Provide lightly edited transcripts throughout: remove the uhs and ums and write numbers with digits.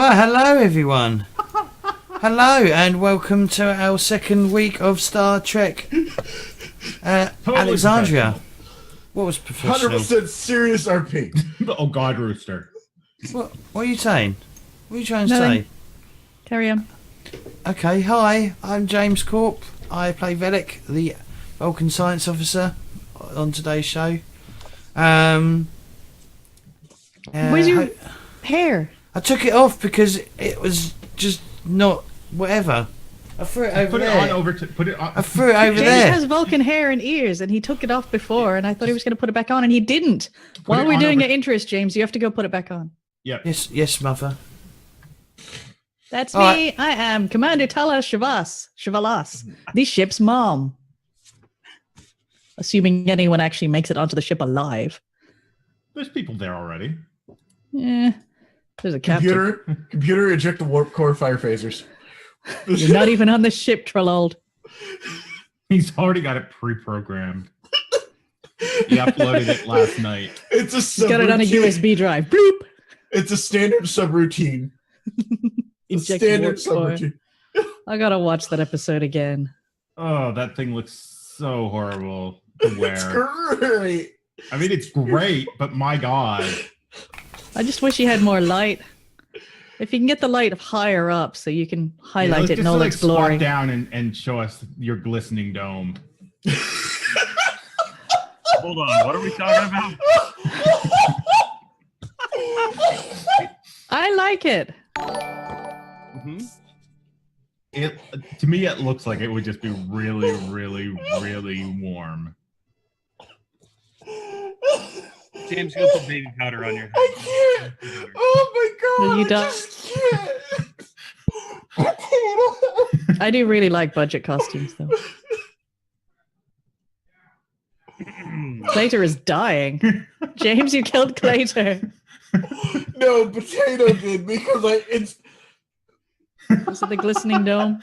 Hi, hello everyone. Hello and welcome to our second week of Star Trek Alexandria. What was professional? 100% serious RP. Oh God, Rooster. What are you saying? What are you trying to Nothing. say? Carry on. Okay, hi, I'm James CORP. I play Velic, the Vulcan Science Officer, on today's show. Where's your hair? I took it off because it was just not whatever. I threw it over there. I threw it over James there. has Vulcan hair and ears, and he took it off before, and I thought he was going to put it back on, and he didn't. While we're doing an interest, James, you have to go put it back on. Yep. Yes, mother. That's All me. right. I am Commander Tala Chavalas, the ship's mom. Assuming anyone actually makes it onto the ship alive. There's people there already. Yeah. There's a captain. Computer, eject the warp core fire phasers. You're not even on the ship, Trollold. He's already got it pre-programmed. He uploaded it last night. It's a He's got it on a USB drive. Bloop. It's a standard subroutine. Eject Standard warp core. subroutine. I gotta watch that episode again. Oh, that thing looks so horrible to wear. It's great. I mean, it's great, but my God. I just wish he had more light. If you can get the light higher up so you can highlight it in all its glory. Squat down and show us your glistening dome. Hold on, what are we talking about? I like it. Mm-hmm. To me, it looks like it would just be really, really, really warm. James, go put baby powder on your head. I can't. Oh my God. You I don't- just can't. I do really like budget costumes, though. Claytor is dying. James, you killed Claytor. No, Potato did because it's. Was it the glistening dome?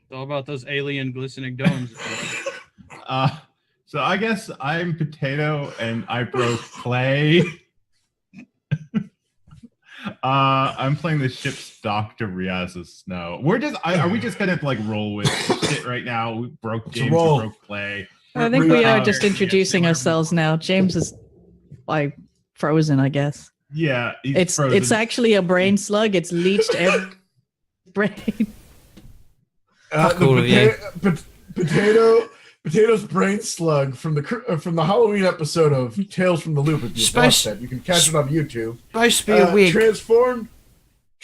It's all about those alien glistening domes. So I guess I'm Potato and I broke Clay. I'm playing the ship's Dr. Riazza Snow. Are we just gonna like roll with shit right now? We broke James, we broke Clay. I think we are just introducing ourselves now. James is frozen, I guess. Yeah, It's actually a brain slug. It's leached every brain. Potato's brain slug from the Halloween episode of Tales from the Loop. If you watched that, you can catch it on YouTube. Supposed to be a wig. Transformed.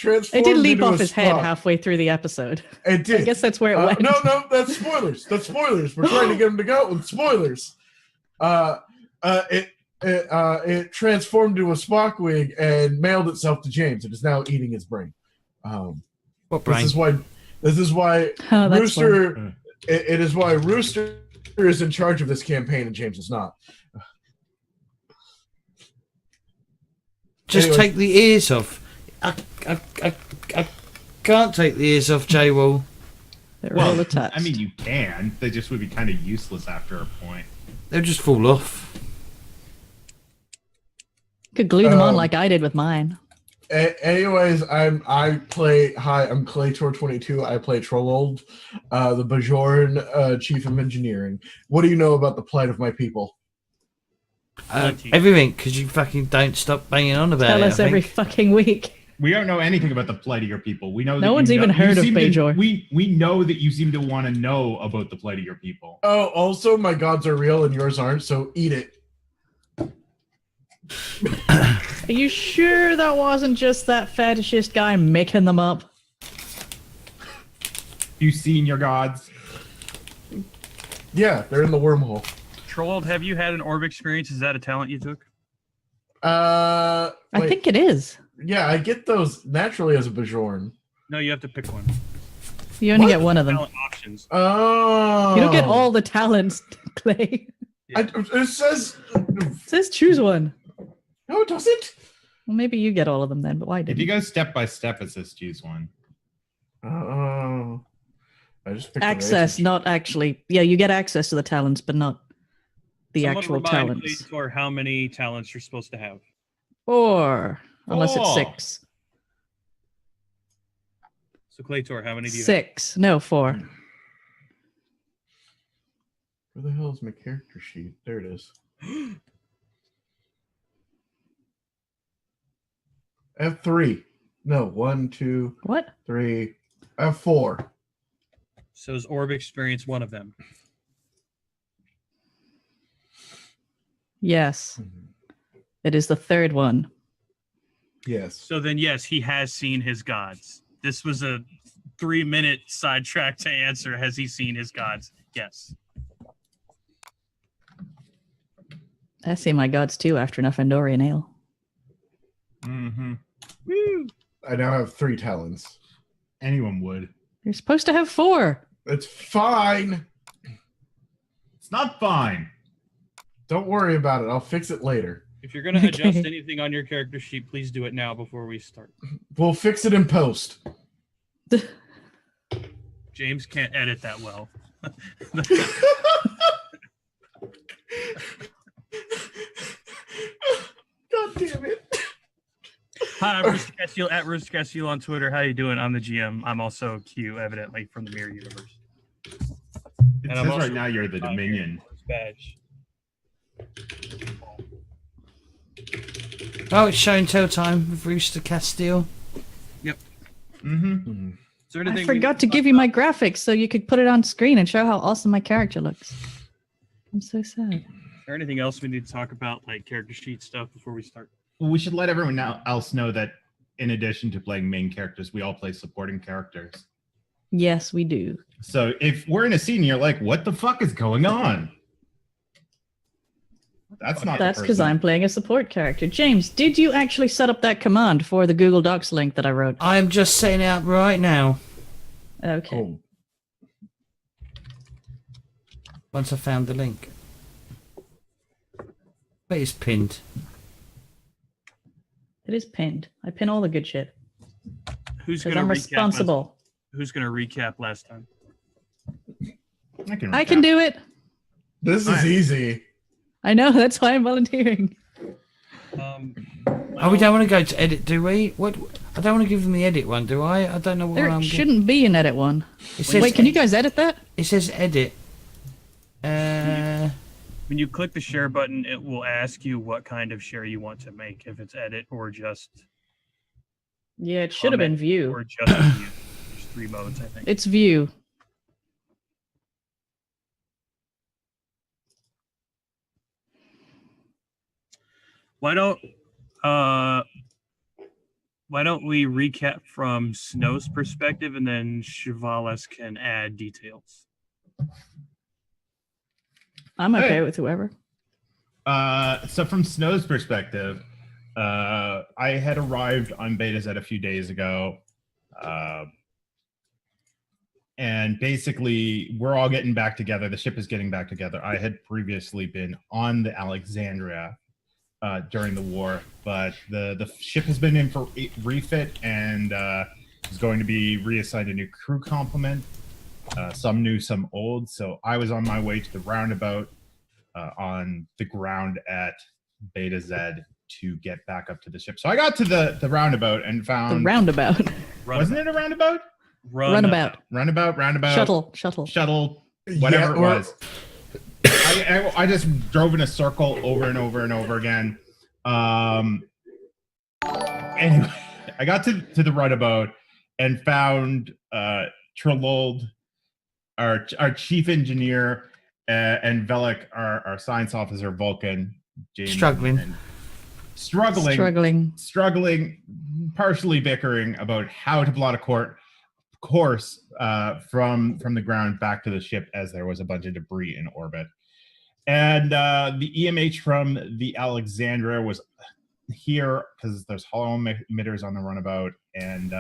It did leap into off a his head spot. halfway through the episode. It did. I guess that's where it went. No, that's spoilers. That's spoilers. We're trying to get him to go with spoilers. It transformed into a Spock wig and mailed itself to James. It is now eating his brain. What brain? This is why Oh, that's Rooster. fun. It is why Rooster is in charge of this campaign and James is not. Just Anyways. take the ears off. I can't take the ears off, J-Wall. They're all attached. I mean, you can. They just would be kind of useless after a point. They'll just fall off. You could glue them on like I did with mine. Anyways, I'm Claytor22. I play Trollold, the Bajoran chief of engineering. What do you know about the plight of my people? Everything, because you fucking don't stop banging on about Tell it. us every fucking week. We don't know anything about the plight of your people. We know No one's even heard of Bajor. We know that you seem to want to know about the plight of your people. Oh, also, my gods are real and yours aren't, so eat it. Are you sure that wasn't just that fetishist guy making them up? You seen your gods? Yeah, they're in the wormhole. Trolled, have you had an orb experience? Is that a talent you took? I think it is. Yeah, I get those naturally as a Bajoran. No, you have to pick one. You only get one of them. Talent options. Oh. You don't get all the talents, Clay. It says... It says choose one. No, it doesn't. Well, maybe you get all of them then, but why If didn't you go step by step, it says choose one. Oh. I just picked access, not actually. Yeah, you get access to the talents, but not the Someone actual remind talents. Claytor how many talents you're supposed to have. 4, unless it's Oh. 6. So Claytor, how many do you 6. No, 4. Where the hell is my character sheet? There it is. have? I have 3. No, 1, 2, What? 3. I have 4. So is orb experience one of them? Yes. It is the 3rd one. Yes. So then, yes, he has seen his gods. This was a 3-minute sidetrack to answer. Has he seen his gods? Yes. I see my gods too after enough Andorian ale. Mm-hmm. Woo! I now have 3 talents. Anyone would. You're supposed to have 4. It's fine. It's not fine. Don't worry about it. I'll fix it later. If you're going to Okay. adjust anything on your character sheet, please do it now before we start. We'll fix it in post. James can't edit that well. God damn it. Hi, I'm Rooster Castiel at Rooster Castiel on Twitter. How you doing? I'm the GM. I'm also Q, evidently, from the Mirror Universe. It And says I'm also right now you're the Dominion. badge. Oh, it's show and tell time with Rooster Castile. Mm-hmm. Is there I anything we forgot need to talk give you my about? graphics so you could put it on screen and show how awesome my character looks. I'm so sad. Is there anything else we need to talk about, like character sheet stuff, before we start? We should let everyone else know that in addition to playing main characters, we all play supporting characters. Yes, we do. So if we're in a scene and you're like, what the fuck is going on? That's not That's the because person. I'm playing a support character. James, did you actually set up that command for the Google Docs link that I wrote? I'm just setting it up right now. Okay. Oh, Once I found the link. But it's pinned. It is pinned. I pin all the good shit. Who's Because going to I'm responsible. Who's going to recap last time? I can do it. this is Alright. easy. I know, that's why I'm volunteering. Oh, we don't want to go to edit, do we? What? I don't want to give them the edit one, do I? I don't know what There I'm. shouldn't be an edit one. It says Wait, can you guys edit that? It says edit. When you click the share button, it will ask you what kind of share you want to make, if it's edit or just Yeah, it should have been comment view. or just view. There's 3 modes, I think. It's view. Why don't we recap from Snow's perspective, and then Shivalis can add details. I'm okay Hey. with whoever. So from Snow's perspective, I had arrived on Beta Z a few days ago. And basically, we're all getting back together. The ship is getting back together. I had previously been on the Alexandria during the war, but the ship has been in for refit and is going to be reassigned a new crew complement. Some new, some old. So I was on my way to the roundabout on the ground at Beta Z to get back up to the ship. So I got to the roundabout and The found... roundabout. Wasn't it a roundabout? Runabout. Roundabout. Shuttle. Whatever Yeah, it was. I just drove in a circle over and over and over again. Anyway, I got to the runabout and found Trelold, our chief engineer, and Velik, our science officer, Vulcan. James, Struggling. and struggling, partially bickering about how to plot a course from the ground back to the ship, as there was a bunch of debris in orbit. And the EMH from the Alexandria was here because there's hollow emitters on the runabout, and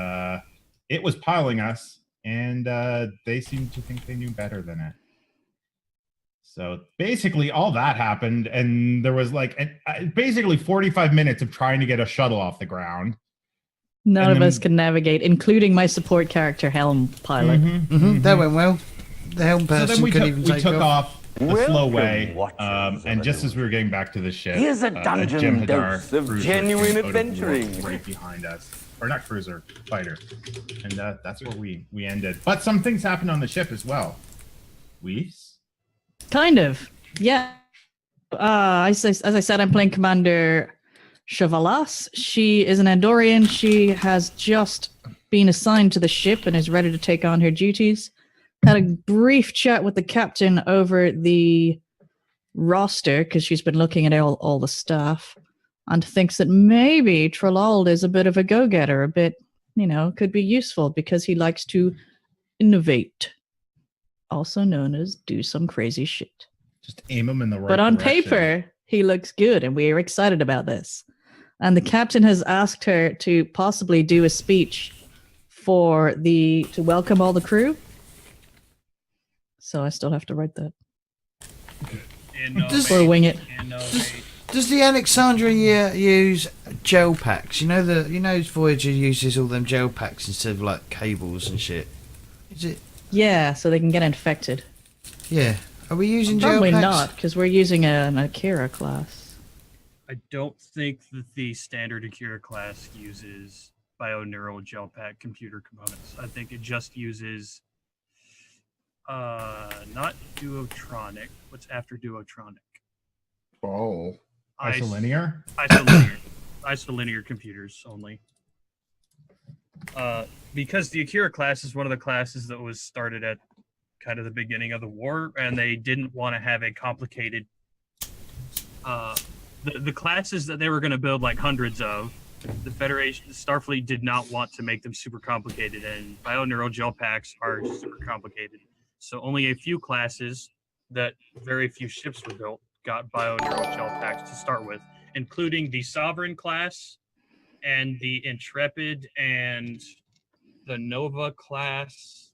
it was piling us, and they seemed to think they knew better than it. So basically all that happened, and there was like basically 45 minutes of trying to get a shuttle off the ground. None And of then- us can navigate, including my support character, Helm Pilot. That went well. The helm So person then we couldn't even take took off. off. slow way. And just as we were getting back to the ship, Here's a dungeon dose of cruiser genuine came out of the adventuring. warp right behind us. Or not cruiser, fighter. And that's where we ended. But some things happened on the ship as well. Weaves? Kind of. Yeah. As I said, I'm playing Commander Chavalas. She is an Andorian. She has just been assigned to the ship and is ready to take on her duties. Had a brief chat with the captain over the roster because she's been looking at all the stuff and thinks that maybe Trelald is a bit of a go-getter, a bit, could be useful because he likes to innovate, also known as do some crazy shit. Just aim him in the right But on direction. paper, he looks good, and we are excited about this. And the captain has asked her to possibly do a speech to welcome all the crew. So I still have to write that. Or wing it. Does the Alexandria use gel packs? Voyager uses all them gel packs instead of like cables and shit. Is it? Yeah, so they can get infected. Yeah. Are we using gel Probably packs? not, because we're using an Akira class. I don't think that the standard Akira class uses bioneural gel pack computer components. I think it just uses not Duotronic. What's after Duotronic? Oh. Isolinear? Isolinear computers only. Because the Akira class is one of the classes that was started at kind of the beginning of the war, and they didn't want to have a complicated the classes that they were going to build like hundreds of. The Starfleet did not want to make them super complicated, and bioneural gel packs are super complicated. So only a few classes that very few ships were built got bioneural gel packs to start with, including the Sovereign class and the Intrepid and the Nova class.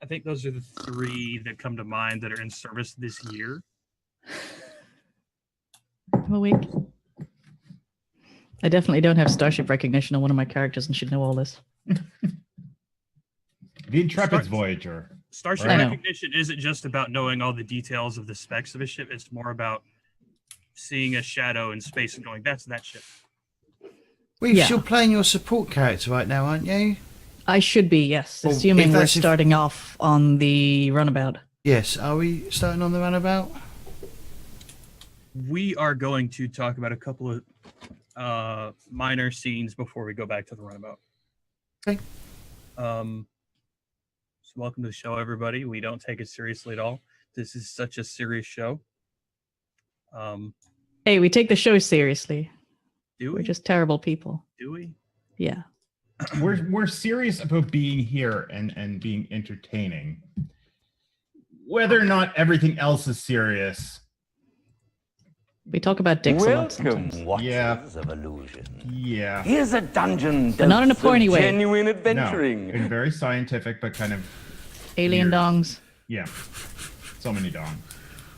I think those are the three that come to mind that are in service this year. I'm awake. I definitely don't have starship recognition on one of my characters and should know all this. The Intrepid's Voyager. Starship recognition isn't just about knowing all the details of the specs of a ship. It's more about seeing a shadow in space and going, that's that ship. You're playing your support character right now, aren't you? I should be, yes. Well, assuming we're starting off on the runabout. Yes. Are we starting on the runabout? We are going to talk about a couple of minor scenes before we go back to the runabout. Okay. So welcome to the show, everybody. We don't take it seriously at all. This is such a serious show. Hey, we take the show seriously. Do we? We're just terrible people. Do we? Yeah. We're serious about being here and being entertaining. Whether or not everything else is serious. We talk about dicks a lot Welcome, sometimes. watchers of illusion. Yeah. Here's a dungeon But not in a dose of porny way. genuine No, adventuring. it's very scientific, but kind of Alien weird. dongs. Yeah. So many dongs.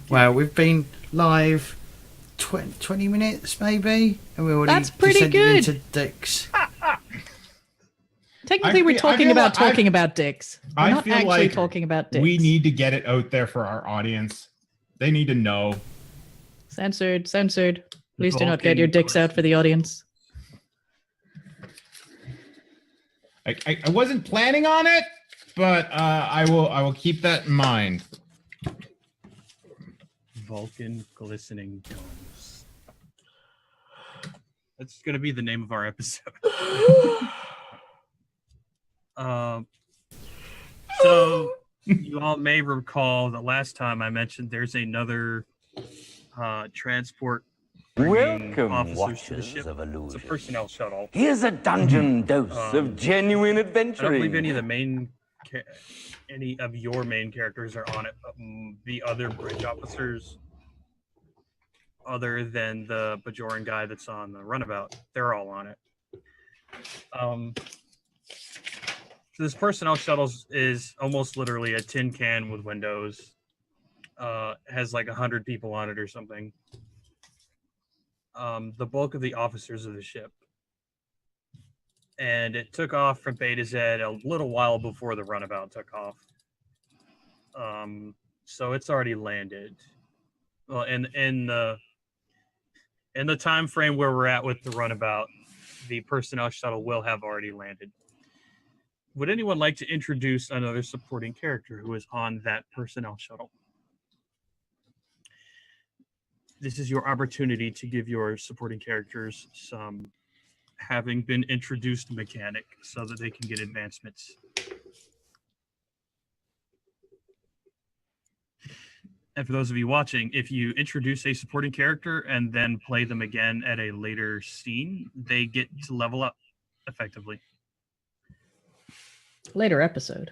Wow, we've been live 20 minutes maybe, and we already That's pretty descended good. into dicks. Technically, we're talking about dicks. We're not feel actually like talking about dicks. we need to get it out there for our audience. They need to know. Censored. Please do not get your dicks out for the audience. I wasn't planning on it, but I will keep that in mind. Vulcan glistening domes. That's going to be the name of our episode. So you all may recall that last time I mentioned there's another transport bringing Welcome, officers to the watchers ship. of It's a illusion. personnel shuttle. Here's a dungeon dose of genuine I don't adventuring. believe any of your main characters are on it, but the other bridge officers, other than the Bajoran guy that's on the runabout, they're all on it. So this personnel shuttle is almost literally a tin can with windows. Has like 100 people on it or something. The bulk of the officers of the ship. And it took off from Beta Z a little while before the runabout took off. So it's already landed. Well, in the time frame where we're at with the runabout, the personnel shuttle will have already landed. Would anyone like to introduce another supporting character who is on that personnel shuttle? This is your opportunity to give your supporting characters some having been introduced mechanic so that they can get advancements. And for those of you watching, if you introduce a supporting character and then play them again at a later scene, they get to level up effectively. Later episode.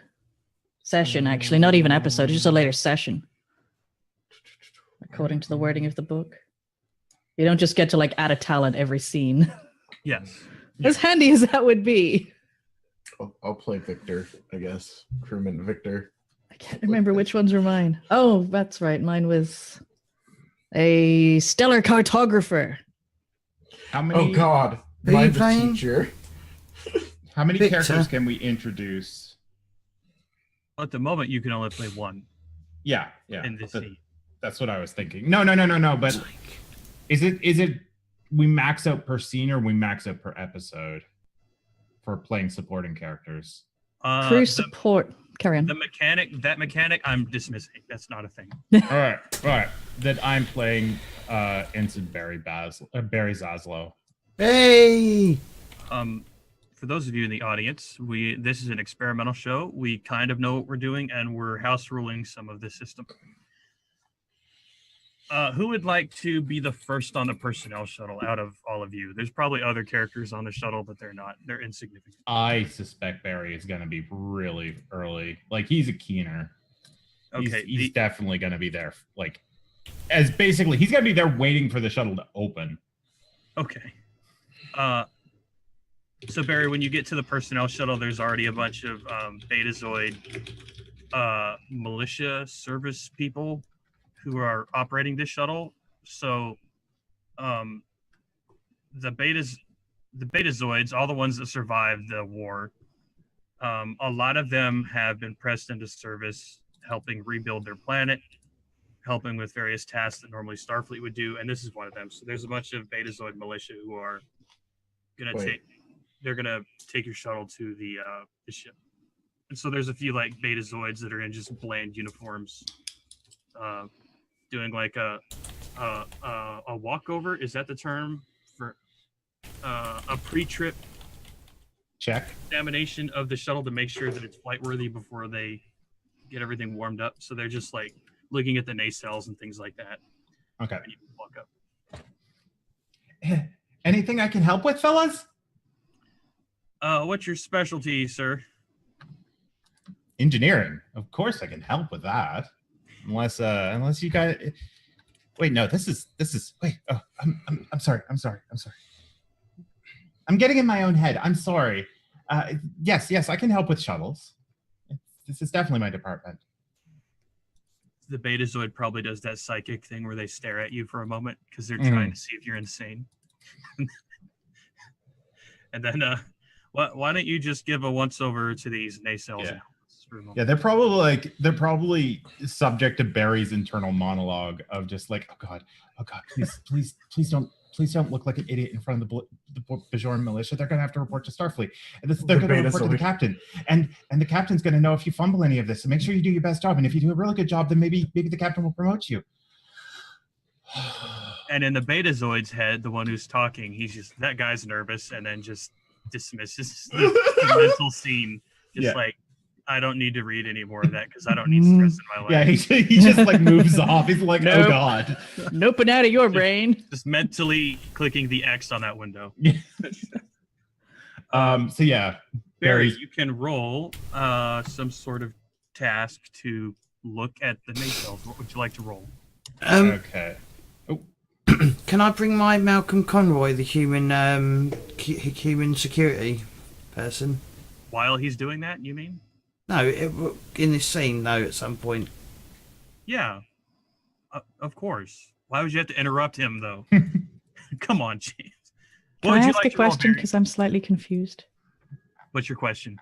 Session, actually. Not even episode, just a later session. According to the wording of the book. You don't just get to like add a talent every scene. Yes. As handy as that would be. I'll play Victor, I guess. Crewman Victor. I can't remember which ones were mine. Oh, that's right. Mine was a stellar cartographer. How many? Oh God, Who are you mine's a playing? teacher. How many Victor. characters can we introduce? At the moment, you can only play one Yeah. in this scene. That's what I was thinking. No. But is it we max out per scene or we max out per episode for playing supporting characters? Crew support. Carry on. That mechanic, I'm dismissing. That's not a thing. All right. That I'm playing Ensign Barry Zaslow. Hey! For those of you in the audience, this is an experimental show. We kind of know what we're doing, and we're house ruling some of the system. Who would like to be the first on the personnel shuttle out of all of you? There's probably other characters on the shuttle, but they're not. They're insignificant. I suspect Barry is going to be really early. Like, he's a keener. Okay. He's definitely going to be there. Like, as basically, he's going to be there waiting for the shuttle to open. Okay. So Barry, when you get to the personnel shuttle, there's already a bunch of Betazoid militia service people who are operating this shuttle. So the Betazoids, all the ones that survived the war, a lot of them have been pressed into service, helping rebuild their planet, helping with various tasks that normally Starfleet would do, and this is one of them. So there's a bunch of Betazoid militia who are gonna take your shuttle to the ship. And so there's a few like Betazoids that are in just bland uniforms, doing like a walkover. Is that the term for a pre-trip Check. examination of the shuttle to make sure that it's flight worthy before they get everything warmed up? So they're just like looking at the nacelles and things like that. Okay. And you can walk up. Anything I can help with, fellas? What's your specialty, sir? Engineering. Of course I can help with that. Unless you guys wait, no, this is wait, oh, I'm sorry. I'm getting in my own head. I'm sorry. Yes, I can help with shuttles. This is definitely my department. The Betazoid probably does that psychic thing where they stare at you for a moment because they're trying to see if you're insane. And then why don't you just give a once over to these nacelles? Yeah. Yeah, they're probably subject to Barry's internal monologue of just like, oh god, please don't look like an idiot in front of the Bajoran militia. They're gonna have to report to Starfleet, and they're gonna report to the captain, and the captain's gonna know if you fumble any of this. So make sure you do your best job, and if you do a really good job, then maybe the captain will promote you. And in the Betazoid's head, the one who's talking, he's just, that guy's nervous, and then just dismisses the mental scene, just like, I don't need to read any more of that because I don't need stress in my life. Yeah, he just like moves off. He's like, Nope. oh god. Nope, and out of your brain. Just mentally clicking the X on that window. So yeah, Barry, Barry, you can roll some sort of task to look at the nacelles. What would you like to roll? okay. Can I bring my Malcolm Conroy, the human security person? While he's doing that, you mean? No, in this scene, no, at some point. Yeah, of course. Why would you have to interrupt him, though? Come on, James. Can I ask a question because I'm slightly confused? What's your question?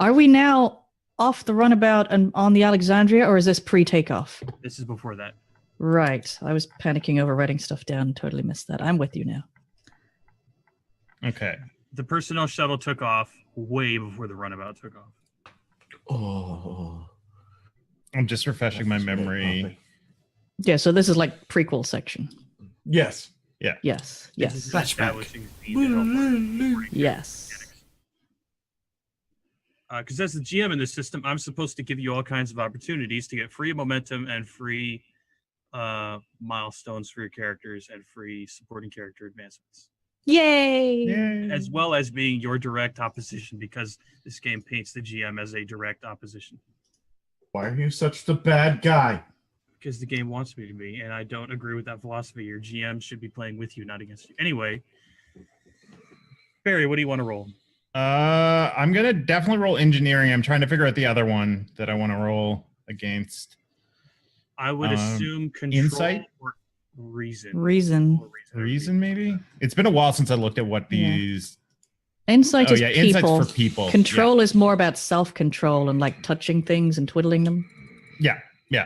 Are we now off the runabout and on the Alexandria, or is this pre-takeoff? This is before that. Right. I was panicking over writing stuff down and totally missed that. I'm with you now. Okay. The personnel shuttle took off way before the runabout took off. Oh. I'm just refreshing my memory. Yeah, so this is like prequel section. Yes. Yes. This Yes. is Flashback. establishing the development. Yes. Because as the GM in this system, I'm supposed to give you all kinds of opportunities to get free momentum and free milestones for your characters and free supporting character advancements, Yay! as well as being your direct opposition, because this game paints the GM as a direct opposition. Why are you such the bad guy? Because the game wants me to be, and I don't agree with that philosophy. Your GM should be playing with you, not against you. Anyway, Barry, what do you want to roll? I'm gonna definitely roll engineering. I'm trying to figure out the other one that I want to roll against. I would assume control insight? or reason. Reason, maybe? It's been a while since I looked at what Yeah. these. Insight is people. Insight's for people. Control is more about self-control and like touching things and twiddling them. Yeah.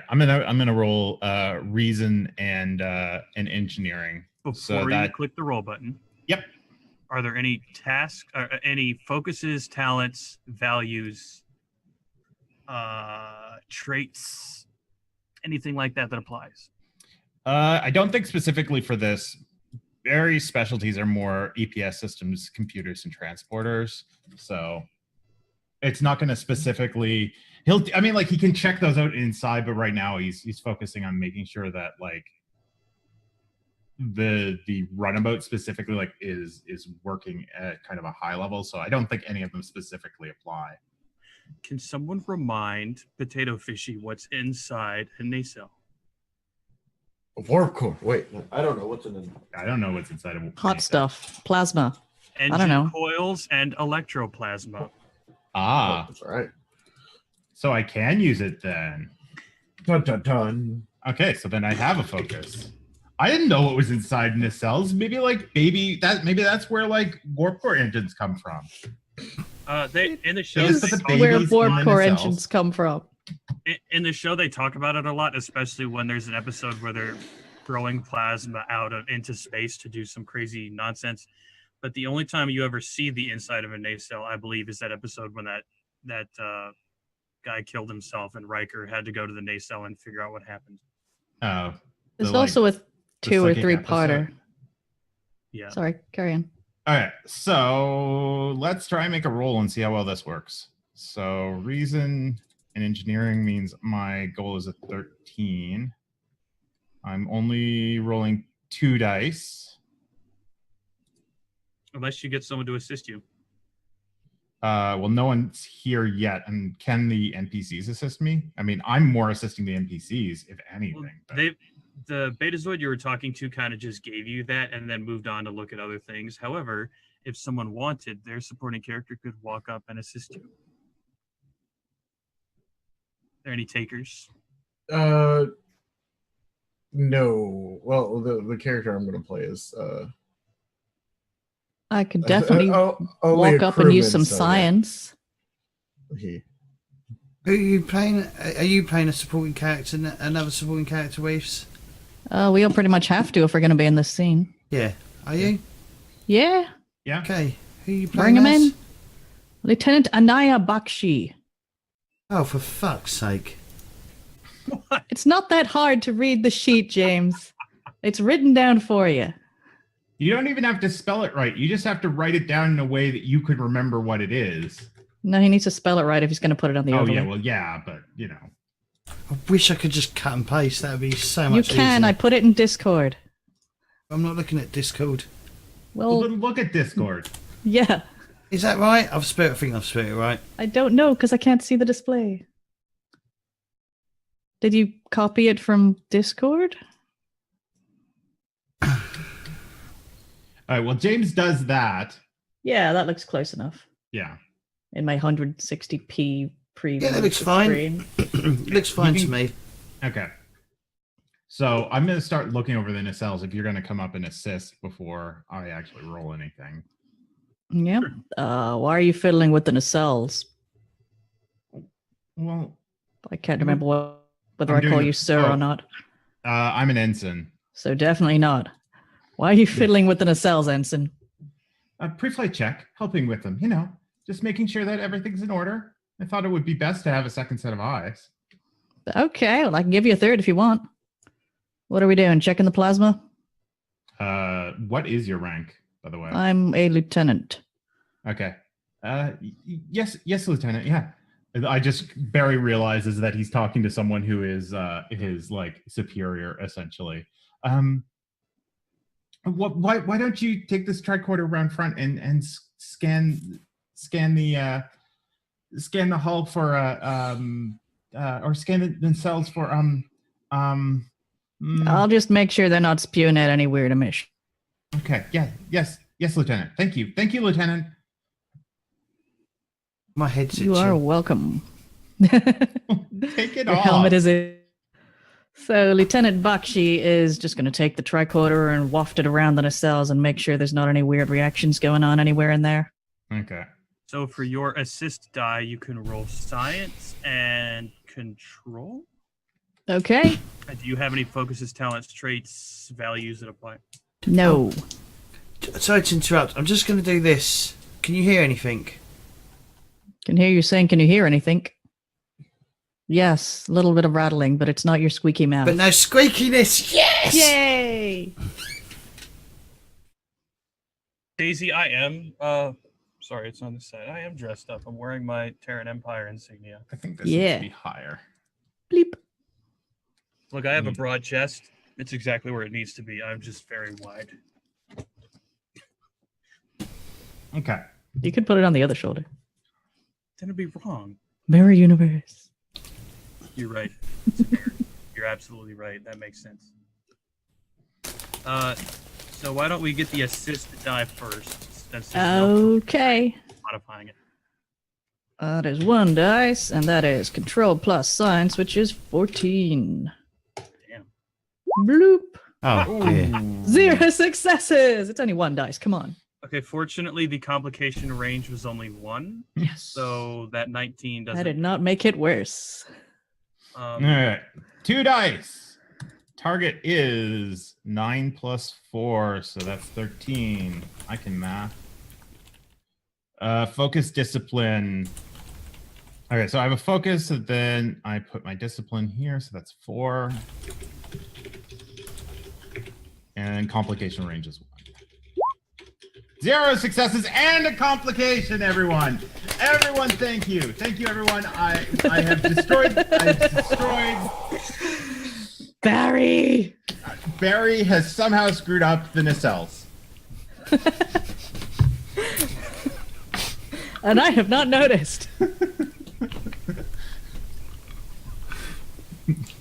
I'm gonna roll reason and engineering. Before you click the roll button. Yep. Are there any tasks, any focuses, talents, values, traits, anything like that applies? I don't think specifically for this. Very specialties are more EPS systems, computers, and transporters. So it's not going to specifically. He can check those out inside, but right now he's focusing on making sure that like the runabout specifically like is working at kind of a high level. So I don't think any of them specifically apply. Can someone remind Potato Fishy what's inside a nacelle? A warp core. Wait, I don't know what's in it. I don't know what's inside of Hot stuff. Plasma. Engine don't know. coils and electroplasma. Ah, That's right. so I can use it then. Dun dun dun. Okay, so then I have a focus. I didn't know what was inside nacelles. Maybe that's where like warp core engines come from. They in the show Is they the talk- baby- Where babies warp in core nacelles. engines come from. in the show they talk about it a lot, especially when there's an episode where they're throwing plasma out into space to do some crazy nonsense. But the only time you ever see the inside of a nacelle, I believe, is that episode when that guy killed himself and Riker had to go to the nacelle and figure out what happened. Oh, There's the, also a 2 or psychic 3 episode. parter. Yeah. Sorry, carry on. All right, so let's try and make a roll and see how well this works. So reason and engineering means my goal is a 13. I'm only rolling 2 dice. Unless you get someone to assist you. Well, no one's here yet. And can the NPCs assist me? I mean, I'm more assisting the NPCs, if anything. but- The Betazoid you were talking to kind of just gave you that and then moved on to look at other things. However, if someone wanted, their supporting character could walk up and assist you. Are there any takers? No. Well, the character I'm going to play is I could definitely only walk a up and use crewman, some so, yeah. science. He- Who are you playing? Are you playing a supporting character, another supporting character, Waves? We all pretty much have to if we're going to be in this scene. Yeah. Are you? Yeah, Yeah. Okay. Who are you playing bring him as? in. Lieutenant Anaya Bakshi. Oh, for fuck's sake. It's not that hard to read the sheet, James. It's written down for you. You don't even have to spell it right. You just have to write it down in a way that you could remember what it is. No, he needs to spell it right if he's going to put it on the Oh, overlay. yeah. Well, yeah, but, you know. I wish I could just cut and paste. That would be so You much can. easier. I put it in Discord. I'm not looking at Discord. Well, Well, then look at Discord. yeah. Is that right? I think I've spelled it right. I don't know because I can't see the display. Did you copy it from Discord? All right. Well, James does that. Yeah, that looks close enough. Yeah. In my 160p preview. Yeah, that looks fine. screen. Looks fine You to can- me. Okay. So I'm going to start looking over the nacelles if you're going to come up and assist before I actually roll anything. Yep. Why are you fiddling with the nacelles? Well, I can't remember whether I'm I call doing you sir oh. or not. I'm an ensign. So definitely not. Why are you fiddling with the nacelles, ensign? A pre-flight check, helping with them. You know, just making sure that everything's in order. I thought it would be best to have a second set of eyes. Okay, well, I can give you a third if you want. What are we doing? Checking the plasma? What is your rank, by the way? I'm a lieutenant. Okay. Yes, Lieutenant. Yeah. Barry realizes that he's talking to someone who is his like superior, essentially. Why don't you take this tricorder around front and scan the hull for or scan the cells for I'll just make sure they're not spewing out any weird emission. Okay. Yeah. Yes, Lieutenant. Thank you, Lieutenant. My head's You itching. are welcome. Take it Your off. helmet is in. So Lieutenant Bakshi is just going to take the tricorder and waft it around the nacelles and make sure there's not any weird reactions going on anywhere in there. Okay. So for your assist die, you can roll science and control. Okay. Do you have any focuses, talents, traits, values that apply? No. Sorry to interrupt. I'm just going to do this. Can you hear anything? Can hear you saying, can you hear anything? Yes, a little bit of rattling, but it's not your squeaky mouth. But no squeakiness. Yes! Yay! Daisy, I am. Sorry, it's on the side. I am dressed up. I'm wearing my Terran Empire insignia. I think this needs to be higher. Bleep. Look, I have a broad chest. It's exactly where it needs to be. I'm just very wide. Okay. You could put it on the other shoulder. Then it'd be wrong. Mirror universe. You're right. You're absolutely right. That makes sense. So why don't we get the assist die first? Since there's no Okay. modifying it. That is 1 dice, and that is control plus science, which is 14. Damn. Bloop. Oh, dear. 0 successes. It's only 1 dice. Come on. Okay, fortunately, the complication range was only 1. Yes. So that 19 doesn't. I did not make it worse. All right. 2 dice. Target is 9 plus 4, so that's 13. I can math. Focus discipline. Okay, so I have a focus, and then I put my discipline here, so that's 4. And complication range is 1. 0 successes and a complication, everyone. Everyone, thank you. Thank you, everyone. I have destroyed. Barry! Barry has somehow screwed up the nacelles. And I have not noticed.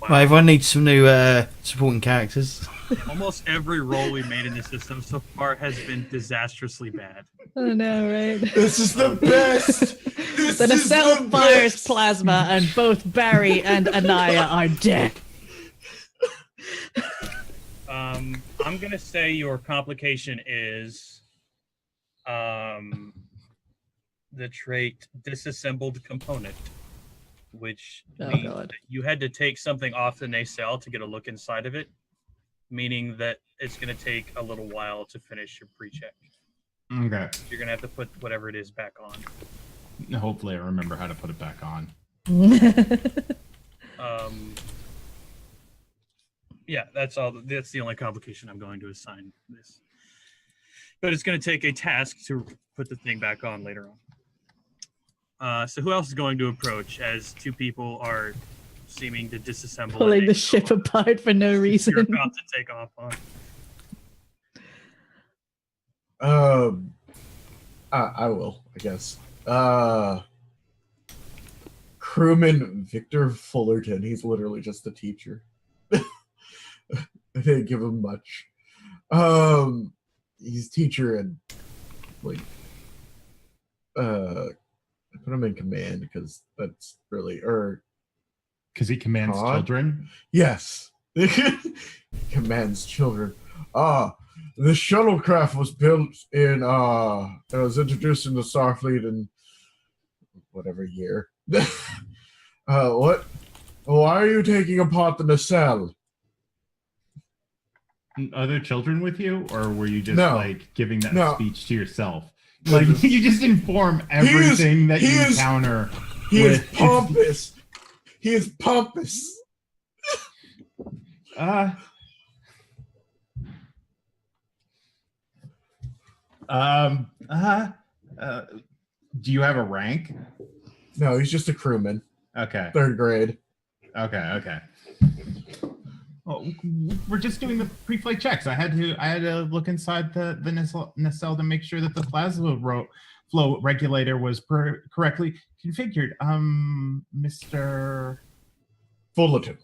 Right, everyone needs some new supporting characters. Almost every roll we made in the system so far has been disastrously bad. I know, right? This is the best. The nacelle fires plasma, and both Barry and Anaya are dead. I'm gonna say your complication is the trait disassembled component, which means God. that you had to take something off the nacelle to get a look inside of it, meaning that it's gonna take a little while to finish your pre-check. Okay. You're gonna have to put whatever it is back on. Hopefully I remember how to put it back on. Yeah, that's all. That's the only complication I'm going to assign this. But it's going to take a task to put the thing back on later on. So who else is going to approach as 2 people are seeming to disassemble? Pulling the ship apart for no reason. You're about to take off on. I will, I guess. Crewman Victor Fullerton. He's literally just a teacher. I didn't give him much. He's teacher and like I put him in command because that's really Because he commands children? Yes. Commands children. The shuttlecraft was built in it was introduced in the Starfleet in whatever year. What? Why are you taking apart the nacelle? Are there children with you, or were you just No. like giving that No. speech to yourself? Like you just inform everything that you encounter. He is with- pompous. He is pompous. Do you have a rank? No, he's just a crewman. Okay. 3rd grade. Okay. Well, we're just doing the pre-flight checks. I had to look inside the nacelle to make sure that the plasma flow regulator was correctly configured. Mr. Fullerton.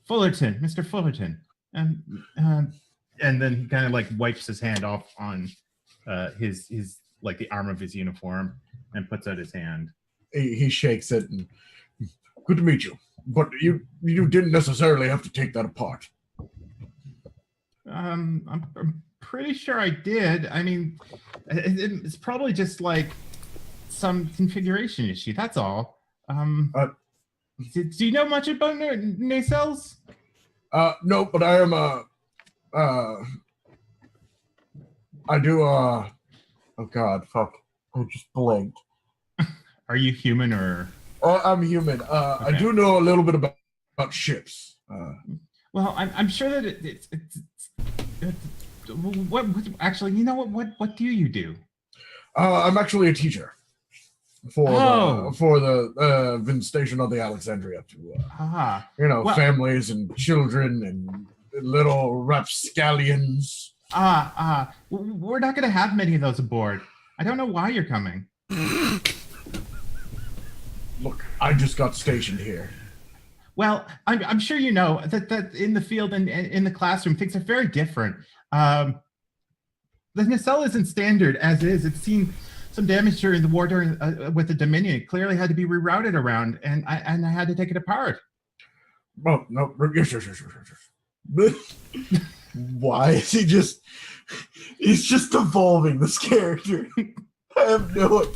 Mr. Fullerton, and then he kind of like wipes his hand off on his like the arm of his uniform and puts out his hand. He shakes it and good to meet you. But you didn't necessarily have to take that apart. I'm pretty sure I did. I mean, it's probably just like some configuration issue. That's all. Do you know much about nacelles? No, but I am I do oh god, fuck. I just blanked. Are you human or? Oh, I'm human. I do know a little bit about ships. Well, I'm sure that it's what actually, you know what do you do? I'm actually a teacher for the been stationed on the Alexandria to families and children and little rapscallions. We're not going to have many of those aboard. I don't know why you're coming. Look, I just got stationed here. Well, I'm sure you know that in the field and in the classroom, things are very different. The nacelle isn't standard as is. It's seen some damage during the war with the Dominion. It clearly had to be rerouted around, and I had to take it apart. Oh, no, yes. Why is he just... He's just evolving this character. I have no idea.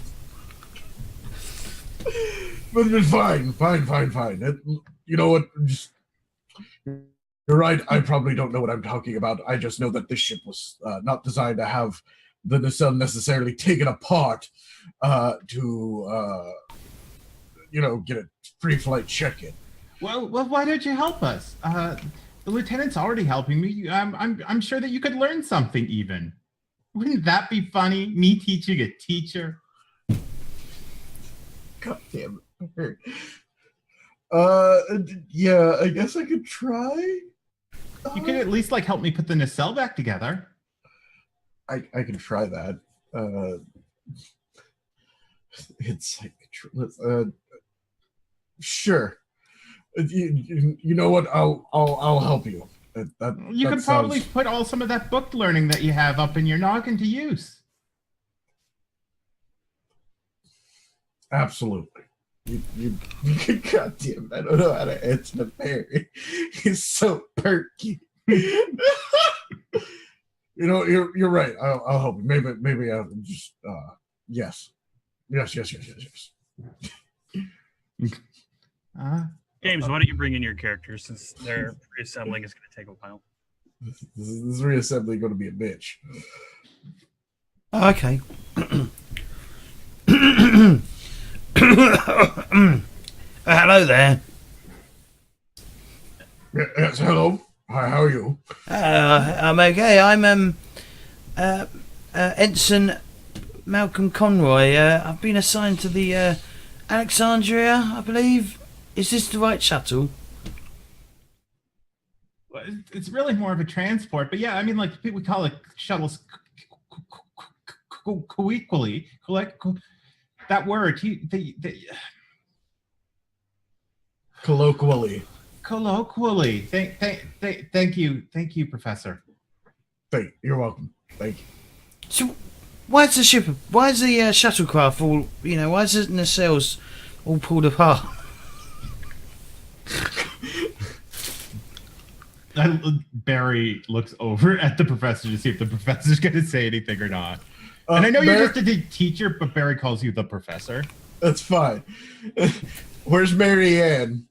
But fine. You know what? You're right. I probably don't know what I'm talking about. I just know that this ship was not designed to have the nacelle necessarily taken apart to get a pre-flight check-in. Well, why don't you help us? The lieutenant's already helping me. I'm sure that you could learn something even. Wouldn't that be funny? Me teaching a teacher. God damn it. Yeah, I guess I could try. You could at least like help me put the nacelle back together. I can try that. It's like sure. You know what? I'll help you. You could probably put all some of that book learning that you have up in your noggin to use. Absolutely. You God damn it, I don't know how to answer the parry. He's so perky. You're right. I'll help you. Maybe I'll just yes. James, why don't you bring in your characters since their reassembling is going to take a while? This reassembly going to be a bitch. Okay. Hello there. Yes, hello. Hi, how are you? I'm okay. I'm Ensign Malcolm Conroy. I've been assigned to the Alexandria, I believe. Is this the right shuttle? Well, it's really more of a transport, but yeah, I mean, like we call it shuttles. Equally, that word. Colloquially. Thank you, Professor. You're welcome. Thank you. So, why is the shuttlecraft all? Why is the nacelles all pulled apart? Barry looks over at the professor to see if the professor's going to say anything or not. And I know you're just a teacher, but Barry calls you the professor. That's fine. Where's Mary Ann?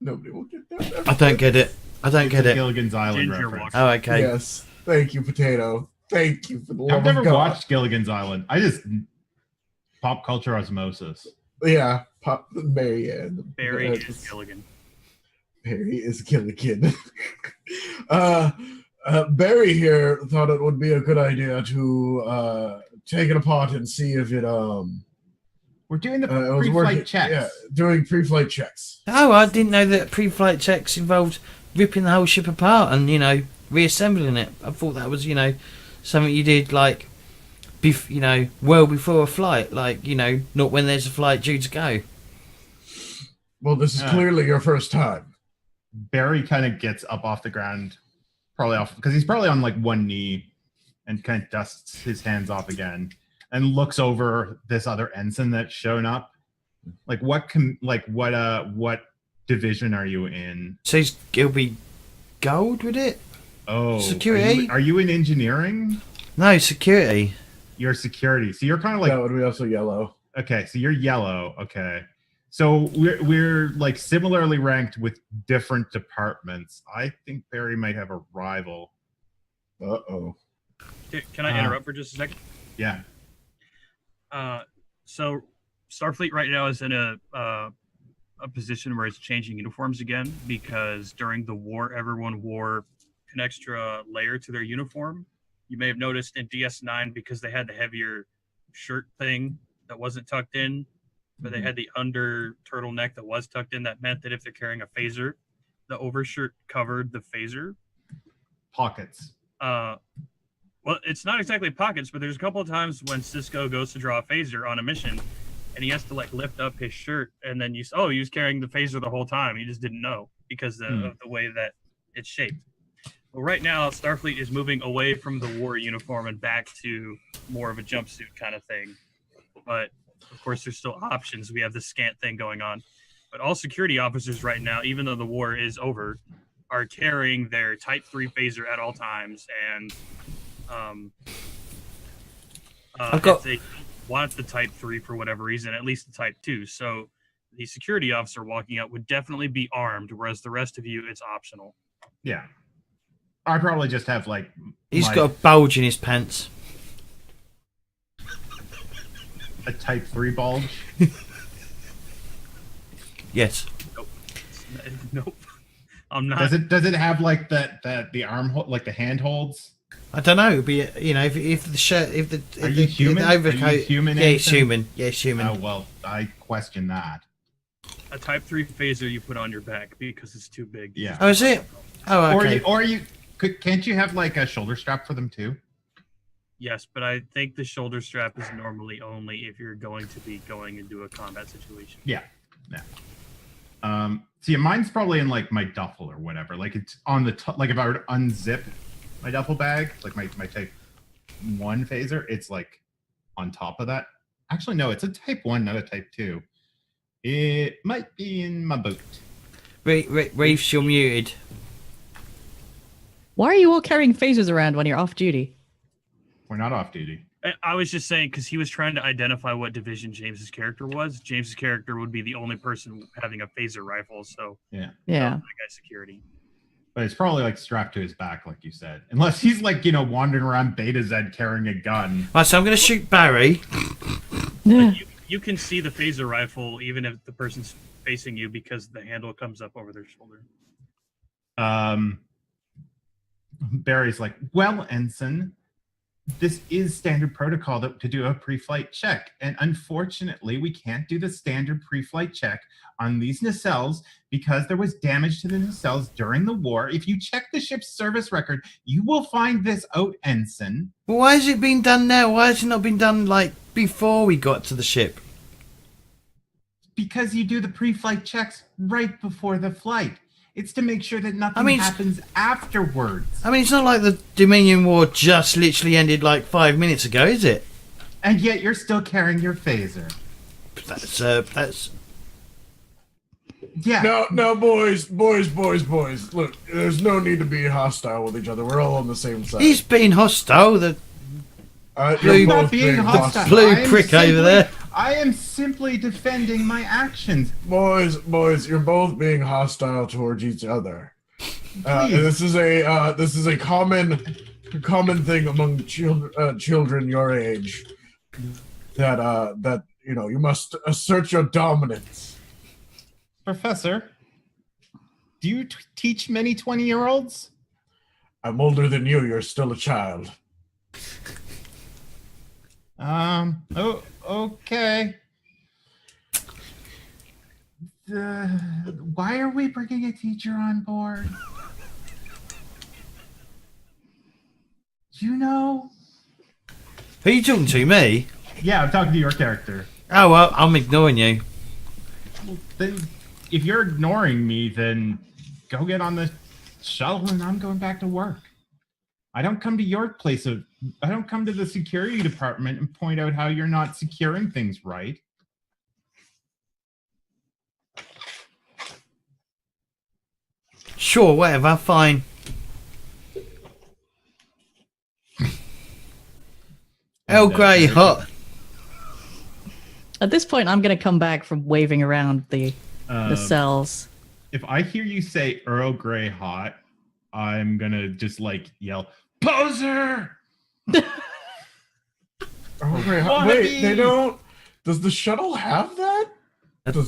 Nobody will get that. I don't get it. I don't get it. Gilligan's Island Ginger reference. Oh, okay. Yes. Thank you, Potato. Thank you for the love I've never of God. watched Gilligan's Island. I just pop culture osmosis. Yeah, Pop Mary Ann. Barry is Gilligan. Barry is Gilligan. Barry here thought it would be a good idea to take it apart and see if it We're doing the it was pre-flight working. checks. Yeah, doing pre-flight checks. Oh, I didn't know that pre-flight checks involved ripping the whole ship apart and, reassembling it. I thought that was, something you did, like, well before a flight. Like, not when there's a flight due to go. Well, this is clearly your first time. Barry kind of gets up off the ground, probably off because he's probably on like one knee, and kind of dusts his hands off again, and looks over this other ensign that's shown up. Like what division are you in? So it'll be gold with it? Oh, security? Are you in engineering? No, security. You're security. So you're kind of like That would be also yellow. okay. So you're yellow. Okay. So we're like similarly ranked with different departments. I think Barry might have a rival. Uh-oh. Can I interrupt for just a second? Yeah. So Starfleet right now is in a position where it's changing uniforms again because during the war, everyone wore an extra layer to their uniform. You may have noticed in DS9 because they had the heavier shirt thing that wasn't tucked in, but they had the under turtleneck that was tucked in. That meant that if they're carrying a phaser, the overshirt covered the phaser. Pockets. Well, it's not exactly pockets, but there's a couple of times when Cisco goes to draw a phaser on a mission, and he has to like lift up his shirt, and then he was carrying the phaser the whole time. He just didn't know because of the way that it's shaped. Well, right now, Starfleet is moving away from the war uniform and back to more of a jumpsuit kind of thing. But of course, there's still options. We have the scant thing going on. But all security officers right now, even though the war is over, are carrying their Type 3 phaser at all times. And if they want the Type 3 for whatever reason, at least the Type 2. So the security officer walking out would definitely be armed, whereas the rest of you, it's optional. Yeah. I probably just have like He's got a bulge in his pants. a Type 3 bulge. Yes. Nope. I'm not. Does it have like the arm like the hand holds? I don't know. It'd be if the shirt, if the Are you human? the overcoat. Are you human, yeah, it's Anson? human. Yeah, it's human. Oh well, I question that. A Type 3 phaser you put on your back because it's too big. Yeah. Oh, is it? Oh, okay. Can't you have like a shoulder strap for them too? Yes, but I think the shoulder strap is normally only if you're going to be going into a combat situation. Yeah. See, mine's probably in like my duffel or whatever. Like it's on the top. Like if I were to unzip my duffel bag, like my Type 1 phaser, it's like on top of that. Actually, no, it's a Type 1, not a Type 2. It might be in my boot. Reefs, you're muted. Why are you all carrying phasers around when you're off duty? We're not off duty. I was just saying because he was trying to identify what division James's character was. James's character would be the only person having a phaser rifle, so Yeah. Yeah. that guy's security. But it's probably like strapped to his back, like you said. Unless he's like, wandering around Beta Z carrying a gun. Right, so I'm going to shoot Barry. Yeah. You can see the phaser rifle even if the person's facing you because the handle comes up over their shoulder. Barry's like, well, Ensign, this is standard protocol to do a pre-flight check. And unfortunately, we can't do the standard pre-flight check on these nacelles because there was damage to the nacelles during the war. If you check the ship's service record, you will find this out, Ensign. Well, why has it been done now? Why has it not been done, like, before we got to the ship? Because you do the pre-flight checks right before the flight. It's to make sure that nothing happens afterwards. I mean, it's not like the Dominion War just literally ended like 5 minutes ago, is it? And yet you're still carrying your phaser. That's... Yeah. No, boys. Look, there's no need to be hostile with each other. We're all on the same side. He's being hostile. The You're blue- both not being hostile. blue I am prick over simply- there. I am simply defending my actions. Boys, you're both being hostile towards each other. And Please. this is a common thing among children your age. That you must assert your dominance. Professor, do you teach many 20-year-olds? I'm older than you. You're still a child. Oh, okay. Why are we bringing a teacher on board? Do you know? Who are you talking to? Me? Yeah, I'm talking to your character. Oh, well, I'm ignoring you. Then, if you're ignoring me, then go get on the shuttle and I'm going back to work. I don't come to I don't come to the security department and point out how you're not securing things right. Sure, whatever, fine. Earl Grey, hot. At this point, I'm going to come back from waving around the cells. If I hear you say Earl Grey hot, I'm gonna just yell, poser! Wait, they don't. Does the shuttle have that?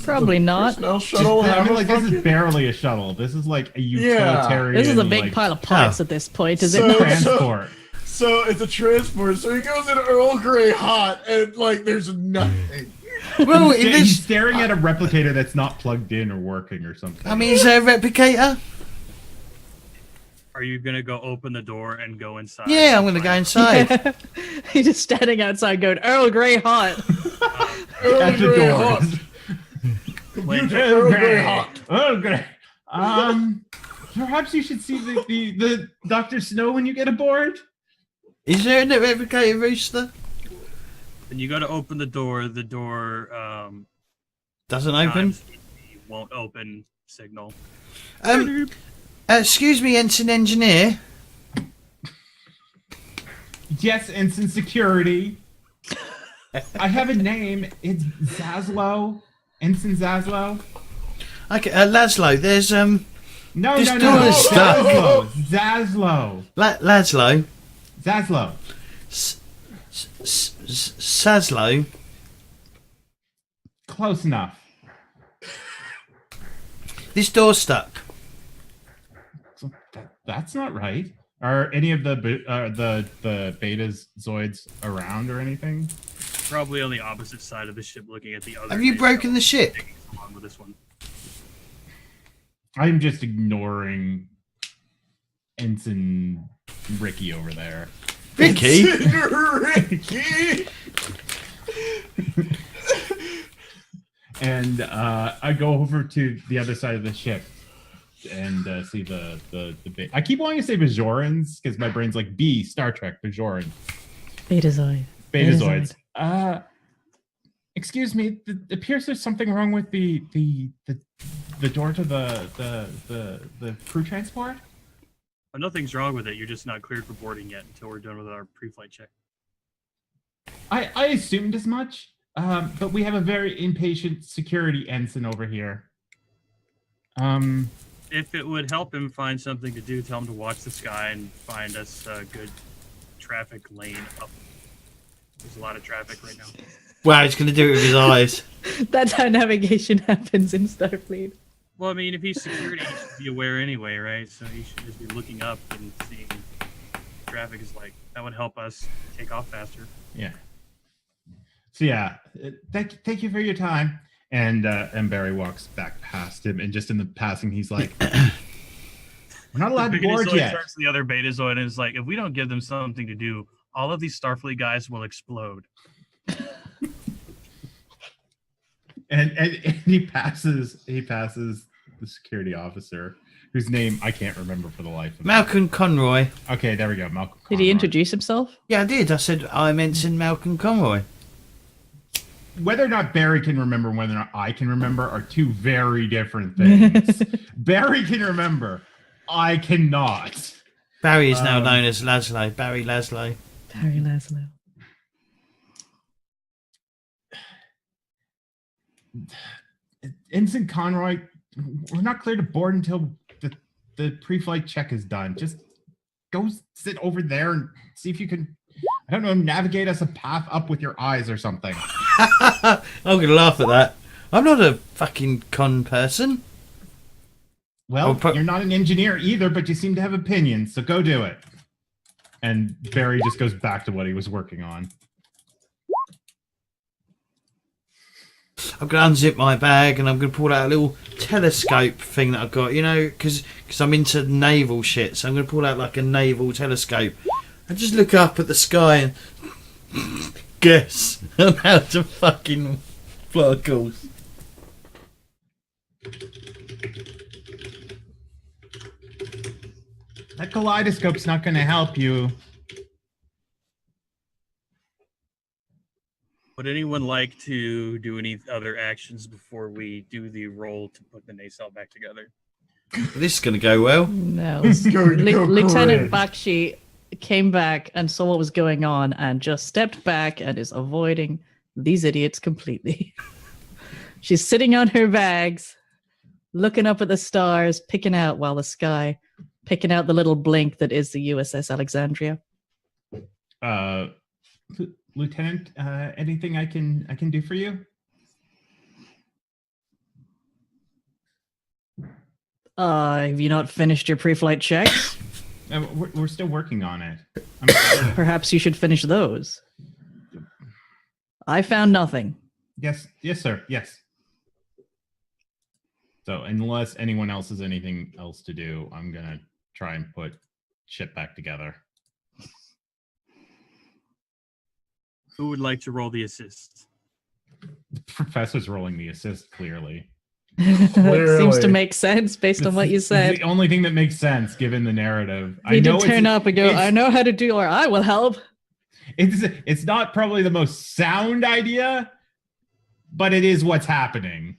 Probably not. Personnel shuttle have This is barely a shuttle. This is like a utilitarian. This is a big pile of parts at this point, is it not? Transport. So it's a transport. So he goes in Earl Grey hot, and there's nothing. Well, He's staring at a replicator that's not plugged in or working or something. I mean, is there a replicator? Are you gonna go open the door and go inside? Yeah, I'm gonna go inside. He's just standing outside going, Earl Grey hot. Earl Grey hot. Earl Grey hot. Earl Grey. Perhaps you should see the Dr. Snow when you get aboard. Is there a replicator, Rooster? And you go to open the door Doesn't open. Won't open signal. Excuse me, Ensign Engineer. Yes, Ensign Security. I have a name. It's Zaslow. Ensign Zaslow. Okay, Laszlo. There's No. stuck. Zaslow. Laszlo. Zaslow. Sazlo. Close enough. This door's stuck. That's not right. Are any of the betas zoids around or anything? Probably on the opposite side of the ship, looking at the other. Have you broken the ship? Along with this one. I'm just ignoring Ensign Ricky over there. Ricky? Ricky! And I go over to the other side of the ship and see the I keep wanting to say Bajorans because my brain's like B, Star Trek, Bajoran. Betazoid. Betazoids. Excuse me, it appears there's something wrong with the door to the crew transport. But nothing's wrong with it. You're just not cleared for boarding yet until we're done with our pre-flight check. I assumed as much, but we have a very impatient security ensign over here. If it would help him find something to do, tell him to watch the sky and find us a good traffic lane up. There's a lot of traffic right now. Wow, he's going to do it with his eyes. That's how navigation happens in Starfleet. Well, I mean, if he's security, he should be aware anyway, right? So he should just be looking up and seeing traffic is like. That would help us take off faster. Yeah. So yeah, thank you for your time. And Barry walks back past him, and just in the passing, he's like, "We're not allowed to board yet." Turns to the other Betazoid and is like, "If we don't give them something to do, all of these Starfleet guys will explode." and he passes the security officer, whose name I can't remember for the life of me. Malcolm Conroy. Okay, there we go. Malcolm Conroy. Did he introduce himself? Yeah, I did. I said I'm Ensign Malcolm Conroy. Whether or not Barry can remember, whether or not I can remember, are two very different things. Barry can remember. I cannot. Barry is now known as Laszlo. Barry Laszlo. Barry Laszlo. Ensign Conroy, we're not clear to board until the pre-flight check is done. Just go sit over there and see if you can, I don't know, navigate us a path up with your eyes or something. I'm gonna laugh at that. I'm not a fucking con person. Well, you're not an engineer either, but you seem to have opinions, so go do it. And Barry just goes back to what he was working on. I'm going to unzip my bag and I'm going to pull out a little telescope thing that I've got, you know, because I'm into naval shit. So I'm going to pull out like a naval telescope and just look up at the sky and guess on how to fucking plot a course. That kaleidoscope's not going to help you. Would anyone like to do any other actions before we do the roll to put the nacelle back together? This is going to go well. No. It's going to go Lieutenant great. Bakshi came back and saw what was going on and just stepped back and is avoiding these idiots completely. She's sitting on her bags, looking up at the stars, picking out the little blink that is the USS Alexandria. Lieutenant, anything I can do for you? Have you not finished your pre-flight checks? We're still working on it. Perhaps you should finish those. I found nothing. Yes, sir. Yes. So unless anyone else has anything else to do, I'm gonna try and put shit back together. Who would like to roll the assist? The professor's rolling the assist, clearly. Seems to Clearly. make sense based on what you It's said. the only thing that makes sense given the narrative. He did turn up and go, I know how to do, or I will help. It's not probably the most sound idea, but it is what's happening.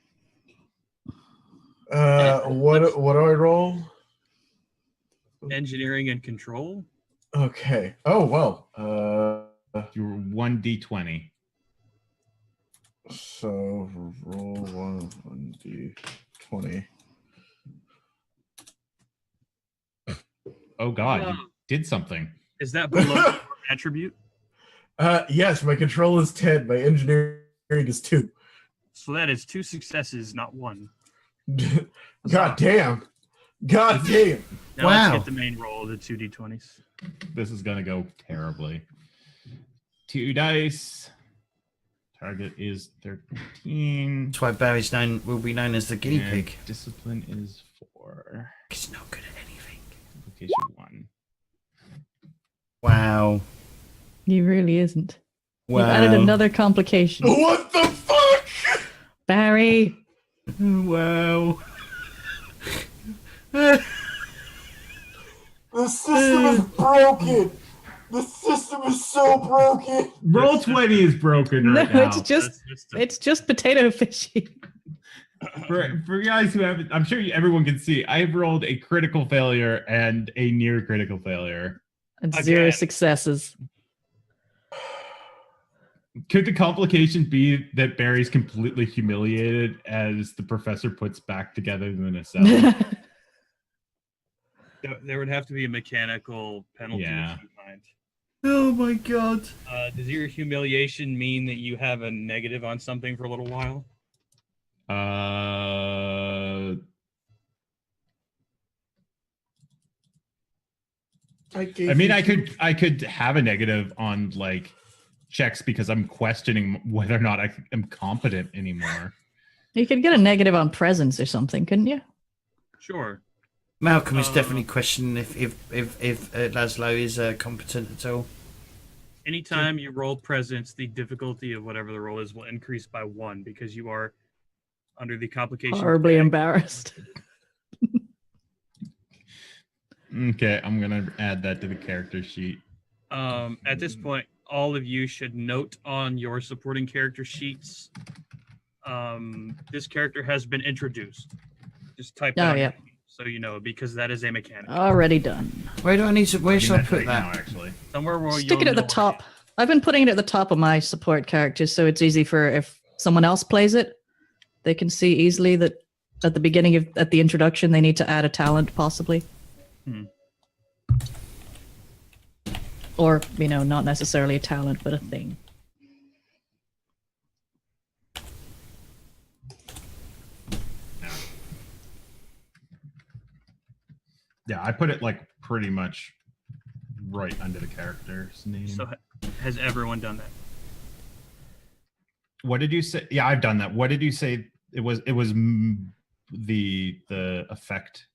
What do I roll? Engineering and control? Okay. Oh well. You're 1d20. So roll 1d20. Oh God, Wow. you did something. Is that below your attribute? Yes, my control is 10. My engineering is 2. So that is 2 successes, not 1. God damn. God damn. Now Wow. let's get the main roll of the 2d20s. This is gonna go terribly. 2 dice. Target is 13. That's why Barry's will be known as the guinea and pig. Discipline is 4. He's not good at anything. Application 1. Wow. He really isn't. Wow. You've added another complication. What the fuck? Barry, Wow. The system is broken. The system is so broken. Roll 20 is broken right no, now. it's just potato fishy. For guys who haven't, I'm sure everyone can see, I've rolled a critical failure and a near critical failure. And Again. 0 successes. Could the complication be that Barry's completely humiliated as the professor puts back together the nacelle? There would have to be a mechanical penalty Yeah. of some kind. Oh my god. Does your humiliation mean that you have a negative on something for a little while? I mean, I could have a negative on like checks because I'm questioning whether or not I am competent anymore. You could get a negative on presence or something, couldn't you? Sure. Malcolm is definitely questioning if Laszlo is competent at all. Anytime you roll presence, the difficulty of whatever the roll is will increase by 1 because you are under the complication. Horribly embarrassed. Okay, I'm gonna add that to the character sheet. At this point, all of you should note on your supporting character sheets. This character has been introduced. Just type that Oh, on yeah. so you know, because that is a mechanic. Already done. Where do I need to? Where should I That's put right that? now, actually. Somewhere where Stick it you'll at the know top. I've been putting it at the top of my support characters, so it's easy for if someone else plays it, they can see easily that at the beginning of at the introduction they need to add a talent possibly. Or, not necessarily a talent, but a thing. Yeah, I put it like pretty much right under the character's name. So has everyone done that? What did you say? Yeah, I've done that. What did you say? It was the effect.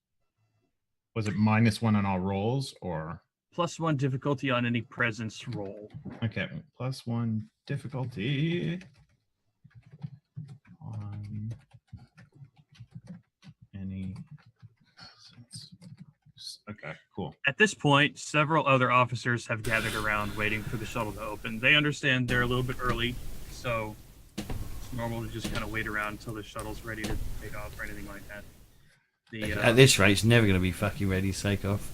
Was it -1 on all rolls or +1 difficulty on any presence roll. okay? +1 difficulty on any. Okay, cool. At this point, several other officers have gathered around waiting for the shuttle to open. They understand they're a little bit early, so it's normal to just kind of wait around until the shuttle's ready to take off or anything like that. At this rate, it's never going to be fucking ready to take off.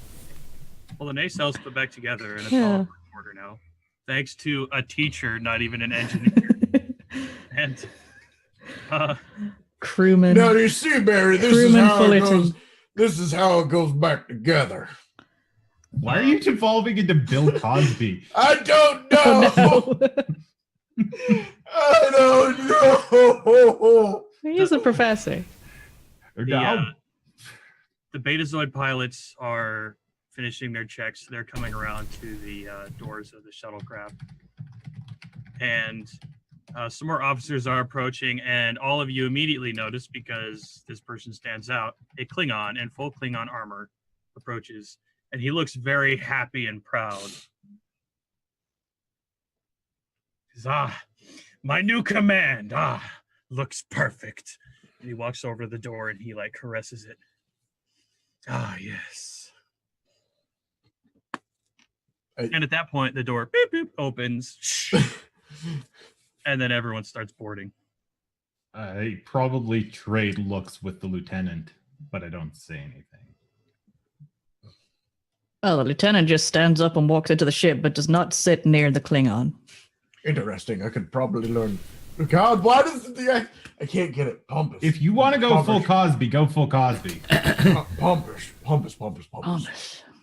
Well, the nacelles put back together and it's all in order now. Thanks to a teacher, not even an engineer. And Crewman. Now you see, Barry, this is Crewman how it Fullerton. goes. This is how it goes back together. Why are you devolving into Bill Cosby? I don't know. Oh, no. I don't know. He is a professor. the Betazoid pilots are finishing their checks. They're coming around to the doors of the shuttlecraft. And some more officers are approaching, and all of you immediately notice, because this person stands out, a Klingon in full Klingon armor approaches, and he looks very happy and proud. He's, my new command, looks perfect. And he walks over to the door and he caresses it. Yes. And at that point, the door beep beep opens. And then everyone starts boarding. I probably trade looks with the lieutenant, but I don't say anything. Well, the lieutenant just stands up and walks into the ship, but does not sit near the Klingon. Interesting. I could probably learn. God, why does I can't get it. Pompous. If you want to go full Cosby, go full Cosby. Pompous.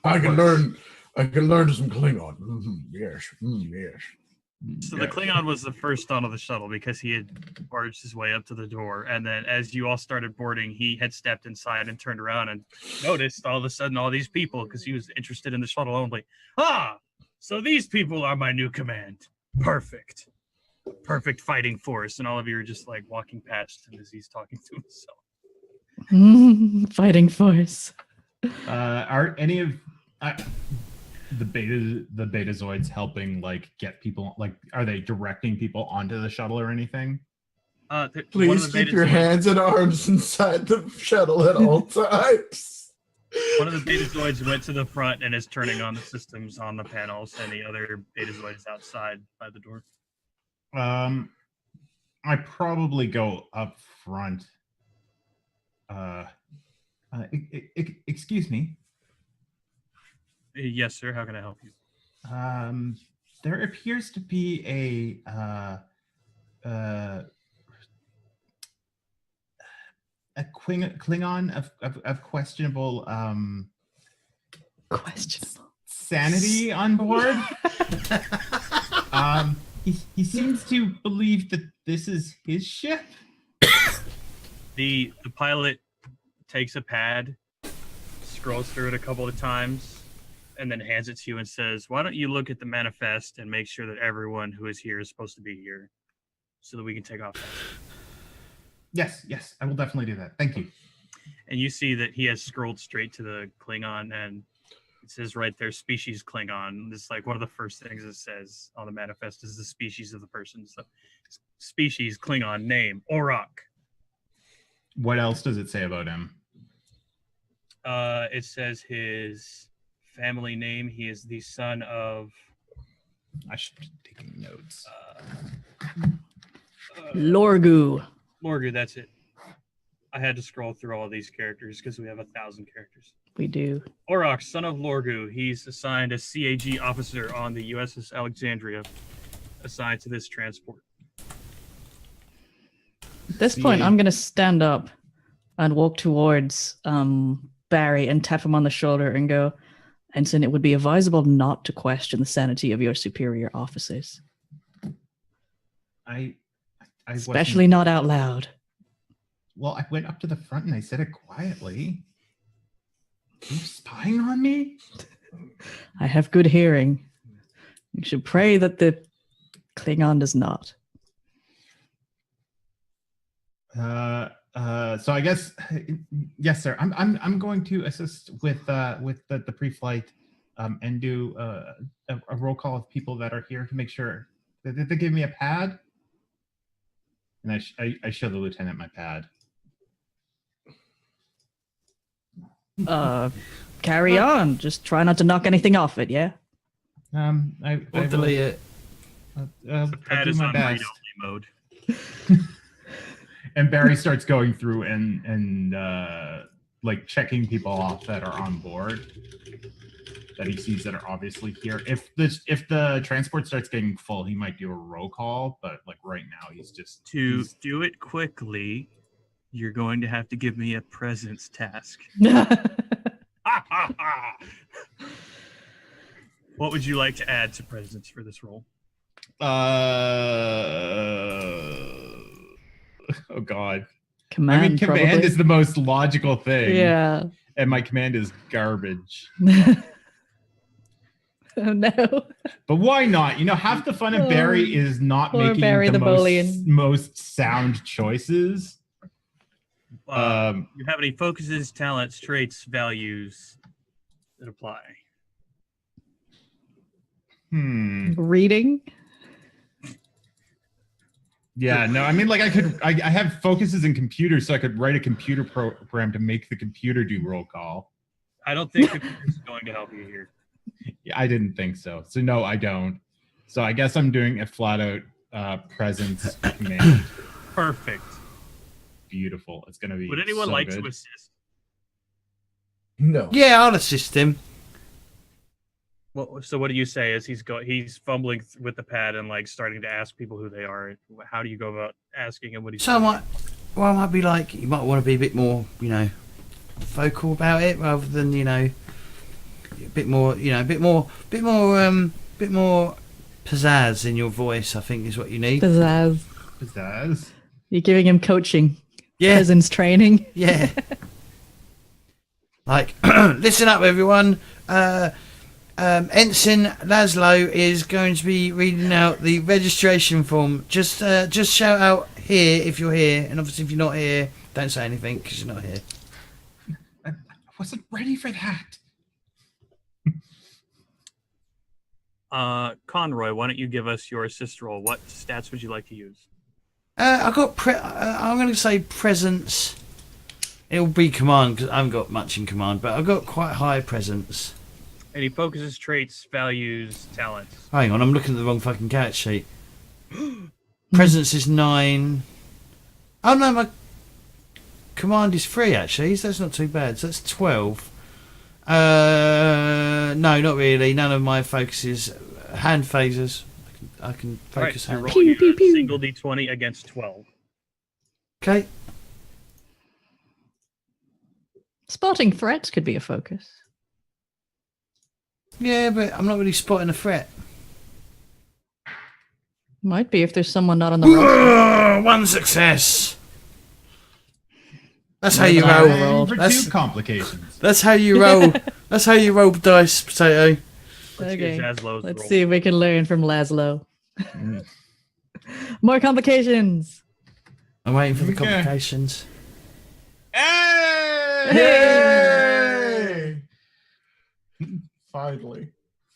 I can learn some Klingon. Yes. Yes. So the Klingon was the first onto the shuttle because he had barged his way up to the door. And then as you all started boarding, he had stepped inside and turned around and noticed all of a sudden all these people, because he was interested in the shuttle only. So these people are my new command. Perfect fighting force. And all of you are just walking past him as he's talking to himself. Fighting force. Are any of the Betazoids helping get people, are they directing people onto the shuttle or anything? Please keep your hands and arms inside the shuttle at all times. One of the Betazoids went to the front and is turning on the systems on the panels, and the other Betazoid is outside by the door. I probably go up front. Excuse me. Yes, sir. How can I help you? There appears to be a Klingon of questionable sanity on board. He seems to believe that this is his ship. The pilot takes a pad, scrolls through it a couple of times, and then hands it to you and says, why don't you look at the manifest and make sure that everyone who is here is supposed to be here so that we can take off faster. Yes, I will definitely do that. Thank you. And you see that he has scrolled straight to the Klingon, and it says right there, species Klingon. It's one of the first things it says on the manifest is the species of the person. So species Klingon, name, Orok. What else does it say about him? It says his family name. He is the son of... I should be taking notes. Lorgu. Lorgu, that's it. I had to scroll through all of these characters because we have 1,000 characters. We do. Orok, son of Lorgu. He's assigned a CAG officer on the USS Alexandria, assigned to this transport. this point, I'm going to stand up and walk towards Barry and tap him on the shoulder and go, Ensign, it would be advisable not to question the sanity of your superior officers. I Especially not out loud. Well, I went up to the front and I said it quietly. Are you spying on me? I have good hearing. You should pray that the Klingon does not. So I guess yes, sir. I'm going to assist with the pre-flight and do a roll call of people that are here to make sure that they give me a pad. And I show the lieutenant my pad. Carry on. Just try not to knock anything off it, yeah? I Or delete it. The pad I'll do is my on best. read-only mode. And Barry starts going through and like checking people off that are on board that he sees that are obviously here. If the transport starts getting full, he might do a roll call, but like right now he's just Do it quickly, you're going to have to give me a presence task. What would you like to add to presence for this role? Oh God. Command, I mean, command probably. is the most logical thing. Yeah. And my command is garbage. Oh no. But why not? You know, half the fun of Barry is not poor making Barry the the Boolean. most sound choices. You have any focuses, talents, traits, values that apply? Reading? Yeah, no, I mean, like I have focuses in computers, so I could write a computer program to make the computer do roll call. I don't think computers is going to help you here. Yeah, I didn't think so. So no, I don't. So I guess I'm doing a flat out presence command. Perfect. Beautiful. It's gonna be. Would anyone so like good. to assist? No. Yeah, I'll assist him. Well, so what do you say as he's fumbling with the pad and like starting to ask people who they are? How do you go about asking him what he's So I might be like, you might want to be a bit more, vocal about it rather than, a bit more pizzazz in your voice, I think is what you need. Pizzazz. You're giving him coaching. Yeah. Presence training. Yeah. Like, listen up, everyone. Ensign Laszlo is going to be reading out the registration form. Just shout out here if you're here, and obviously if you're not here, don't say anything because you're not here. I wasn't ready for that. Conroy, why don't you give us your assist roll? What stats would you like to use? I'm going to say presence. It'll be command because I haven't got much in command, but I've got quite high presence. Any focuses, traits, values, talents? Hang on, I'm looking at the wrong fucking character sheet. Presence is 9. Oh no, my command is 3 actually, so that's not too bad. So that's 12. No, not really. None of my focuses. Hand phasers. I can focus All hand. right, so roll you a single d20 against 12. Okay. Spotting threats could be a focus. Yeah, but I'm not really spotting a threat. Might be if there's someone not on the roster. One success. That's how you roll. For That's, two complications. that's how you roll. That's how you roll dice, potato. Let's Okay. get Zaslow's Let's roll. see if we can learn from Laszlo. More complications. I'm waiting for the Okay. complications. Yay! Finally.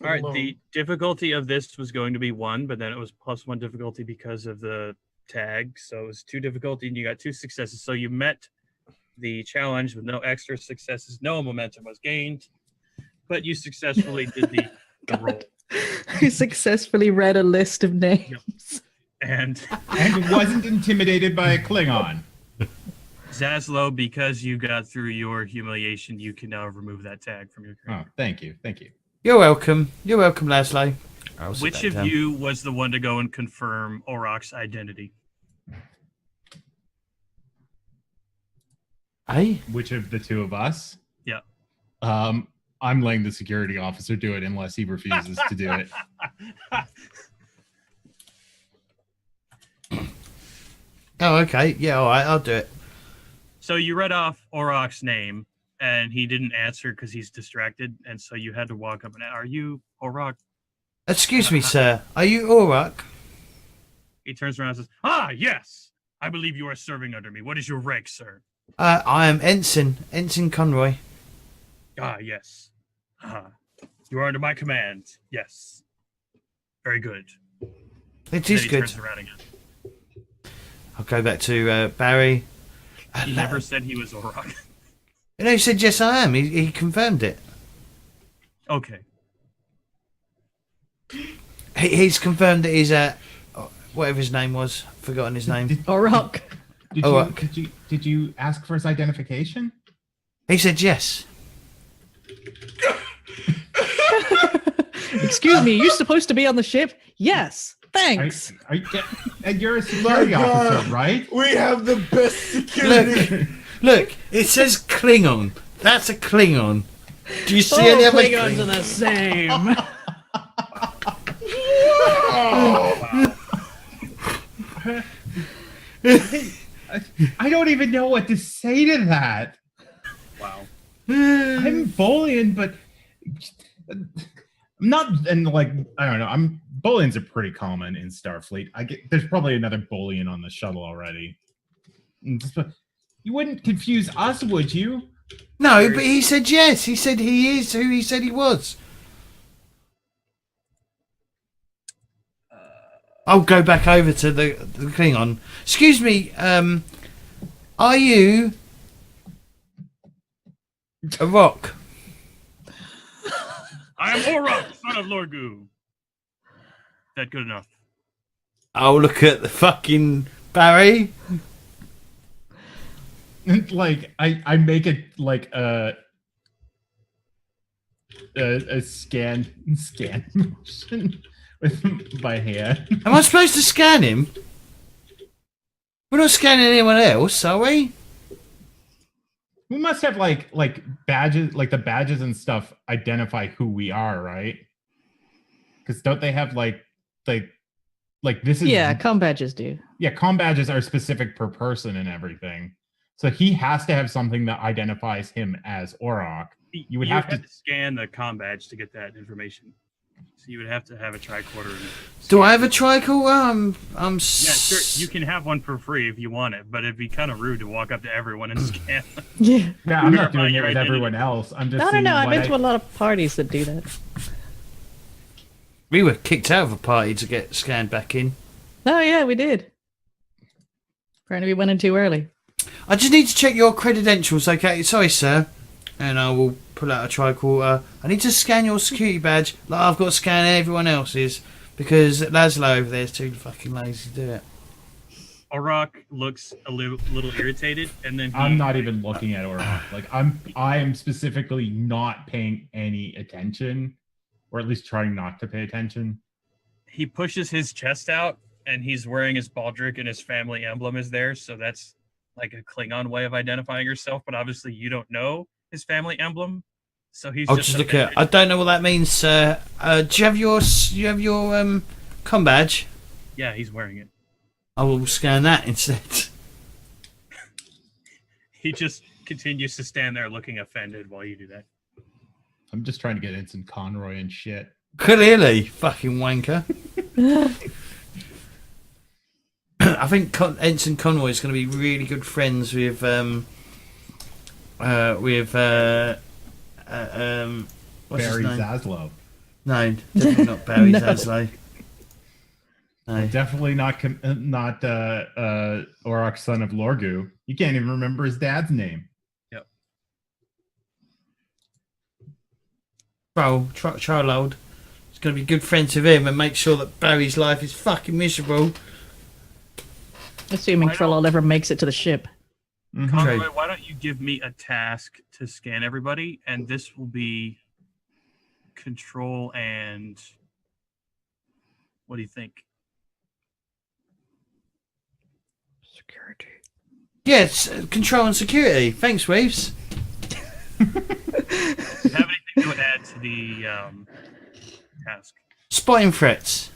All right, the difficulty of this was going to be 1, but then it was +1 difficulty because of the tag. So it was 2 difficulty, and you got 2 successes. So you met the challenge with no extra successes. No momentum was gained, but you successfully did the roll. Who successfully read a list of names. And wasn't intimidated by a Klingon. Zaslow, because you got through your humiliation, you can now remove that tag from your Oh, character. thank you. You're welcome. You're welcome, Laszlo. Which of you was the one to go and confirm Orok's identity? Hey, which of the two of us. Yeah. I'm letting the security officer do it unless he refuses to do it. oh, okay, yeah, all right, I'll do it. So you read off Orok's name, and he didn't answer because he's distracted, and so you had to walk up and are you Orok? Excuse me, sir. Are you Auroch? He turns around and says, "Ah, yes. I believe you are serving under me. What is your rank, sir?" I am Ensign Conroy. Ah, yes. Ah, you are under my command. Yes. Very good. It Then is he good. turns around again. I'll go back to Barry. He never said he was Orok. You know, he said yes, I am. He confirmed it. Okay. He's confirmed that he's whatever his name was. Forgotten his name. Orok. Did you ask for his identification? He said yes. Excuse me, you're supposed to be on the ship? Yes. Thanks. And you're a security officer, right? We have the best security. Look, it says Klingon. That's a Klingon. Do you see Oh, any other Klingons are the same. I don't even know what to say to that. Wow. I'm Bolian, but I'm not. And like, I don't know. Bolians are pretty common in Starfleet. There's probably another Bolian on the shuttle already. You wouldn't confuse us, would you? No, but he said yes. He said he is who he said he was. I'll go back over to the Klingon. Excuse me, are you a rock? I am Orok, son of Lorgu. Is that good enough? Oh, look at the fucking Barry. Like I make it like a scan motion with my hand. Am I supposed to scan him? We're not scanning anyone else, are we? We must have like badges, like the badges and stuff identify who we are, right? Because don't they have like this is Yeah, comm badges do. Yeah, comm badges are specific per person and everything. So he has to have something that identifies him as Orok. You would have to scan the comm badge to get that information. So you would have to have a tricorder. Do I have a tricorder? Yeah, sure. You can have one for free if you want it, but it'd be kind of rude to walk up to everyone and scan. Yeah. Yeah, I'm not Verify doing it your with identity. everyone else. I'm just No. I've what been to a lot of parties that do that. We were kicked out of a party to get scanned back in. Oh, yeah, we did. Apparently we went in too early. I just need to check your credentials, okay? Sorry, sir. And I will pull out a tricorder. I need to scan your security badge like I've got to scan everyone else's because Laszlo over there is too fucking lazy to do it. Orok looks a little irritated, and then I'm not even looking at Orok. Like I am specifically not paying any attention, or at least trying not to pay attention. He pushes his chest out, and he's wearing his baldric, and his family emblem is there. So that's like a Klingon way of identifying yourself. But obviously, you don't know his family emblem, so he's I'll just just look at it. I don't know what that means, sir. Do you have your comm badge? Yeah, he's wearing it. I will scan that instead. He just continues to stand there looking offended while you do that. I'm just trying to get Ensign Conroy and shit. Clearly, fucking wanker. I think Ensign Conroy is going to be really good friends with what's Barry his name? Zaslow. No, definitely not Barry No. Zaslow. No. Definitely not Orok, son of Lorgu. You can't even remember his dad's name. Bro, Charlold is going to be good friends with him and make sure that Barry's life is fucking miserable. Assuming Why don't- Trollold ever makes it to the ship. Conroy, Okay. why don't you give me a task to scan everybody, and this will be control and what do you think? Security. Yes, control and security. Thanks, Reeves. Do you have anything to add to the task? Spotting threats.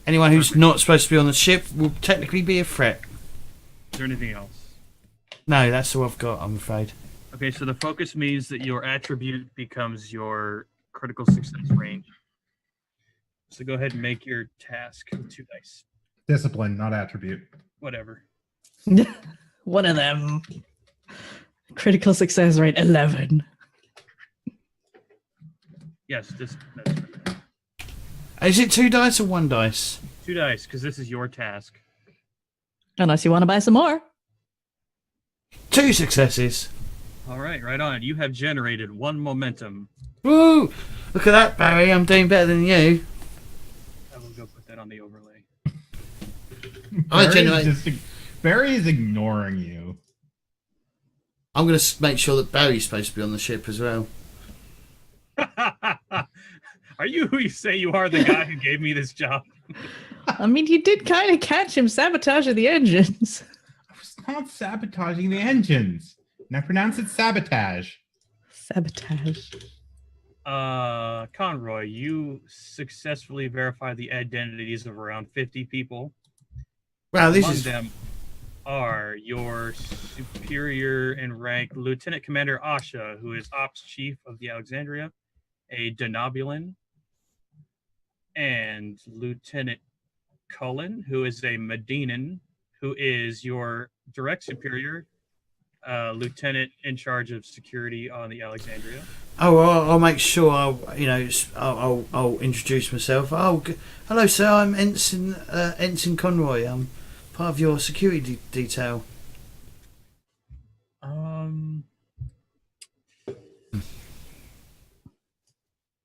Anyone who's not supposed to be on the ship will technically be a threat. Is there anything else? No, that's all I've got, I'm afraid. Okay, so the focus means that your attribute becomes your critical success range. So go ahead and make your task with 2 dice. Discipline, not attribute. Whatever. One of them. Critical success rate 11. Yes, that's right. Is it 2 dice or 1 dice? 2 dice, because this is your task. Unless you want to buy some more. 2 successes. All right, right on. You have generated 1 momentum. Woo! Look at that, Barry. I'm doing better than you. I will go put that on the overlay. Barry is ignoring you. I'm going to make sure that Barry's supposed to be on the ship as well. Are you who you say you are, the guy who gave me this job? I mean, you did kind of catch him sabotaging the engines. I was not sabotaging the engines. And I pronounce it sabotage. Sabotage. Conroy, you successfully verified the identities of around 50 people. Wow, this Among is... them are your superior in rank, Lieutenant Commander Asha, who is Ops Chief of the Alexandria, a Denobulin, and Lieutenant Cullen, who is a Medinan, who is your direct superior, lieutenant in charge of security on the Alexandria. Oh, I'll make sure I'll introduce myself. Oh, hello, sir. I'm Ensign Conroy. I'm part of your security detail.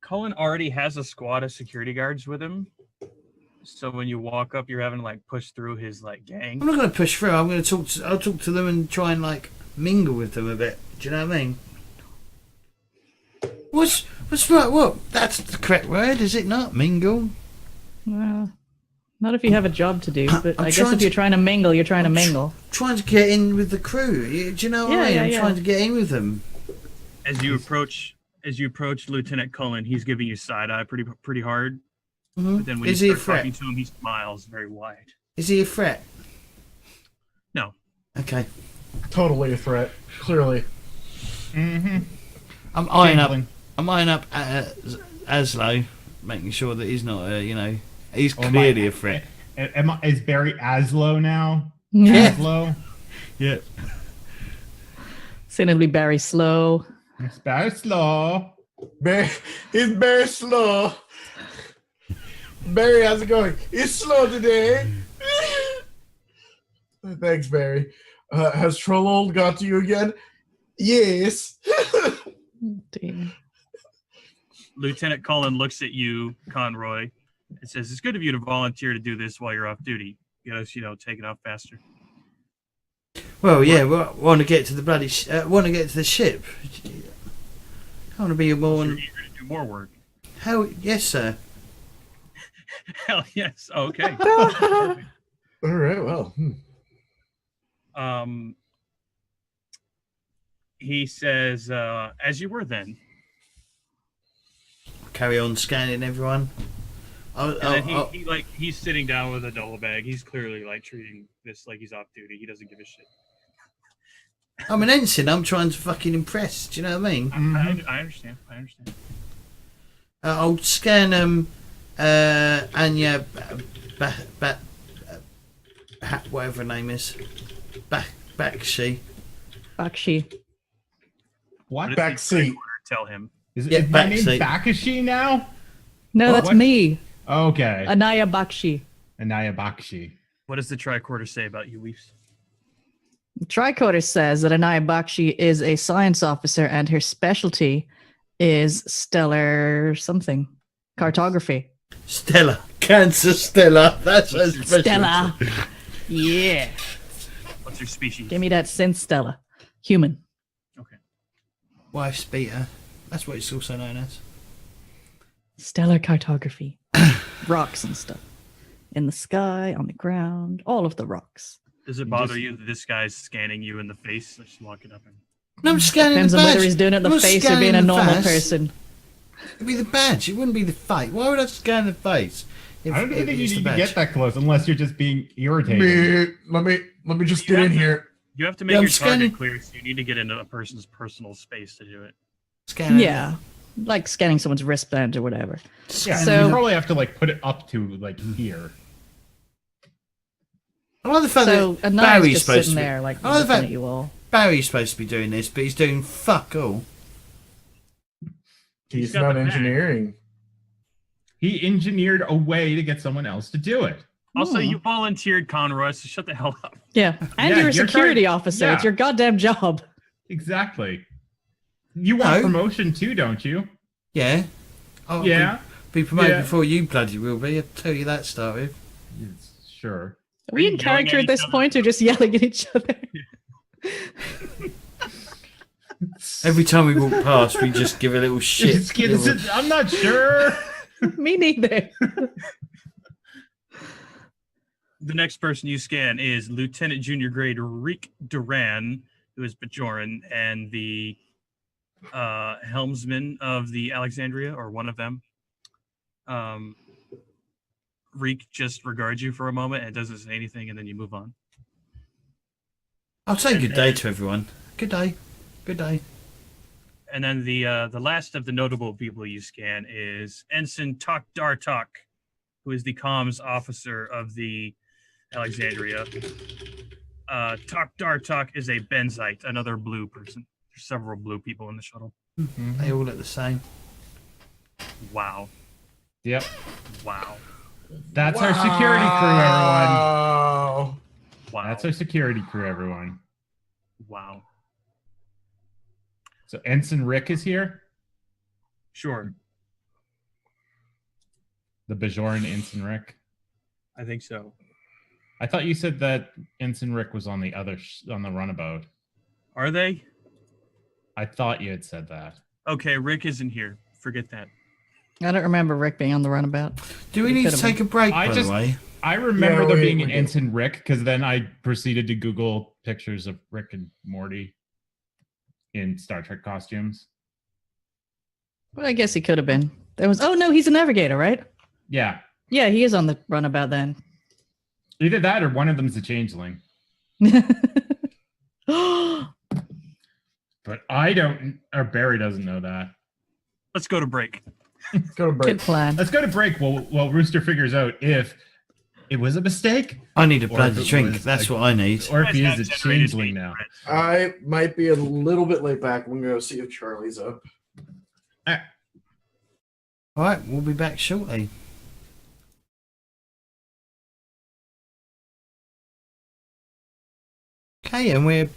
Cullen already has a squad of security guards with him. So when you walk up, you're having to like push through his like gang. I'm not going to push through. I'm going to I'll talk to them and try and like mingle with them a bit. Do you know what I mean? What's right? What? That's the correct word, is it not? Mingle. Well, not if you have a job to do, but I'm I guess if you're trying to mingle, you're trying to mingle. Trying to get in with the crew. Do you know what I mean? I'm trying to get in with them. As you approach Lieutenant Cullen, he's giving you side eye pretty hard. Mm-hmm. But then when is you he a start threat? talking to him, he smiles very wide. Is he a threat? No. Okay. Totally a threat. Clearly. Mm-hmm. I'm eyeing up Aslo, making sure that he's not, he's clearly a threat. Is Barry Aslo now? Yeah. Aslo? Yeah. Simply Barry Slow. It's Barry Slow. He's very slow. Barry, how's it going? It's slow today. Thanks, Barry. Has Trollold got to you again? Yes. Damn. Lieutenant Cullen looks at you, Conroy, and says, "It's good of you to volunteer to do this while you're off duty. Get us, take it off faster." Well, yeah, we want to get to the bloody... want to get to the ship. I want to be more... You're eager to do more work. Hell, yes, sir. Hell yes. Okay. All right, well. He says, as you were then. Carry on scanning everyone. And then he's sitting down with a duffel bag. He's clearly like treating this like he's off duty. He doesn't give a shit. I'm an ensign. I'm trying to fucking impress. Do you know what I mean? Mm-hmm. I understand. I'll scan Anya, whatever her name is, Bakshi. Bakshi. What? Backseat. Tell him. Is Yeah, my name backseat. Bakashi now? No, that's What? me. Okay. Anaya Bakshi. Anaya Bakshi. What does the tricorder say about you, Weaves? Tricorder says that Anaya Bakshi is a science officer and her specialty is stellar something. Cartography. Stella. Cancer Stella. That's her specialty. Stella. Yeah. What's your species? Give me that synth Stella. Human. Okay. Wife's beater. That's what it's also known as. Stellar cartography. Rocks and stuff. In the sky, on the ground, all of the rocks. Does it bother you that this guy's scanning you in the face? Let's lock it up. No, I'm scanning Depends the on badge. whether he's doing it in I'm the not face or scanning being a the normal face. person. It'd be the badge. It wouldn't be the face. Why would I scan the face? I don't think you it's need the to badge? get that close unless you're just being irritated. Let me just get in here. You have to make Yeah, I'm your target scanning- clear, so you need to get into a person's personal space to do it. Scanning. Yeah, like scanning someone's wristband or whatever. Yeah, So- you probably have to like put it up to like here. I like the fact So that Anaya's Barry's just supposed sitting to be. there, like I like the looking fact at you all. Barry's supposed to be doing this, but he's doing fuck all. He's got not the bag. engineering. He engineered a way to get someone else to do it. Also, Hmm. you volunteered, Conroy, so shut the hell up. Yeah, and Yeah, you're a you're security trying- officer. yeah. It's your goddamn job. Exactly. You want No. promotion too, don't you? Yeah. I'll Yeah. Be promoted Yeah. before you bloody will be. I'll tell you that, started. Sure. Are we you in yelling character at at each this other? point or just yelling at each other? Every time we walk past, we just give a little shit. I'm not sure. Me neither. The next person you scan is Lieutenant Junior Grade Rick Duran, who is Bajoran, and the helmsman of the Alexandria, or one of them. Reek just regards you for a moment and doesn't say anything, and then you move on. I'll say good day to everyone. Good day. Good day. And then the last of the notable people you scan is Ensign Tok Dartok, who is the comms officer of the Alexandria. Tok Dartok is a Benzite, another blue person. There's several blue people in the shuttle. They all look the same. Wow. Yep. Wow. That's our security crew, everyone. Wow. Wow. That's our security crew, everyone. Wow. So Ensign Rick is here. Sure. The Bajoran Ensign Rick. I think so. I thought you said that Ensign Rick was on the other on the runabout. Are they? I thought you had said that. Okay, Rick isn't here. Forget that. I don't remember Rick being on the runabout. Do we It need to could've take a break, I by just- the way? I remember Yeah, there we- being an we do. Ensign Rick because then I proceeded to Google pictures of Rick and Morty in Star Trek costumes. Well, I guess he could have been. There was. Oh no, he's a navigator, right? Yeah. Yeah, he is on the runabout then. Either that or one of them's a changeling. But I don't, or Barry doesn't know that. Let's go to break. Let's go to Good break. plan. Let's go to break while Rooster figures out if it was a mistake I need a Or bloody if it drink. was, That's like- what I need. or if he Guys is a have generated changeling meat now. threats. I might be a little bit late back. I'm gonna go see if Charlie's up. All right, we'll be back shortly. Okay, and we're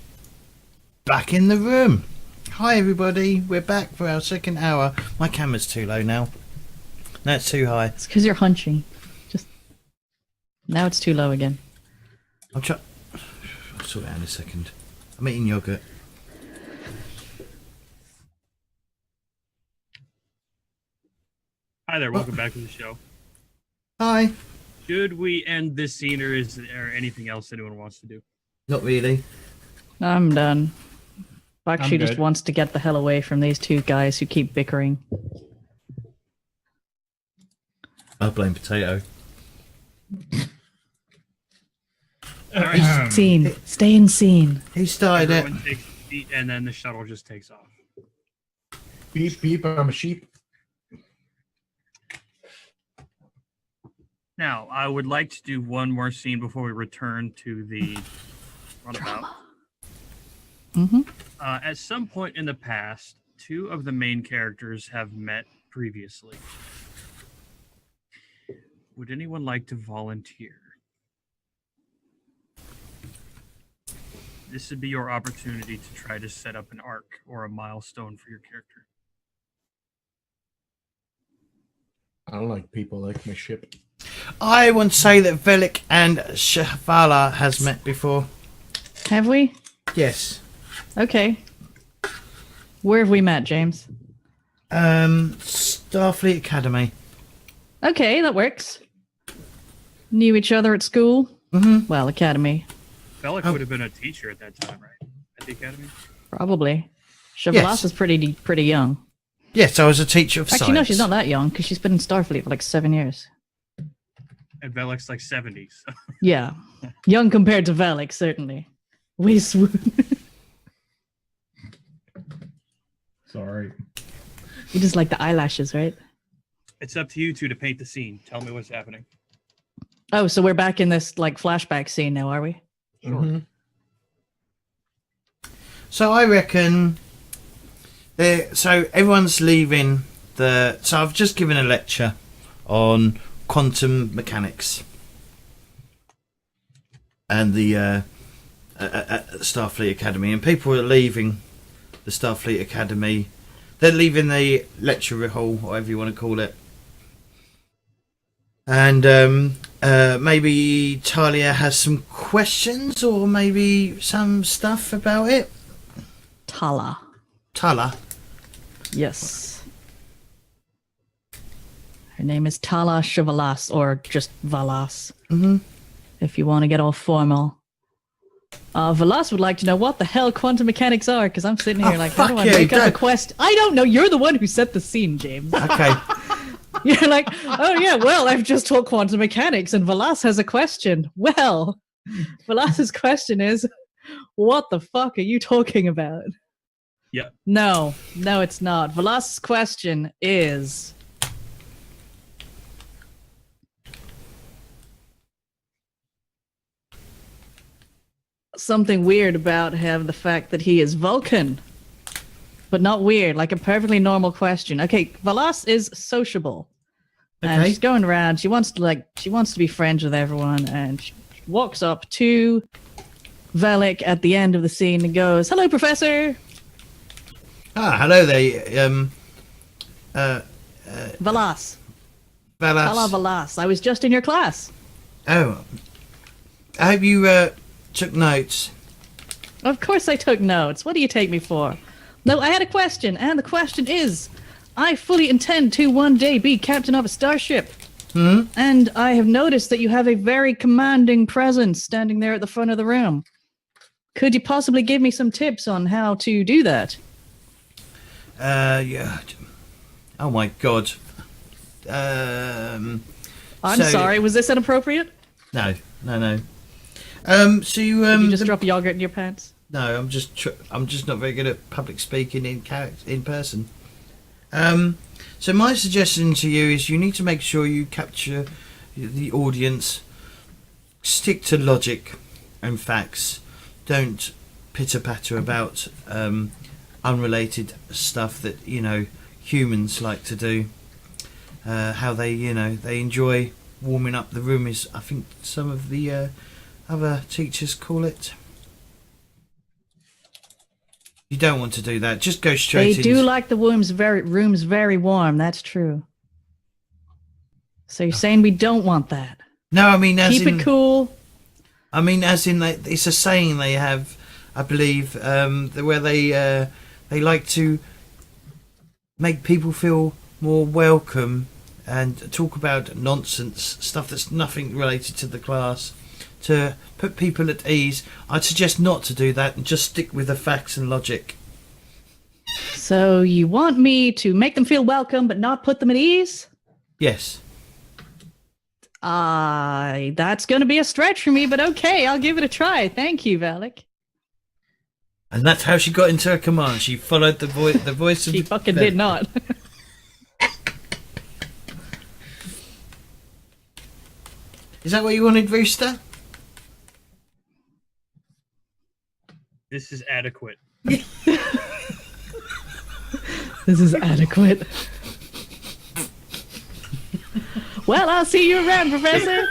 back in the room. Hi, everybody. We're back for our second hour. My camera's too low now. No, it's too high. It's because you're hunching. Just now it's too low again. I'll sort it out in a second. I'm eating yogurt. Hi there. Welcome back to the show. Hi. Should we end this scene, or is there anything else anyone wants to do? Not really. I'm done. Bakshi I'm just good. wants to get the hell away from these two guys who keep bickering. I blame potato. Scene. Stay in scene. He started it. Everyone takes a seat, and then the shuttle just takes off. Beep beep. I'm a sheep. Now, I would like to do one more scene before we return to the runabout. Mm-hmm. At some point in the past, two of the main characters have met previously. Would anyone like to volunteer? This would be your opportunity to try to set up an arc or a milestone for your character. I don't like people like my ship. I want to say that Velik and Shavala has met before. Have we? Yes. Okay. Where have we met, James? Starfleet Academy. Okay, that works. Knew each other at school? Mm-hmm. Well, academy. Bellic Oh. would have been a teacher at that time, right? At the academy. Probably. Chavalas Yes. is pretty young. Yes, I was a teacher of Actually, science. no, she's not that young because she's been in Starfleet for like 7 years. And Bellic's like 70s. Yeah, young compared to Velic, certainly. We swoon. Sorry. You just like the eyelashes, right? It's up to you two to paint the scene. Tell me what's happening. Oh, so we're back in this like flashback scene now, are we? Mhm. So I reckon. So everyone's leaving the. So I've just given a lecture on quantum mechanics and the at Starfleet Academy, and people are leaving the Starfleet Academy. They're leaving the lecture hall, whatever you want to call it. And maybe Talia has some questions or maybe some stuff about it. Tala. Tala. Yes. Her name is Tala Chavalas, or just Valas, Mm-hmm. if you want to get all formal. Valas would like to know what the hell quantum mechanics are, because I'm sitting here Oh, like, how do fuck I you, make up a don't- quest? I don't know. You're the one who set the scene, James. Okay. You're like, oh yeah, well, I've just taught quantum mechanics, and Valas has a question. Well, Valas's question is, what the fuck are you talking about? Yeah. No, it's not. Valas's question is, something weird about him, the fact that he is Vulcan. But not weird, like a perfectly normal question. Okay, Valas is sociable. And Okay. she's going around, she wants to be friends with everyone, and she walks up to Velic at the end of the scene and goes, "Hello, Professor." Hello there. Valas. Valas. Hello, Valas. I was just in your class. Oh. I hope you took notes. Of course I took notes. What do you take me for? No, I had a question, and the question is, I fully intend to one day be captain of a starship. And I have noticed that you have a very commanding presence standing there at the front of the room. Could you possibly give me some tips on how to do that? Yeah. Oh my god. I'm So- sorry, was this inappropriate? No. So you Did you just drop yogurt in your pants? No, I'm just not very good at public speaking in person. So my suggestion to you is you need to make sure you capture the audience. Stick to logic and facts. Don't pitter patter about unrelated stuff that humans like to do. How they they enjoy warming up the room is, I think, some of the other teachers call it. You don't want to do that. Just go straight They in. do like the rooms very warm. That's true. So you're saying we don't want that? No, I mean as Keep in. it cool. I mean as in, like, it's a saying they have, I believe, where they like to make people feel more welcome and talk about nonsense stuff that's nothing related to the class, to put people at ease. I'd suggest not to do that and just stick with the facts and logic. So you want me to make them feel welcome but not put them at ease? Yes. That's going to be a stretch for me, but okay, I'll give it a try. Thank you, Valak. And that's how she got into her command. She followed the voice of She the fucking did not. Is that what you wanted, Rooster? This is adequate. This is adequate. Well, I'll see you around, Professor.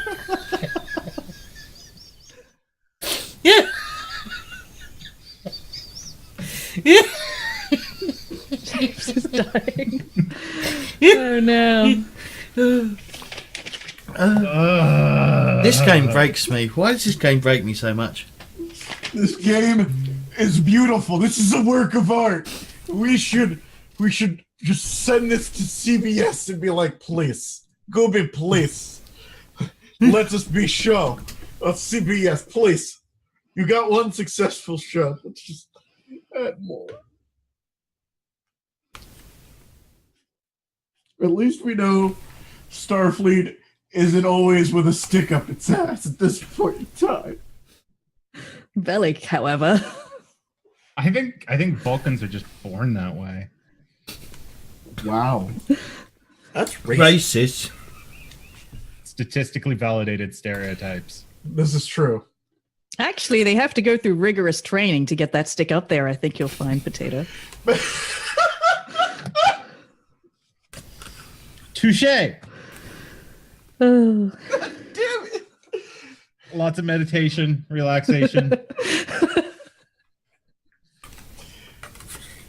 Yeah. Yeah. James is dying. Oh no. This game breaks me. Why does this game break me so much? This game is beautiful. This is a work of art. We should just send this to CBS and be like, please, go be please. Let us be show of CBS, please. You got one successful shot. Let's just add more. At least we know Starfleet isn't always with a stick up its ass at this point in time. Bellic, however. I think Vulcans are just born that way. Wow. That's Racist. Statistically validated stereotypes. This is true. Actually, they have to go through rigorous training to get that stick up there, I think you'll find, Potato. Touche! Oh. Damn it. Lots of meditation, relaxation.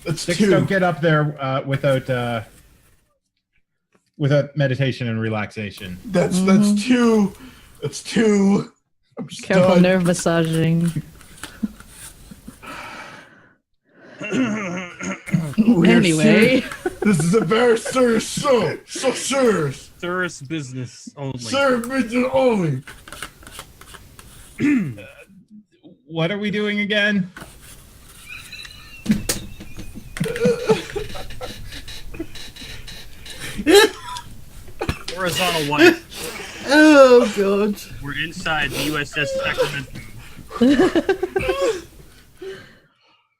That's Sticks two. don't get up there without meditation and relaxation. That's two. That's two. I'm just Careful done. nerve massaging. Anyway. This is a very serious show. So serious. Serious business only. Serious business only. What are we doing again? Horizontal wipe. Oh god. We're inside the USS Sacramento.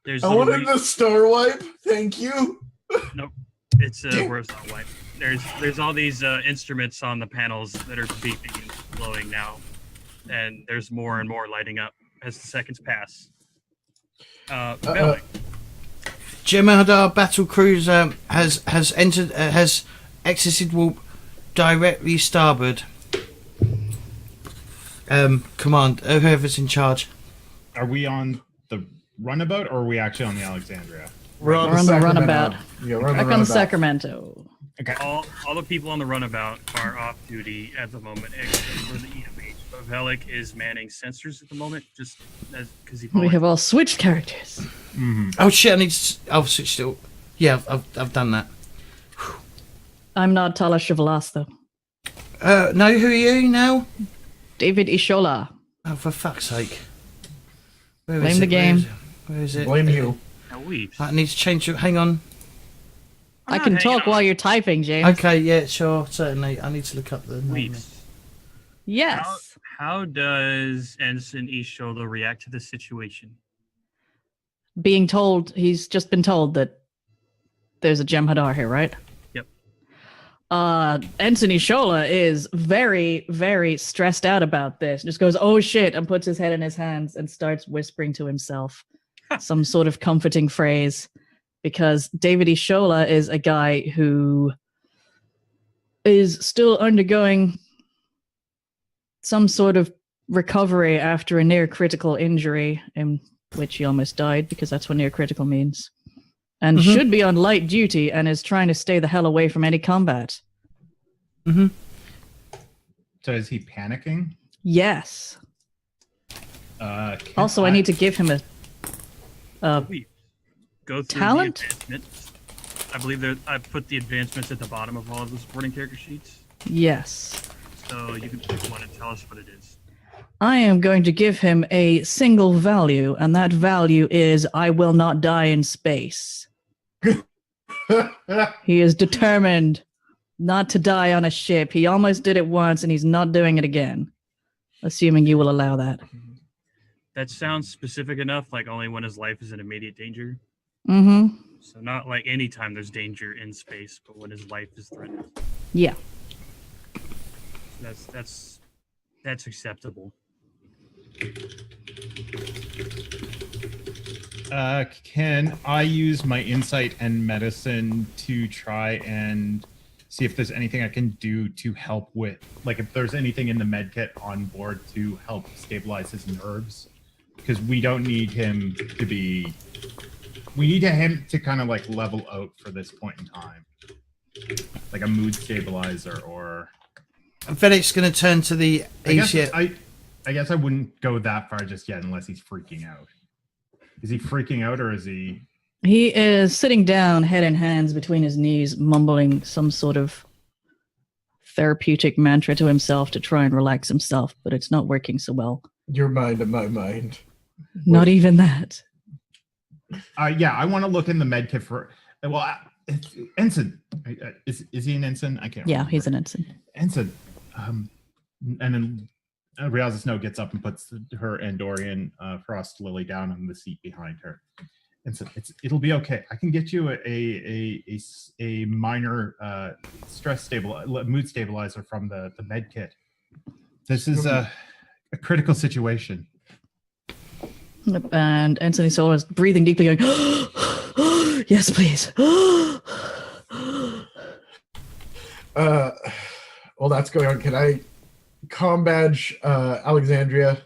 There's I little wanted the star wipe. Thank you. Nope, it's a horizontal wipe. There's all these instruments on the panels that are beeping and glowing now, and there's more and more lighting up as the seconds pass. Bellic. Jem'Hadar battle cruiser has exited warp directly starboard. Command, whoever's in charge. Are we on the runabout or are we actually on the Alexandria? We're on the runabout. Yeah, we're on Back the on runabout. Sacramento. Okay. All the people on the runabout are off duty at the moment, except for the EMH. But Bellic is manning sensors at the moment, just because he. We have all switched characters. Mm-hmm. Oh shit! I need to. I'll switch still. Yeah, I've done that. I'm not Tala Chavalas, though. No, who are you now? David Ishola. Oh, for fuck's sake! Where Blame is the it? game. Where is it? Blame you. Now we. I need to change. Hang on. I can talk while you're typing, James. Okay, yeah, sure, certainly. I need to look up the name. Weeps. Yes. How does Ensign Ishola react to the situation? Being told, he's just been told that there's a Jem'Hadar here, right? Yep. Ensign Ishola is very, very stressed out about this. Just goes, oh shit, and puts his head in his hands and starts whispering to himself some sort of comforting phrase. Because David Ishola is a guy who is still undergoing some sort of recovery after a near critical injury in which he almost died, because that's what near critical means, and should be on light duty and is trying to stay the hell away from any combat. Mm-hmm. So is he panicking? Yes. Also, I need to give him a Go through talent? the advancements. I believe I put the advancements at the bottom of all of the supporting character sheets. yes. So you can pick one and tell us what it is. I am going to give him a single value, and that value is I will not die in space. He is determined not to die on a ship. He almost did it once, and he's not doing it again. Assuming you will allow that. That sounds specific enough, like only when his life is in immediate danger. Mm-hmm. So not like any time there's danger in space, but when his life is threatened. Yeah. That's acceptable. Can I use my insight and medicine to try and see if there's anything I can do to help with, like if there's anything in the med kit on board to help stabilize his nerves? Because we don't need him to be, we need him to kind of like level out for this point in time. Like a mood stabilizer or... Vedek's going to turn to the I guess ACS. I guess I wouldn't go that far just yet unless he's freaking out. Is he freaking out or is he... He is sitting down, head in hands between his knees, mumbling some sort of therapeutic mantra to himself to try and relax himself, but it's not working so well. Your mind and my mind. Not even that. Yeah, I want to look in the med kit for. Well, ensign. Is he an ensign? I can't. Yeah, remember. he's an ensign. Ensign. And then Rialza Snow gets up and puts her Andorian frost lily down on the seat behind her. And so it'll be okay. I can get you a minor mood stabilizer from the med kit. This is a critical situation. And Anthony Solar is breathing deeply, going, yes, please. While that's going on, can I comm badge Alexandria?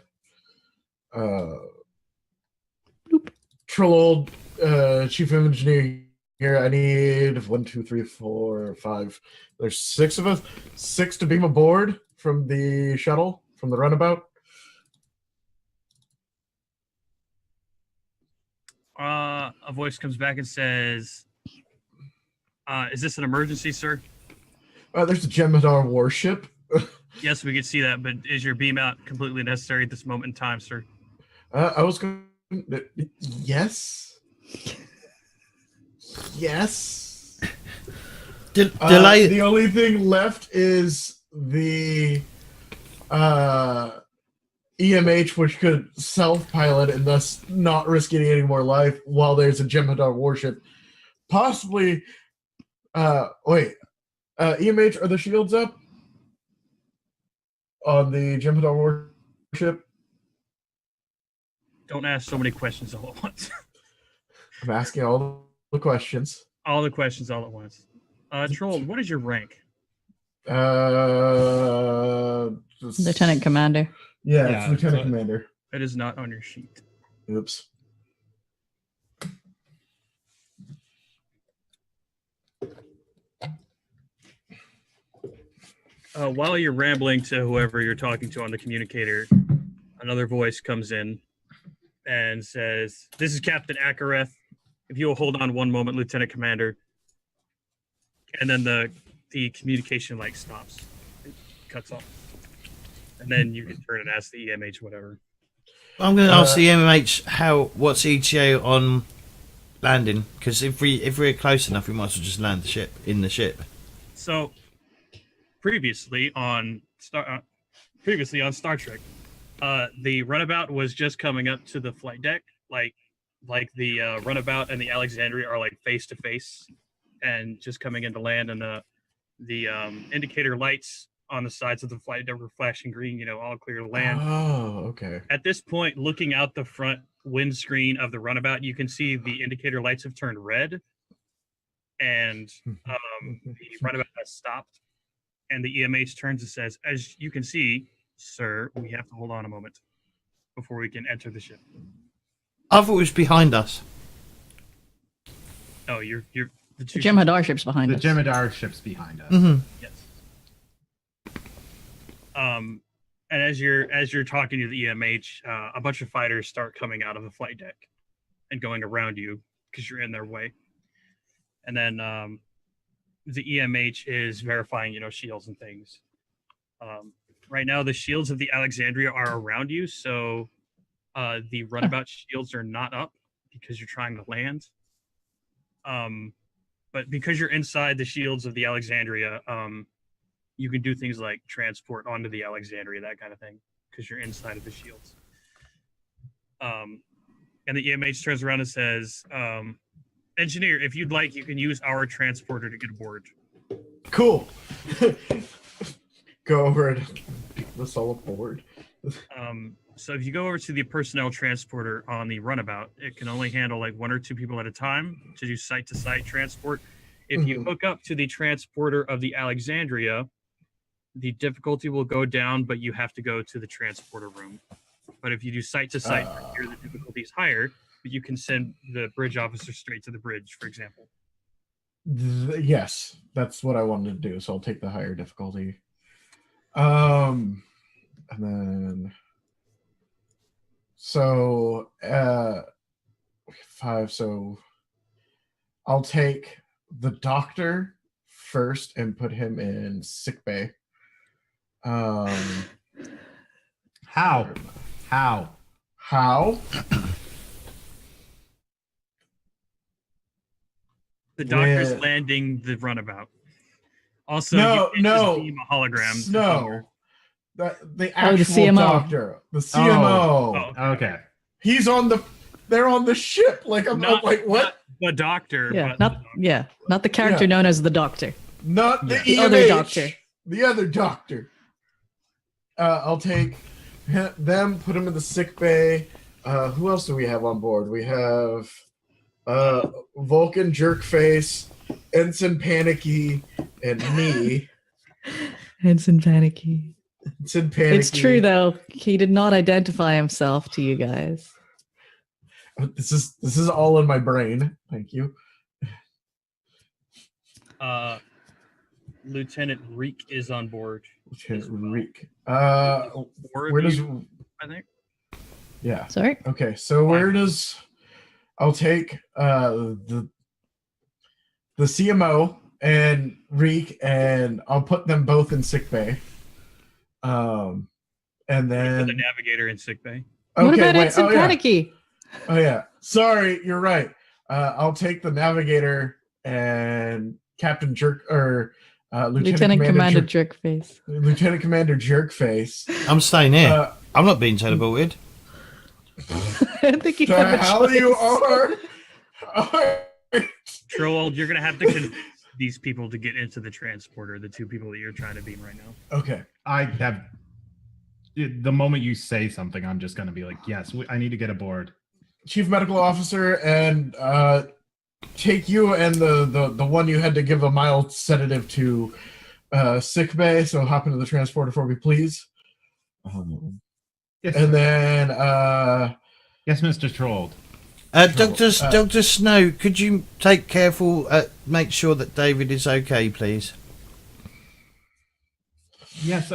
Troll chief engineer here. I need 1, 2, 3, 4, 5. There's 6 of us. 6 to beam aboard from the shuttle, from the runabout. A voice comes back and says, is this an emergency, sir? There's a Jem'Hadar warship. Yes, we can see that, but is your beam out completely necessary at this moment in time, sir? I was going. Yes. Yes. Delay. The only thing left is the EMH, which could self-pilot and thus not risk any more life while there's a Jem'Hadar warship. Possibly. Wait. EMH, are the shields up on the Jem'Hadar warship? Don't ask so many questions all at once. I'm asking all the questions. All the questions all at once. Troll, what is your rank? Lieutenant Commander. Yeah, Yeah, it's Lieutenant so- Commander. It is not on your sheet. Oops. While you're rambling to whoever you're talking to on the communicator, another voice comes in and says, "This is Captain Akareth. If you will hold on one moment, Lieutenant Commander." And then the communication stops. It cuts off. And then you can turn and ask the EMH whatever. I'm going to ask the MH what's ETA on landing, because if we're close enough, we might as well just land the ship. So previously on Star Trek, the runabout was just coming up to the flight deck, like the runabout and the Alexandria are face to face, and just coming into land, and the indicator lights on the sides of the flight deck were flashing green, all clear to land. Oh, okay. At this point, looking out the front windscreen of the runabout, you can see the indicator lights have turned red, and the runabout has stopped. And the EMH turns and says, "As you can see, sir, we have to hold on a moment before we can enter the ship." I thought it was behind us. Oh, you're the The two. Jem'Hadar ship's behind The us. Jem'Hadar ship's behind us. Mm-hmm. Yes. And as you're talking to the EMH, a bunch of fighters start coming out of the flight deck and going around you because you're in their way. And then the EMH is verifying, shields and things. Right now, the shields of the Alexandria are around you, so the runabout shields are not up because you're trying to land. But because you're inside the shields of the Alexandria, you can do things like transport onto the Alexandria, that kind of thing, because you're inside of the shields. And the EMH turns around and says, "Engineer, if you'd like, you can use our transporter to get aboard." Cool. Go over and pick this all aboard. So if you go over to the personnel transporter on the runabout, it can only handle 1 or 2 people at a time to do site-to-site transport. If you hook up to the transporter of the Alexandria, the difficulty will go down, but you have to go to the transporter room. But if you do site-to-site, here the difficulty is higher, but you can send the bridge officer straight to the bridge, for example. Yes, that's what I wanted to do, so I'll take the higher difficulty. And then so 5, so I'll take the doctor first and put him in sickbay. How? How? The doctor's With- landing the runabout. Also, No, you can't just no. beam a hologram. No. The the actual CMO. doctor. The CMO. Oh, Okay. He's on the. They're on the ship. Like I'm like what? The doctor. Yeah, but not the character known as the Doctor. Not the The other EMH, doctor. The other doctor. I'll take them. Put them in the sick bay. Who else do we have on board? We have Vulcan Jerkface, Ensign Panicky, and me. Ensign Panicky. Ensign Panicky. It's true though. He did not identify himself to you guys. This is all in my brain. Thank you. Lieutenant Reek is on board. Lieutenant as well. Reek. Four of Where does? you, I think. Yeah. Sorry? Okay. So where does? I'll take the CMO and Reek, and I'll put them both in sick bay. And Put then the navigator in sickbay. What okay, about wait, Ensign oh, yeah. Panicky? Oh yeah. Sorry, you're right. I'll take the navigator and Captain Jerk or Lieutenant Commander Jerkface. Lieutenant Commander Jerkface. I'm staying here. I'm not being teleported. I think you The have a hell choice. you are. Troll, you're gonna have to convince these people to get into the transporter. The two people that you're trying to beam right now. Okay. I have. The moment you say something, I'm just going to be like, yes, I need to get aboard. Chief Medical Officer, and take you and the one you had to give a mild sedative to sick bay. So hop into the transporter for me, please. Yes, And then yes, Mr. Trolled. Dr. Snow, could you take careful, make sure that David is okay, please? Yes,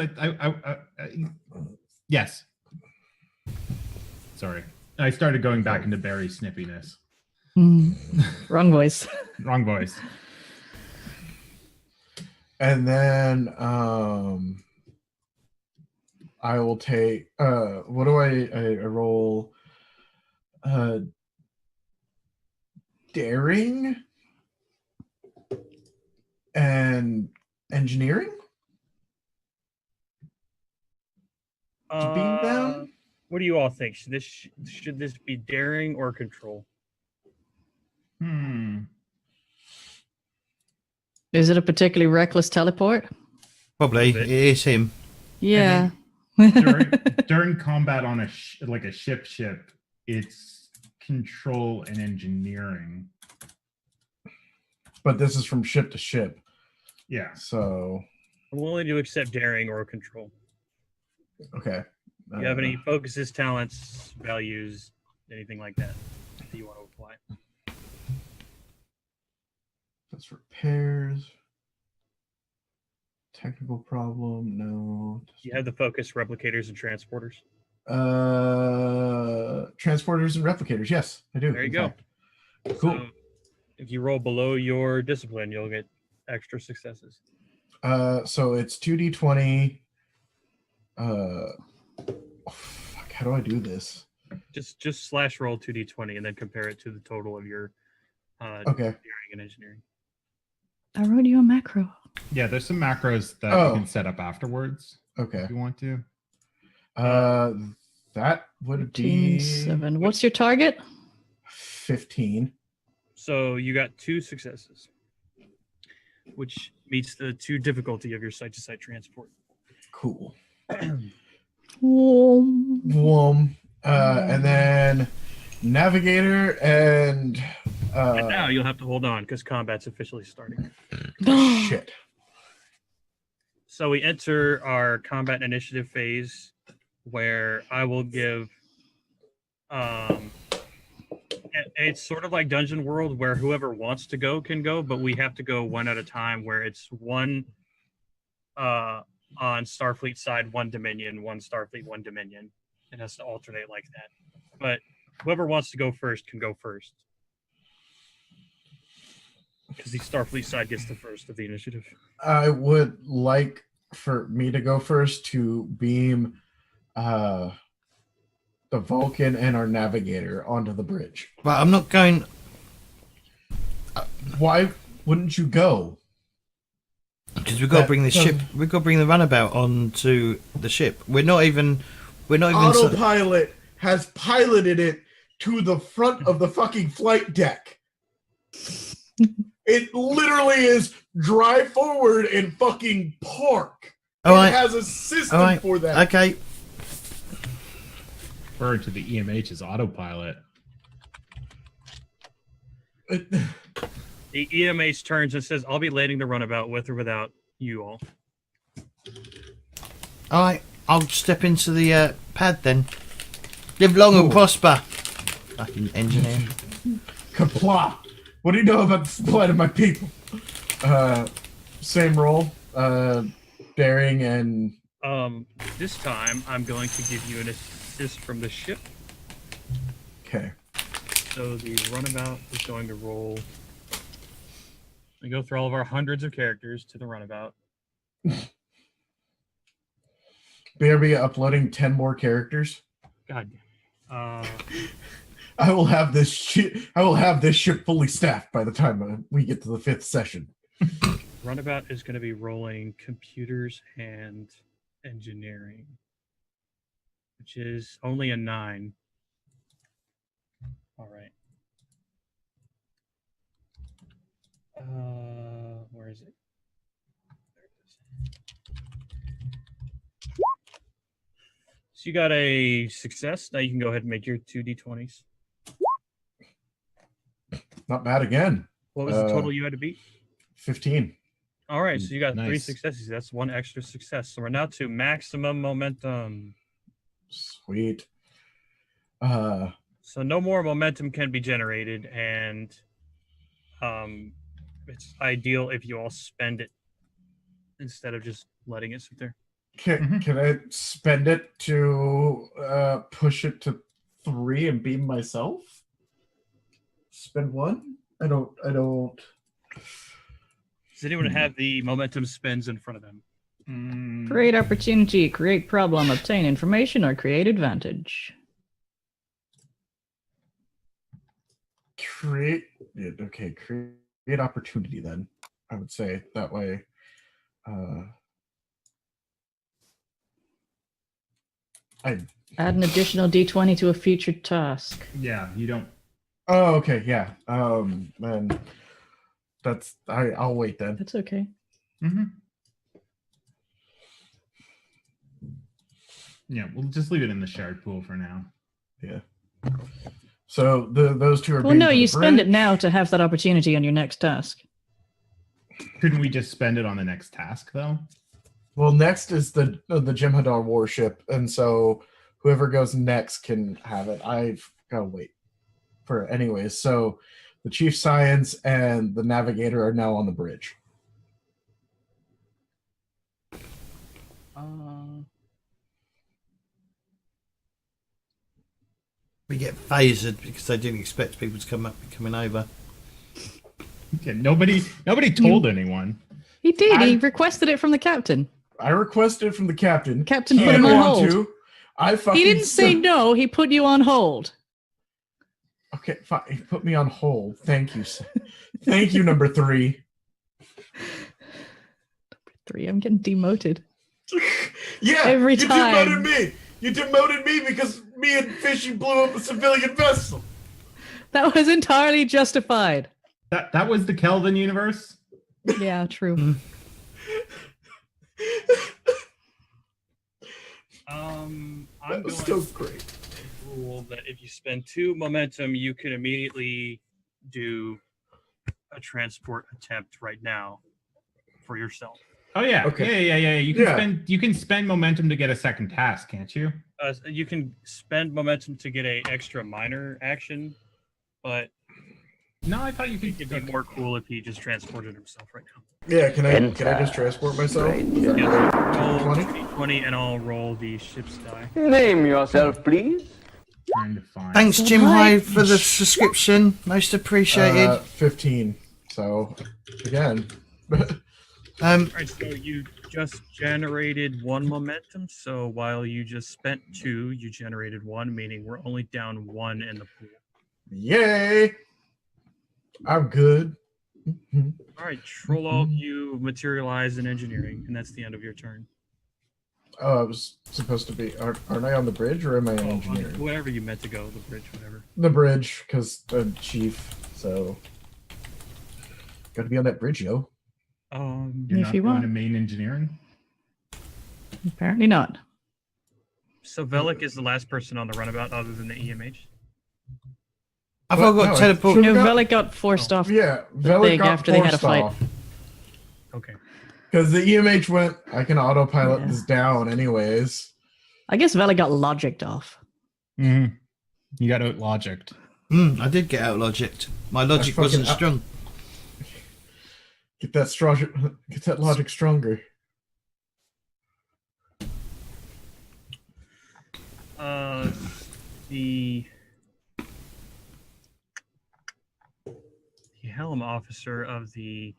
yes. Sorry, I started going back into Barry snippiness. Wrong voice. Wrong voice. and then I will take what do I roll? Daring and engineering. To beam them? What do you all think? Should this be daring or control? Is it a particularly reckless teleport? Probably. It is him. Yeah. During combat on a ship, it's control and engineering. But this is from ship to ship. Yeah. So I'm willing to accept daring or control. okay. Do you have any focuses, talents, values, anything like that you want to apply? That's repairs. Technical problem, no. You have the focus, replicators, and transporters. Transporters and replicators. Yes, I do. There you in go. fact. Cool. So if you roll below your discipline, you'll get extra successes. So it's 2d20. Fuck, how do I do this? Just slash roll 2d20 and then compare it to the total of your Okay. daring and engineering. I wrote you a macro. Yeah, there's some macros that Oh. you can set up afterwards Okay. if you want to. That would be 7. What's your target? 15. So you got 2 successes, which meets the 2 difficulty of your site-to-site transport. Cool. Whoa. And then navigator and And now you'll have to hold on because combat's officially starting. shit. So we enter our combat initiative phase, where I will give. It's sort of like Dungeon World, where whoever wants to go can go, but we have to go one at a time. Where it's one on Starfleet side, one Dominion, one Starfleet, one Dominion. It has to alternate like that. But whoever wants to go first can go first, because the Starfleet side gets the first of the initiative. I would like for me to go first to beam the Vulcan and our navigator onto the bridge. But I'm not going. Why wouldn't you go? Because we've got to bring the ship. We've got to bring the runabout onto the ship. We're not even. Autopilot has piloted it to the front of the fucking flight deck. It literally is drive forward and fucking park. All it right. has a system for that. Okay. Referring to the EMH's autopilot. The EMH turns and says, "I'll be landing the runabout with or without you all." All right. I'll step into the pad then. Live long and prosper. Fucking engineer. Kapla. What do you know about the plight of my people? Same role. Daring and... This time, I'm going to give you an assist from the ship. Okay. So the runabout is going to roll. We go through all of our hundreds of characters to the runabout. BRB uploading 10 more characters. God. I will have this ship fully staffed by the time we get to the 5th session. Runabout is going to be rolling computers and engineering, which is only a 9. All right. Where is it? There it is. So you got a success. Now you can go ahead and make your 2d20s. Not bad again. What was the total you had to beat? 15. All right, so you got 3 Nice. successes. That's 1 extra success. So we're now to maximum momentum. Sweet. So no more momentum can be generated, and it's ideal if you all spend it instead of just letting it sit there. Can I spend it to push it to 3 and beam myself? Spend 1? I don't. Does anyone have the momentum spins in front of them? Create opportunity, create problem, obtain information, or create advantage. Create opportunity then. I would say that way. Add an additional d20 to a future task. Yeah, you don't. Oh, okay, yeah. And that's I'll wait then. That's okay. Mm-hmm. Yeah, we'll just leave it in the shared pool for now. Yeah. So those two are. Well, no, you spend it now to have that opportunity on your next task. Couldn't we just spend it on the next task, though? Well, next is the Jem'Hadar warship, and so whoever goes next can have it. I've got to wait for it. Anyways, so the Chief Science and the Navigator are now on the bridge. We get phasered because I didn't expect people to coming over. Yeah, nobody told anyone. He did. He requested it from the captain. I requested it from the captain. Captain He put him didn't on want hold. to. I fucking He didn't say stood- no. He put you on hold. Okay, fine. He put me on hold. Thank you. Thank you, number 3. 3. I'm getting demoted. Yeah, Every you time. demoted me. You demoted me because me and Fishy blew up a civilian vessel. That was entirely justified. That was the Kelvin universe. Yeah, true. I'm That was going so great. to rule that if you spend 2 momentum, you can immediately do a transport attempt right now for yourself. Oh yeah, Okay. yeah. You can spend momentum to get a second task, can't you? You can spend momentum to get a extra minor action, but No, I thought you could. it'd be more cool if he just transported himself right now. Yeah, can I just transport myself? Roll 20? d20 and I'll roll the ship's die. Name yourself, please. Trying to find. Thanks, Jim Hyde, for the subscription. Most appreciated. 15. So again, All right, so you just generated 1 momentum, so while you just spent 2, you generated 1, meaning we're only down 1 in the pool. Yay! I'm good. Mhm. All right, troll all of you materialize in engineering, and that's the end of your turn. Oh, I was supposed to be. Aren't I on the bridge or am I in Oh, engineering? wherever you meant to go, the bridge, whatever. The bridge, because I'm chief, so. Gotta be on that bridge, yo. You're If not you going want. to main engineering? Apparently not. So Velik is the last person on the runabout other than the EMH. I've What? all got No, teleport. should- No, got- Velik got forced off. Yeah, The Velik thing got after they had a forced fight. off. Okay. Because the EMH went, I can autopilot Yeah. this down anyways. I guess Velik got logicked off. Mm-hmm. You got out logicked. I did get out logicked. My logic fucking wasn't out- strong. Get that logic stronger. The helm officer of the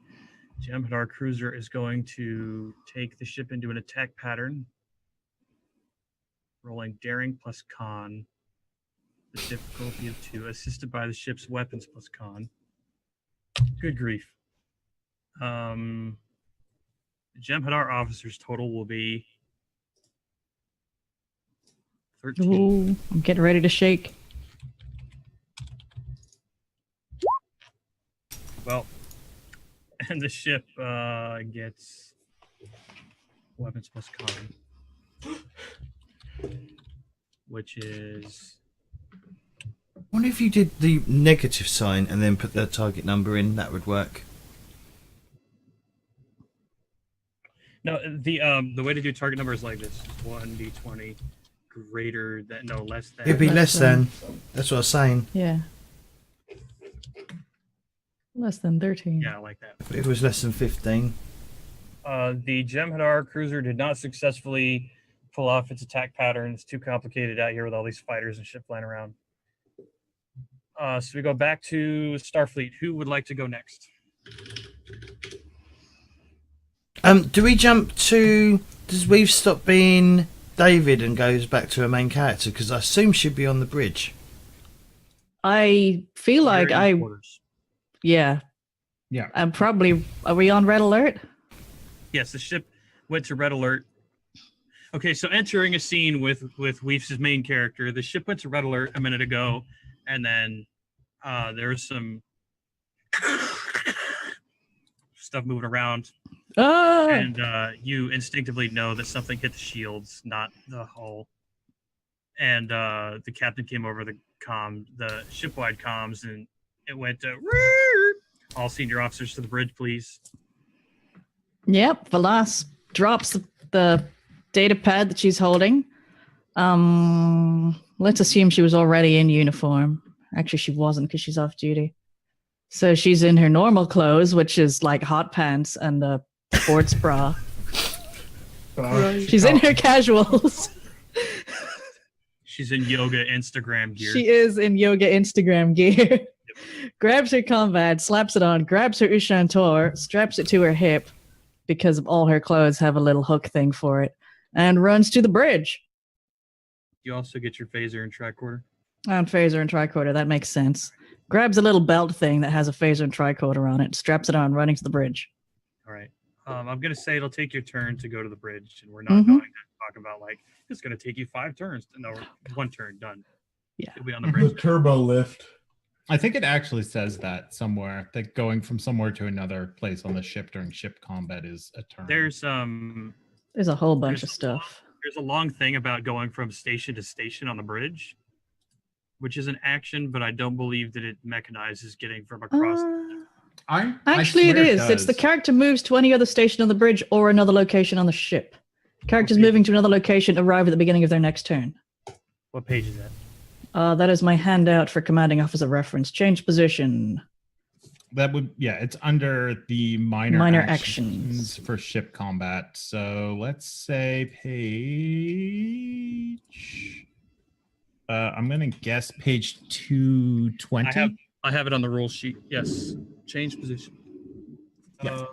Jem'Hadar cruiser is going to take the ship into an attack pattern, rolling daring plus con, the difficulty of 2, assisted by the ship's weapons plus con. Good grief. The Jem'Hadar officer's total will be 13. Ooh, I'm getting ready to shake. Well, and the ship gets weapons plus con, which is I wonder if you did the negative sign and then put the target number in, that would work. no. The way to do target number is like this: 1d20 greater than, no, less than. It'd be Less less than. than. That's what I was saying. Yeah. Less than 13. Yeah, like that. If it was less than 15. The Jem'Hadar cruiser did not successfully pull off its attack pattern. It's too complicated out here with all these fighters and shit flying around. So we go back to Starfleet. Who would like to go next? Do we jump to... Does Weave stop being David and goes back to a main character? Because I assume she'd be on the bridge. I feel like You're in quarters. Yeah. Yeah. I'm probably. Are we on red alert? Yes, the ship went to red alert. Okay, so entering a scene with Weef's main character, the ship went to red alert a minute ago, and then there was some stuff moving around, Ah! and you instinctively know that something hit the shields, not the hull. And the captain came over the ship-wide comms, and it went to all senior officers to the bridge, please. Yep. Velas drops the data pad that she's holding. Let's assume she was already in uniform. Actually, she wasn't because she's off duty. So she's in her normal clothes, which is like hot pants and a sports bra. She's in her casuals. She's in yoga Instagram gear. She is in yoga Instagram gear. Grabs her combat, slaps it on, grabs her Ushantor, straps it to her hip because all her clothes have a little hook thing for it, and runs to the bridge. You also get your phaser and tricorder. On phaser and tricorder, that makes sense. Grabs a little belt thing that has a phaser and tricorder on it, straps it on, running to the bridge. All right. I'm going to say it'll take your turn to go to the bridge, and we're not going to talk about, like, it's going to take you 5 turns. No, 1 turn, done. Yeah. You'll be on the The bridge. turbo lift. I think it actually says that somewhere, that going from somewhere to another place on the ship during ship combat is a turn. There's a whole bunch of stuff. There's a long thing about going from station to station on the bridge, which is an action, but I don't believe that it mechanizes getting from across. I Actually, it swear is. It's the does. character moves to any other station on the bridge or another location on the ship. Characters Okay. moving to another location arrive at the beginning of their next turn. What page is that? That is my handout for commanding officer reference. Change position. That would, yeah, it's under the minor actions. actions for ship combat. So let's say page. I'm gonna guess page 220. I have it on the rule sheet. Yes. Change position. Yeah.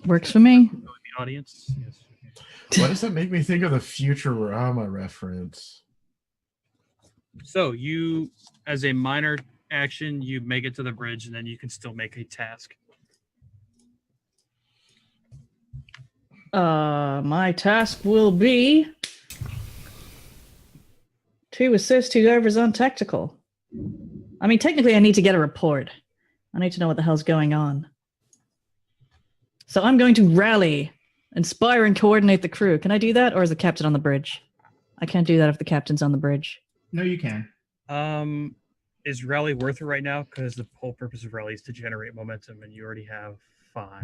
Works for me. the audience. Yes. Why does that make me think of the Futurama reference? So you, as a minor action, you make it to the bridge, and then you can still make a task. My task will be to assist whoever's on tactical. I mean, technically, I need to get a report. I need to know what the hell's going on. So I'm going to rally, inspire, and coordinate the crew. Can I do that, or is the captain on the bridge? I can't do that if the captain's on the bridge. No, you can. Is rally worth it right now? Because the whole purpose of rally is to generate momentum, and you already have 5.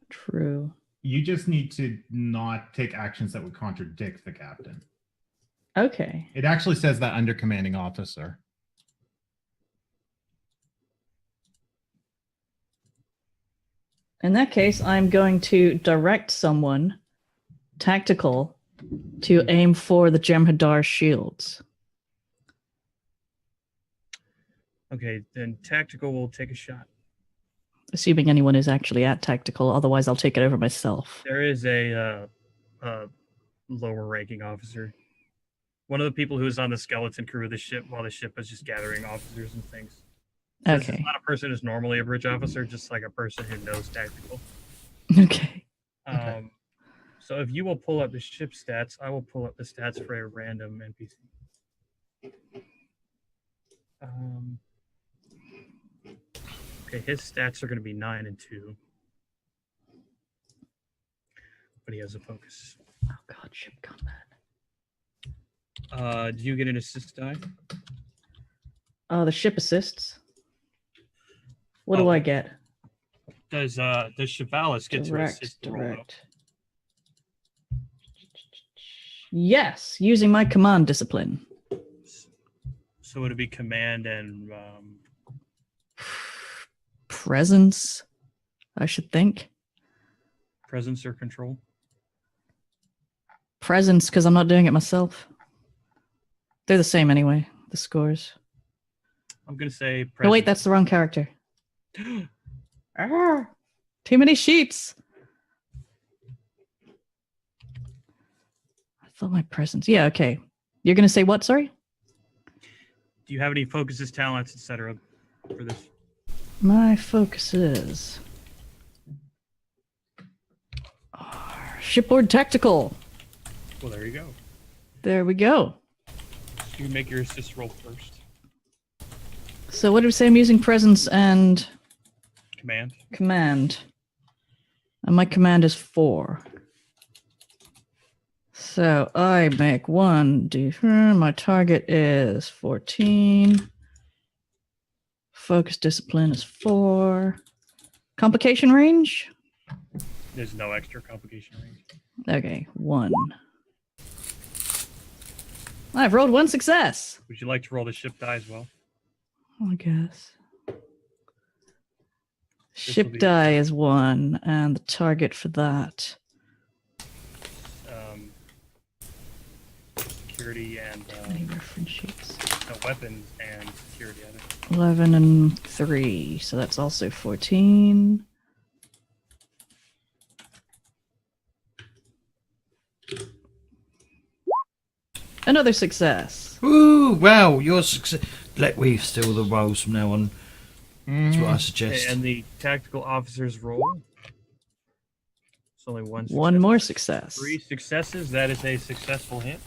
True. You just need to not take actions that would contradict the captain. Okay. It actually says that under commanding officer. In that case, I'm going to direct someone, tactical, to aim for the Jem'Hadar shields. Okay, then tactical will take a shot. Assuming anyone is actually at tactical, otherwise I'll take it over myself. There is a lower ranking officer. One of the people who was on the skeleton crew of the ship while the ship was just gathering officers and things. So this is Okay. not a person who's normally a bridge officer, just like a person who knows tactical. Okay. So if you will pull up the ship stats, I will pull up the stats for a random NPC. Okay, his stats are going to be 9 and 2. But he has a focus. Oh god, ship combat. Do you get an assist die? Oh, the ship assists. What do Oh. I get? Does Chavalis get to assist the roll? Direct. Yes, using my command discipline. So would it be command and Presence, I should think. presence or control? Presence, because I'm not doing it myself. They're the same anyway, the scores. I'm gonna say presence. Oh wait, that's the wrong character. Too many sheets. I thought my presence. Yeah, okay. You're gonna say what? Sorry. Do you have any focuses, talents, etc. for this? My focuses are shipboard tactical. Well, there you go. There we go. You can make your assist roll first. So what do we say? I'm using presence and Command. command. And my command is 4. So I make 1d. My target is 14. Focus discipline is 4. Complication range? There's no extra complication range. Okay, 1. I've rolled 1 success. Would you like to roll the ship die as well? I guess. will Ship be- die is 1, and the target for that. Security and Any reference sheets? no, weapons and security. I think. 11 and 3, so that's also 14. Another success. Ooh, wow, your success. Let we steal the rolls from now on. That's what I suggest. And the tactical officer's roll. It's only one. Success. One more success. 3 successes. That is a successful hit.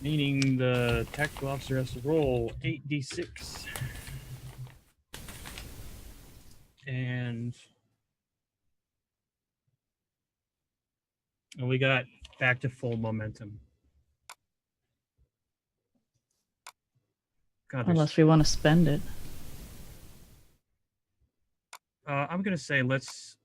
Meaning the tactical officer has to roll 8d6. And we got back to full momentum. God, Unless we want to spend it. I'm gonna say let's.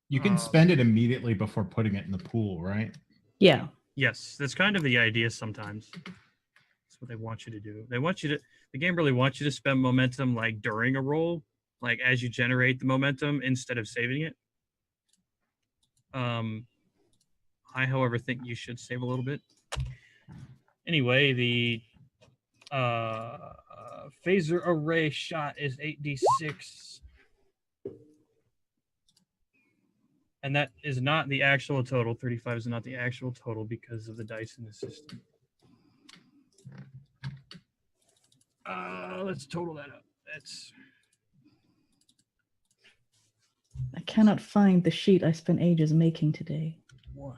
You can spend it immediately before putting it in the pool, right? Yeah. Yes, that's kind of the idea sometimes. That's what they want you to do. They want you to. The game really wants you to spend momentum like during a roll, like as you generate the momentum instead of saving it. I, however, think you should save a little bit. Anyway, the phaser array shot is 8d6. And that is not the actual total. 35 is not the actual total because of the dice in the system. Let's total that up. That's I cannot find the sheet I spent ages making today. 1,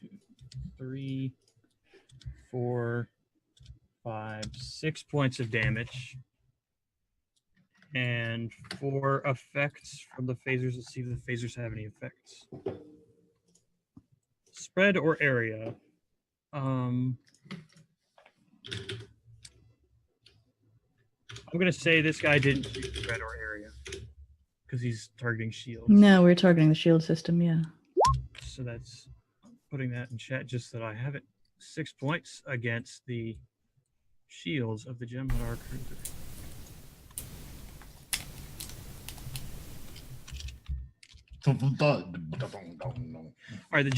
2, 3, 4, 5, 6 points of damage. And 4 effects from the phasers. Let's see if the phasers have any effects. Spread or area. I'm gonna say this guy didn't do spread or area because he's targeting shields. No, we're targeting the shield system, yeah. So that's putting that in chat just that I have it. 6 points against the shields of the Jem'Hadar cruiser. All right, the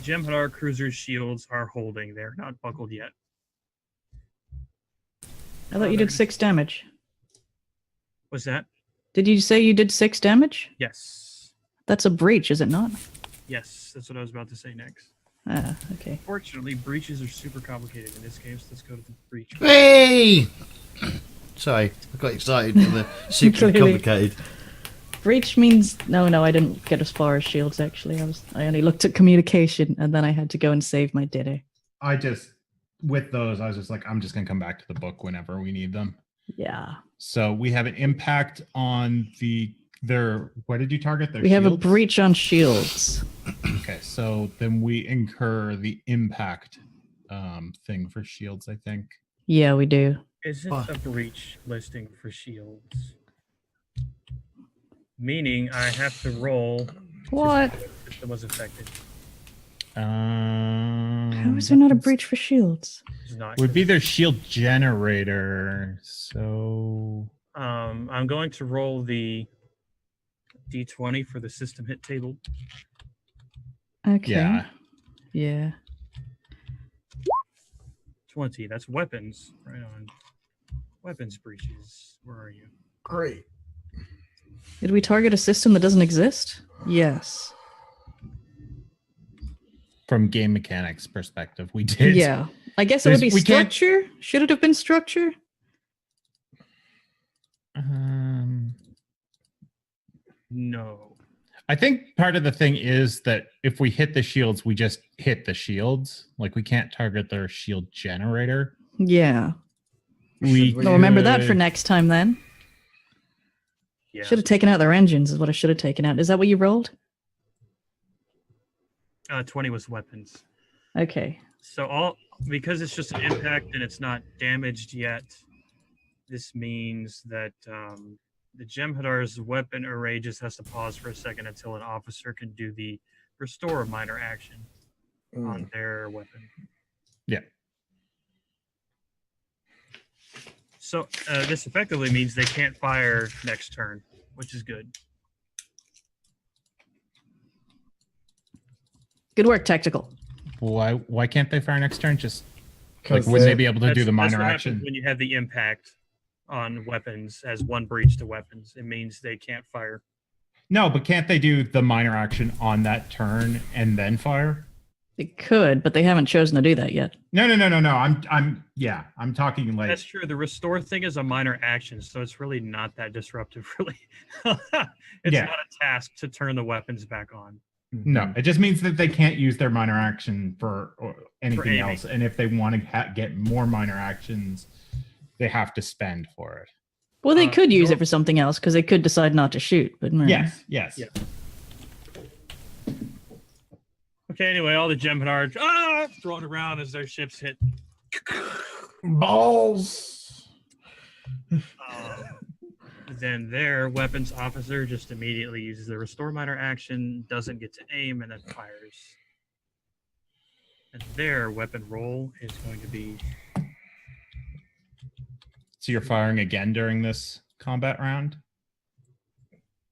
Jem'Hadar cruiser's shields are holding. They're not buckled yet. I thought you did 6 damage. What's that? Did you say you did 6 damage? Yes. That's a breach, is it not? Yes, that's what I was about to say next. Ah, okay. Fortunately, breaches are super complicated in this game, so let's go to the breach. Hey! Sorry, I got excited for the super Clearly. complicated. Breach means no, I didn't get as far as shields actually. I only looked at communication and then I had to go and save my ditto. I just, with those, I was just like, I'm just going to come back to the book whenever we need them. Yeah. So we have an impact on their, what did you target? Their We have a shields? breach on shields. Okay, so then we incur the impact thing for shields, I think. Yeah, we do. Isn't a breach listing for shields? Meaning I have to roll What? to see if the system was affected. How is there not a breach for shields? It's not. Would be their shield generator. So I'm going to roll the D20 for the system hit table. Okay. yeah. Yeah. 20. That's weapons. Right on. Weapons breaches. Where are you? Great. Did we target a system that doesn't exist? Yes. From game mechanics perspective, we did. Yeah. I guess it would be We can't- structure. Should it have been structure? No. I think part of the thing is that if we hit the shields, we just hit the shields. Like we can't target their shield generator. Yeah. We Well, remember that for could- next time then. Yeah. Should have taken out their engines is what I should have taken out. Is that what you rolled? 20 was weapons. Okay. So because it's just an impact and it's not damaged yet, this means that the Jem'Hadar's weapon array just has to pause for a second until an officer can do the restore minor action on their weapon. Yeah. So this effectively means they can't fire next turn, which is good. Good work, tactical. Why can't they fire next turn? Just like Because wouldn't they be able to do That's- the that's minor what happens action? when you have the impact on weapons as one breach to weapons. It means they can't fire. No, but can't they do the minor action on that turn and then fire? It could, but they haven't chosen to do that yet. No. I'm talking like That's true. The restore thing is a minor action, so it's really not that disruptive, really. It's Yeah. not a task to turn the weapons back on. no. It just means that they can't use their minor action for anything aiming. else, and if they want to get more minor actions, they have to spend for it. Well, they could use no. it for something else because they could decide not to shoot. But Yes. Yeah. Okay, anyway, all the Jem'Hadar thrown around as their ships hit. Balls. Then their weapons officer just immediately uses the restore minor action, doesn't get to aim, and then fires. And their weapon roll is going to be So you're firing again during this combat round?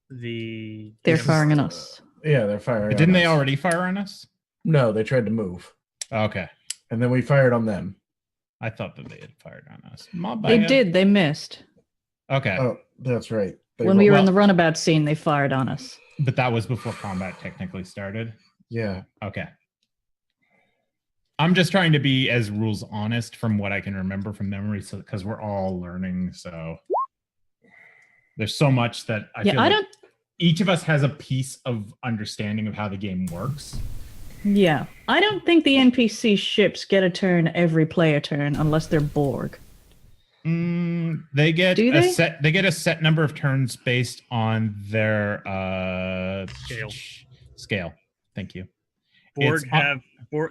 they're firing on us. Yeah, they're firing. But didn't on they us. already fire on us? No, they tried to move, Okay. and then we fired on them. I thought that they had fired on us. My They bad. did. They missed. Okay. Oh, that's right. When we were in well- the runabout scene, they fired on us. But that was before combat technically started. Yeah. Okay. I'm just trying to be as rules honest from what I can remember from memory, so because we're all learning, so there's so much that I feel I like don't. each of us has a piece of understanding of how the game works. Yeah, I don't think the NPC ships get a turn every player turn unless they're Borg. They get Do a they? set. They get a set number of turns based on their scale. Thank you. Borg It's- have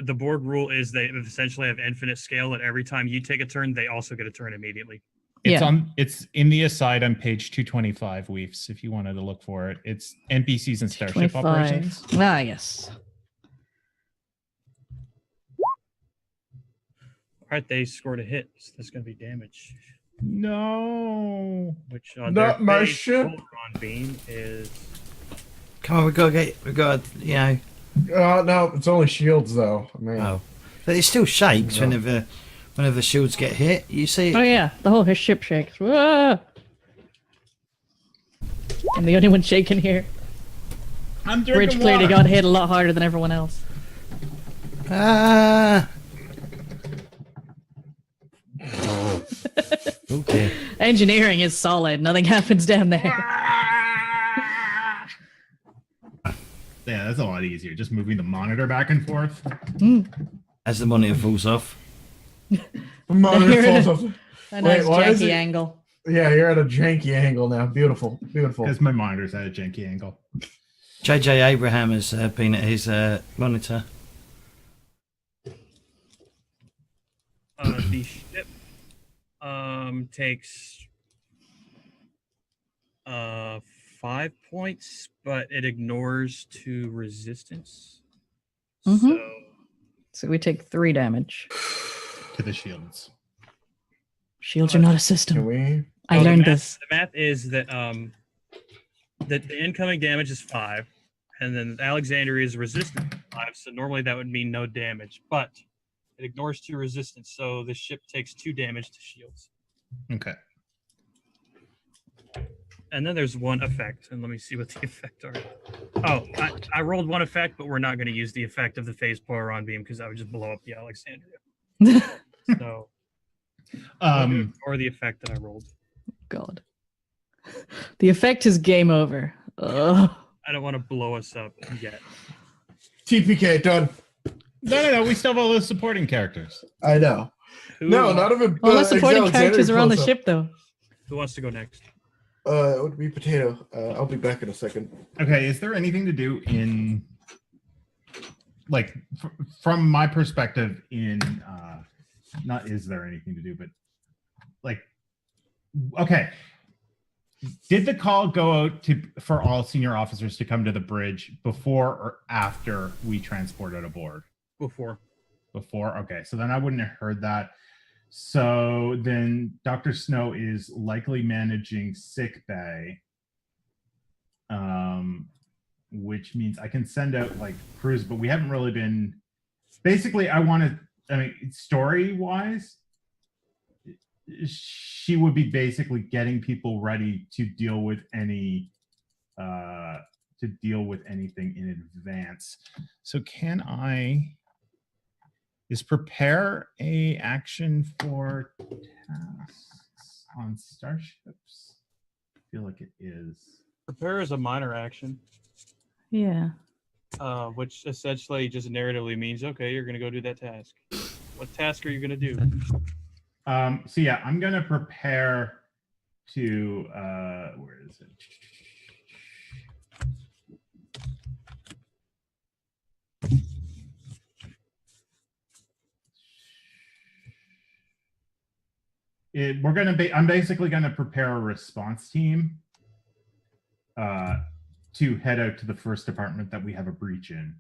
the Borg rule is they essentially have infinite scale, and every time you take a turn, they also get a turn immediately. It's in the aside on page 225, Weefs, if you wanted to look for it. It's NPCs and starship 25. operations. Ah, yes. All right, they scored a hit. So there's going to be damage, No. which on Not their my phase ship. photon beam is. Come on, we got you know. No, it's only shields though. Man. Oh, but it still shakes whenever shields get hit. You see Oh it? yeah, the whole his ship shakes. Whoa! I'm the only one shaking here. I'm Bridge drinking clearly water. got hit a lot harder than everyone else. Ah. Okay. Engineering is solid. Nothing happens down there. Yeah, that's a lot easier. Just moving the monitor back and forth. As the monitor falls off. Monitor falls off. A nice Wait, why is janky it- angle. Yeah, you're at a janky angle now. Beautiful, beautiful. Because my monitor's at a janky angle. JJ Abraham has been at his monitor. The ship takes 5 points, but it ignores 2 resistance. Mhm. So So we take 3 damage. To the shields. Shields are not a Can system. we? I the learned math, this. The math is that the incoming damage is 5, and then Alexandria is resistant to 5. So normally that would mean no damage, but it ignores 2 resistance, so the ship takes 2 damage to shields. Okay. And then there's one effect, and let me see what the effect are. Oh, I rolled one effect, but we're not going to use the effect of the phase Poiron beam because that would just blow up the Alexandria. So, or the effect that I rolled. God. The effect is game over. Ugh. I don't want to blow us up yet. TPK done. No. We still have all those supporting characters. I know. Who, No, not even. All the supporting Alexandria characters are on the close up. ship, though. Who wants to go next? It would be Potato. I'll be back in a second. Okay, is there anything to do in, like, from my perspective in, not is there anything to do, but, like, okay. Did the call go out for all senior officers to come to the bridge before or after we transported aboard? Before. Before? Okay, so then I wouldn't have heard that. So then Dr. Snow is likely managing sick bay, which means I can send out like crews, but we haven't really been. Basically, story-wise, she would be basically getting people ready to deal with anything in advance. So can I? Is prepare a action for tasks on starships? I feel like it is. Prepare is a minor action, Yeah. which essentially just narratively means, okay, you're going to go do that task. What task are you going to do? So yeah, I'm gonna prepare to where is it? I'm basically gonna prepare a response team to head out to the first department that we have a breach in.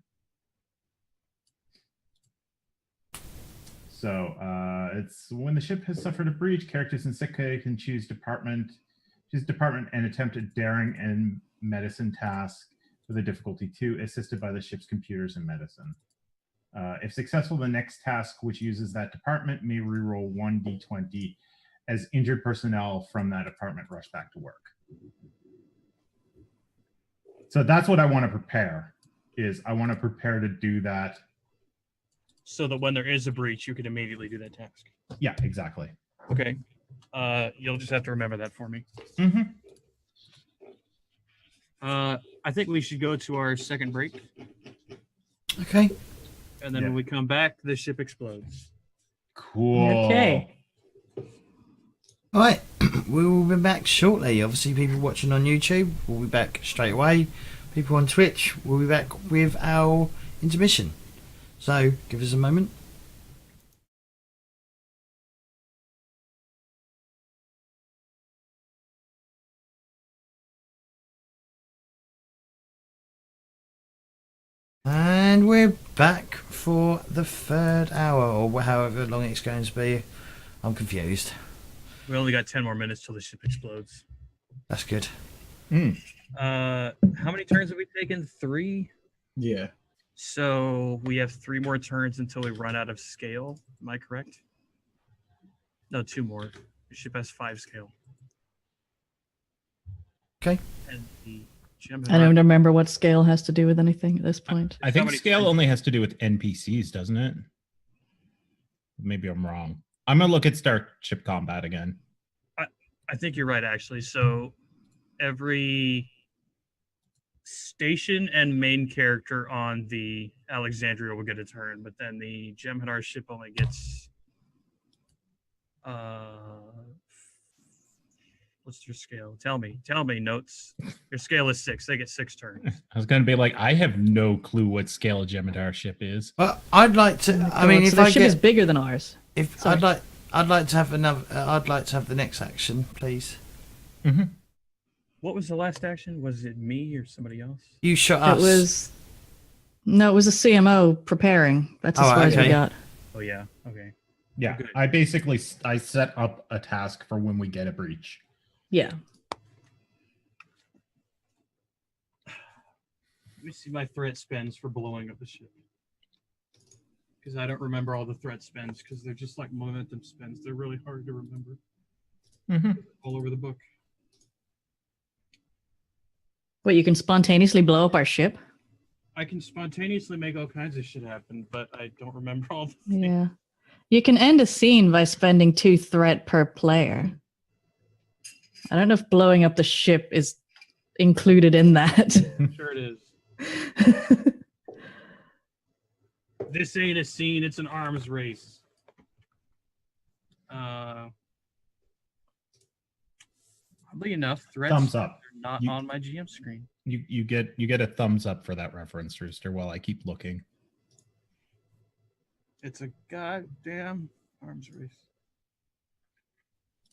So it's when the ship has suffered a breach, characters in sick bay can choose department and attempt a daring and medicine task with a difficulty 2, assisted by the ship's computers and medicine. If successful, the next task, which uses that department, may reroll 1d20 as injured personnel from that department rush back to work. So that's what I want to prepare. I want to prepare to do that. So that when there is a breach, you can immediately do that task. Yeah, exactly. Okay. You'll just have to remember that for me. Mm-hmm. I think we should go to our second break, Okay. and then when we come back, the ship explodes. Cool. Okay. All right. We will be back shortly. Obviously, people watching on YouTube will be back straight away. People on Twitch will be back with our intermission. So, give us a moment. And we're back for the third hour, or however long it's going to be. I'm confused. We only got 10 more minutes till the ship explodes. That's good. How many turns have we taken? 3? Yeah. So we have 3 more turns until we run out of scale. Am I correct? No, 2 more. The ship has 5 scale. Okay. And the gem I don't remember what scale has to do with anything at this point. I think many scale times- only has to do with NPCs, doesn't it? Maybe I'm wrong. I'm gonna look at Starship Combat again. I think you're right, actually. So every station and main character on the Alexandria will get a turn, but then the Jem'Hadar ship only gets what's your scale? Tell me, notes. Your scale is 6. They get 6 turns. I was gonna be like, I have no clue what scale a Jem'Hadar ship is. Well, I'd like to. I mean, so if their I ship is get, bigger than ours. if Sorry. I'd like to have another. I'd like to have the next action, please. Mm-hmm. What was the last action? Was it me or somebody else? You shot us. It was a CMO preparing. That's as Oh, far as we okay. got. Oh yeah. Okay. Yeah, Good. I set up a task for when we get a breach. Yeah. Let me see my threat spends for blowing up the ship. Because I don't remember all the threat spends because they're just like momentum spends. They're really hard to remember. Mm-hmm. All over the book. What, you can spontaneously blow up our ship? I can spontaneously make all kinds of shit happen, but I don't remember all the things. Yeah. You can end a scene by spending 2 threat per player. I don't know if blowing up the ship is included in that. Sure it is. This ain't a scene, it's an arms race. Oddly enough, threats Thumbs up. are not You- on my GM screen. You get a thumbs up for that reference, Rooster, while I keep looking. It's a goddamn arms race.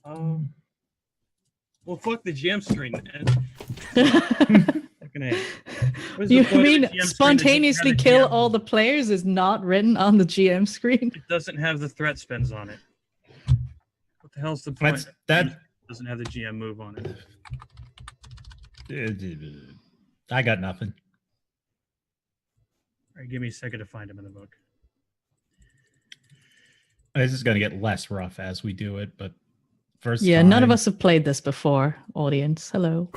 Oh. Well, fuck the GM screen, man. Fucking A. What is the You point of mean the GM screen that doesn't spontaneously have a kill GM? all the players is not written on the GM screen? It doesn't have the threat spends on it. What the hell's the point? That Doesn't have the GM move on it. I got nothing. All right, give me a second to find him in the book. This is going to get less rough as we do it, but first Yeah, none of time- us have played this before, audience. Hello.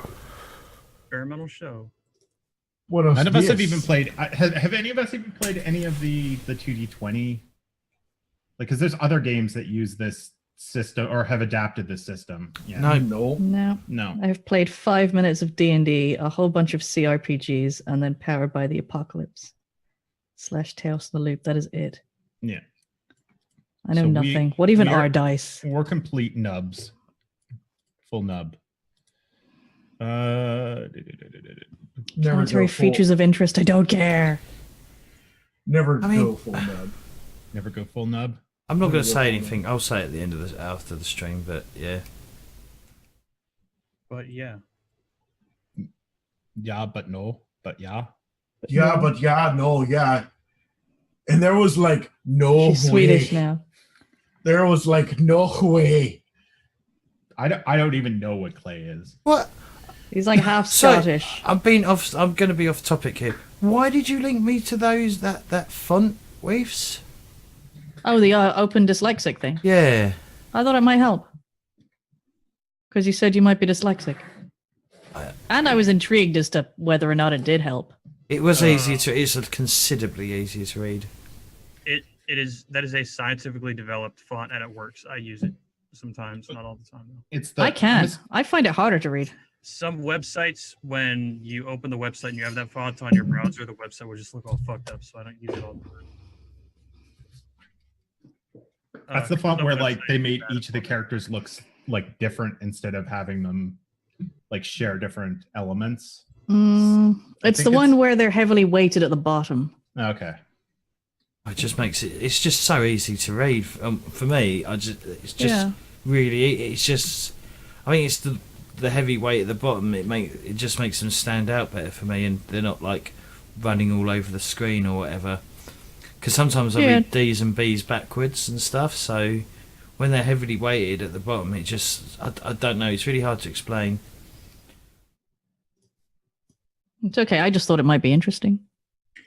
Experimental show. What else? None of us have Yes. even played. Have any of us even played any of the 2D20? Like, because there's other games that use this system or have adapted this system. Yeah. No. No. No. No. I've played 5 minutes of D&D, a whole bunch of CRPGs, and then Powered by the Apocalypse / Tales from the Loop. That is it. Yeah. I know So nothing. What even we are dice? We're complete nubs. Full nub. Never Planetary go full, features of interest. I don't care. Never I mean- go full nub. Never go full nub. I'm not going to Yeah. say anything. I'll say it at the end of this after the stream. But yeah, But yeah. Yeah, but no. But yeah. Yeah, but yeah, no, yeah. And there was like no She's way. Swedish now. There was like no way. I don't even know what clay is. what? He's like half So- Scottish. I'm going to be off topic here. Why did you link me to those that font weaves? Oh, the open dyslexic thing. Yeah. I thought it might help. Because you said you might be dyslexic. And I was intrigued as to whether or not it did help. It was easier to. It's considerably easier to read. That is a scientifically developed font, and it works. I use it sometimes, not all the time though. It's the I can. I find it harder to read. Some websites, when you open the website and you have that font on your browser, the website will just look all fucked up, so I don't use it all the time. That's the font where like they made bad each of the format. characters looks like different instead of having them like share different elements. It's the one where they're heavily weighted at the bottom. Okay. It just makes it. It's just so easy to read for me. It's just really. It's just. I think it's the heavy weight at the bottom. It just makes them stand out better for me, and they're not like running all over the screen or whatever. Because sometimes I read D's and B's backwards and stuff. So when they're heavily weighted at the bottom, it just. I don't know. It's really hard to explain. It's okay. I just thought it might be interesting.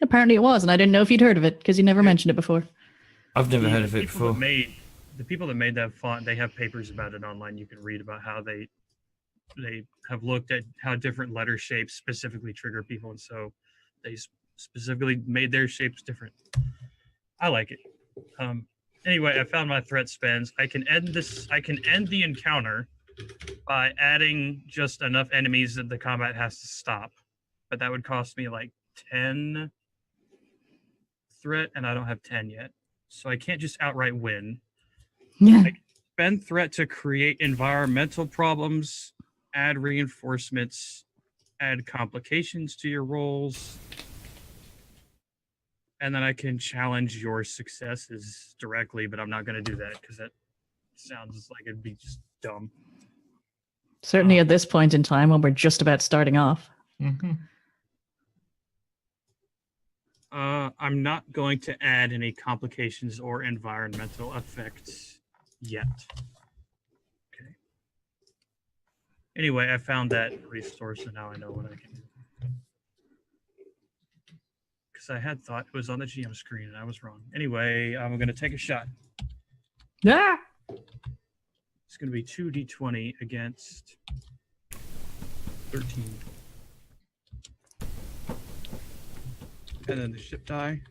Apparently it was, and I didn't know if you'd heard of it because you never mentioned it before. I've never heard of it before. The people that made that font, they have papers about it online. You can read about how they have looked at how different letter shapes specifically trigger people, and so they specifically made their shapes different. I like it. Anyway, I found my threat spends. I can end the encounter by adding just enough enemies that the combat has to stop, but that would cost me like 10 threat, and I don't have 10 yet, so I can't just outright win. Yeah. I can spend threat to create environmental problems, add reinforcements, add complications to your rolls, and then I can challenge your successes directly, but I'm not going to do that because that sounds like it'd be just dumb. Certainly at this point in time when we're just about starting off. Mm-hmm. I'm not going to add any complications or environmental effects yet. Okay. Anyway, I found that resource, and now I know what I can do. Because I had thought it was on the GM screen, and I was wrong. Anyway, I'm going to take a shot. Ah! It's going to be 2d20 against 13. And then the ship die.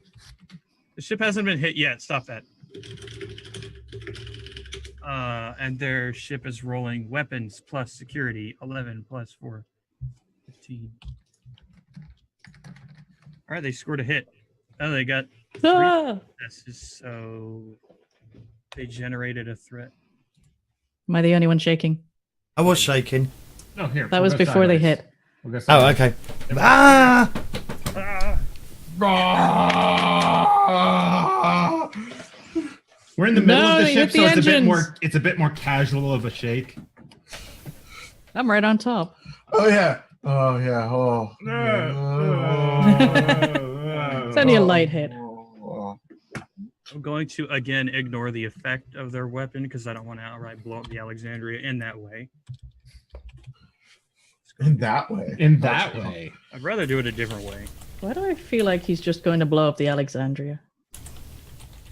The ship hasn't been hit yet. Stop that. And their ship is rolling weapons plus security. 11 plus 4. 15. All right, they scored a hit. Oh, they got 3 successes, so they generated a threat. Am I the only one shaking? I was shaking. No, here. That was before they hit. We'll go Oh, sideways. okay. Ah! We're in the middle of the you ship, hit the so engines. it's a bit more casual of a shake. I'm right on top. Oh yeah. Oh yeah. Oh. It's only a light hit. I'm going to again ignore the effect of their weapon because I don't want to outright blow up the Alexandria in that way. In that way. In that way. I'd rather do it a different way. Why do I feel like he's just going to blow up the Alexandria?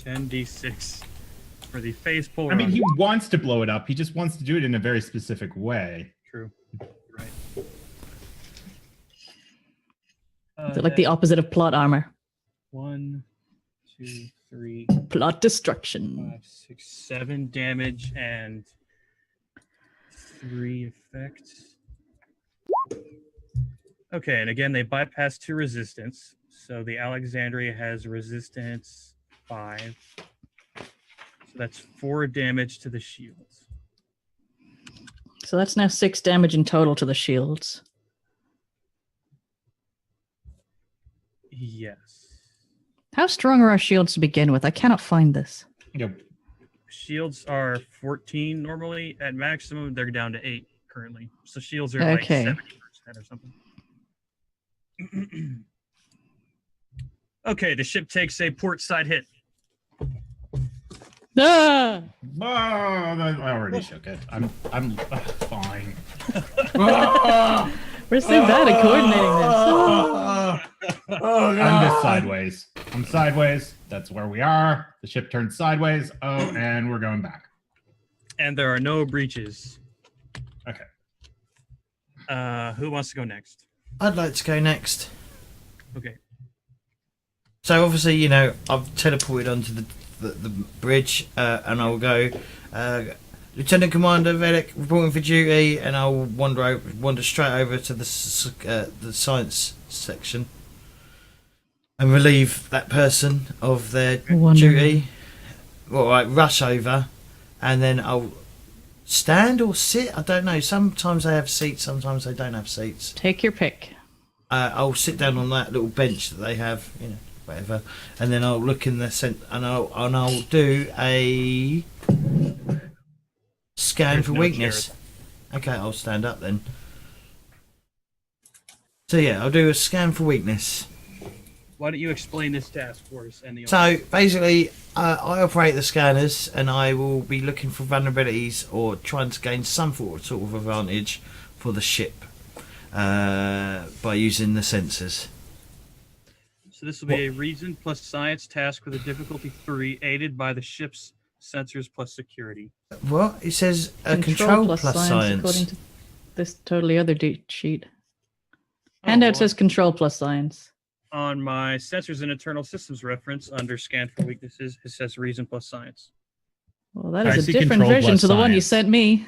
10d6 for the face pull. I mean, he wants to blow it up. He just wants to do it in a very specific way. True. Right. Is it like the opposite of plot armor? 1, 2, 3, Plot destruction. 5, 6, 7 damage and 3 effects. Okay, and again, they bypass 2 resistance. So the Alexandria has resistance 5. So that's 4 damage to the shields. So that's now 6 damage in total to the shields. Yes. How strong are our shields to begin with? I cannot find this. Yep. Shields are 14 normally. At maximum, they're down to 8 currently. So shields are Okay. like 70% or something. Okay, the ship takes a port side hit. Ah! Oh, I already shook it. I'm fine. We're so bad at coordinating this. I'm just sideways. I'm sideways. That's where we are. The ship turns sideways. Oh, and we're going back. And there are no breaches. Okay. Who wants to go next? I'd like to go next. Okay. So obviously, you know, I've teleported onto the bridge, and I'll go, Lieutenant Commander Vedek reporting for duty, and I'll wander straight over to the science section and relieve that person of their duty. Well, like rush over, and then I'll stand or sit. I don't know. Sometimes they have seats, sometimes they don't have seats. Take your pick. I'll sit down on that little bench that they have, you know, whatever, and then I'll look in the and I'll do a scan There's for no weakness. Okay, I'll stand up then. So yeah, I'll do a scan for weakness. Why don't you explain this task for us and the So basically, I operate the scanners, and I will be looking for vulnerabilities or trying to gain some sort of advantage for the ship by using the sensors. So this will be a reason plus science task with a difficulty 3, aided by the ship's sensors plus security. What? It says control plus science. according to this totally other sheet. Handout says control plus science. On my sensors and internal systems reference under scan for weaknesses, it says reason plus science. Well, that I is a see different control version plus to the one you science. sent me.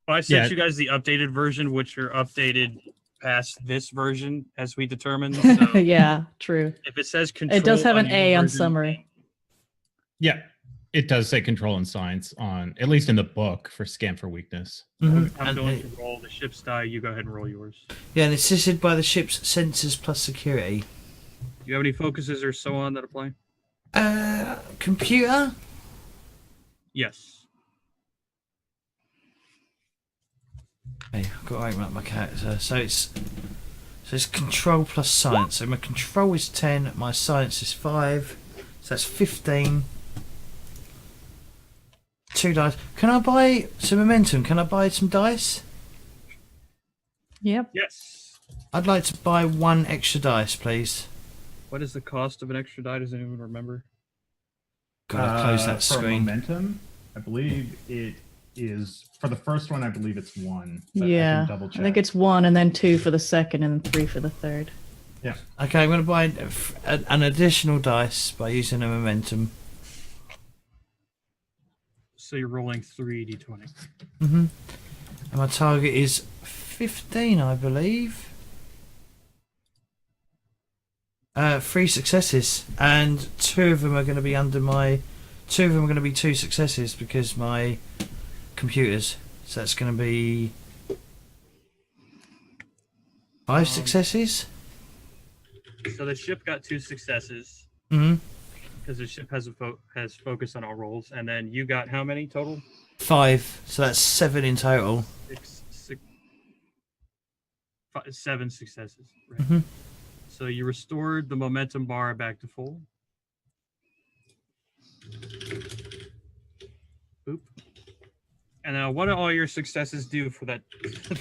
Well, I sent Yeah. you guys the updated version, which are updated past this version, as we determined. So Yeah, true. if it says control, It does have an your A on version- summary. Yeah, it does say control and science on, at least in the book, for scan for weakness. Mhm. I'm And going to roll the ship's die. You go ahead and roll yours. yeah, and it's assisted by the ship's sensors plus security. Do you have any focuses or so on that apply? Computer. Yes. Hey, I've got to open up my character. So it's control plus science. So my control is 10, my science is 5, so that's 15. 2 dice. Can I buy some momentum? Can I buy some dice? Yep. Yes. I'd like to buy 1 extra dice, please. What is the cost of an extra die? Does anyone remember? Gotta close that For screen. momentum, I believe it is, for the first one, I believe it's 1. but I Yeah. can double check. I think it's 1 and then 2 for the second and then 3 for the third. Yeah. Okay, I'm going to buy an additional dice by using a momentum. So you're rolling 3d20. Mm-hmm. And my target is 15, I believe. 3 successes, and 2 of them are going to be under my. 2 of them are going to be 2 successes because my computers. So that's going to be 5 successes. So the ship got 2 successes Mm-hmm. because the ship has has focus on all rolls, and then you got how many total? 5. So that's 7 in total. 7 successes. Right. Mhm. So you restored the momentum bar back to full. Boop. And now, what do all your successes do for that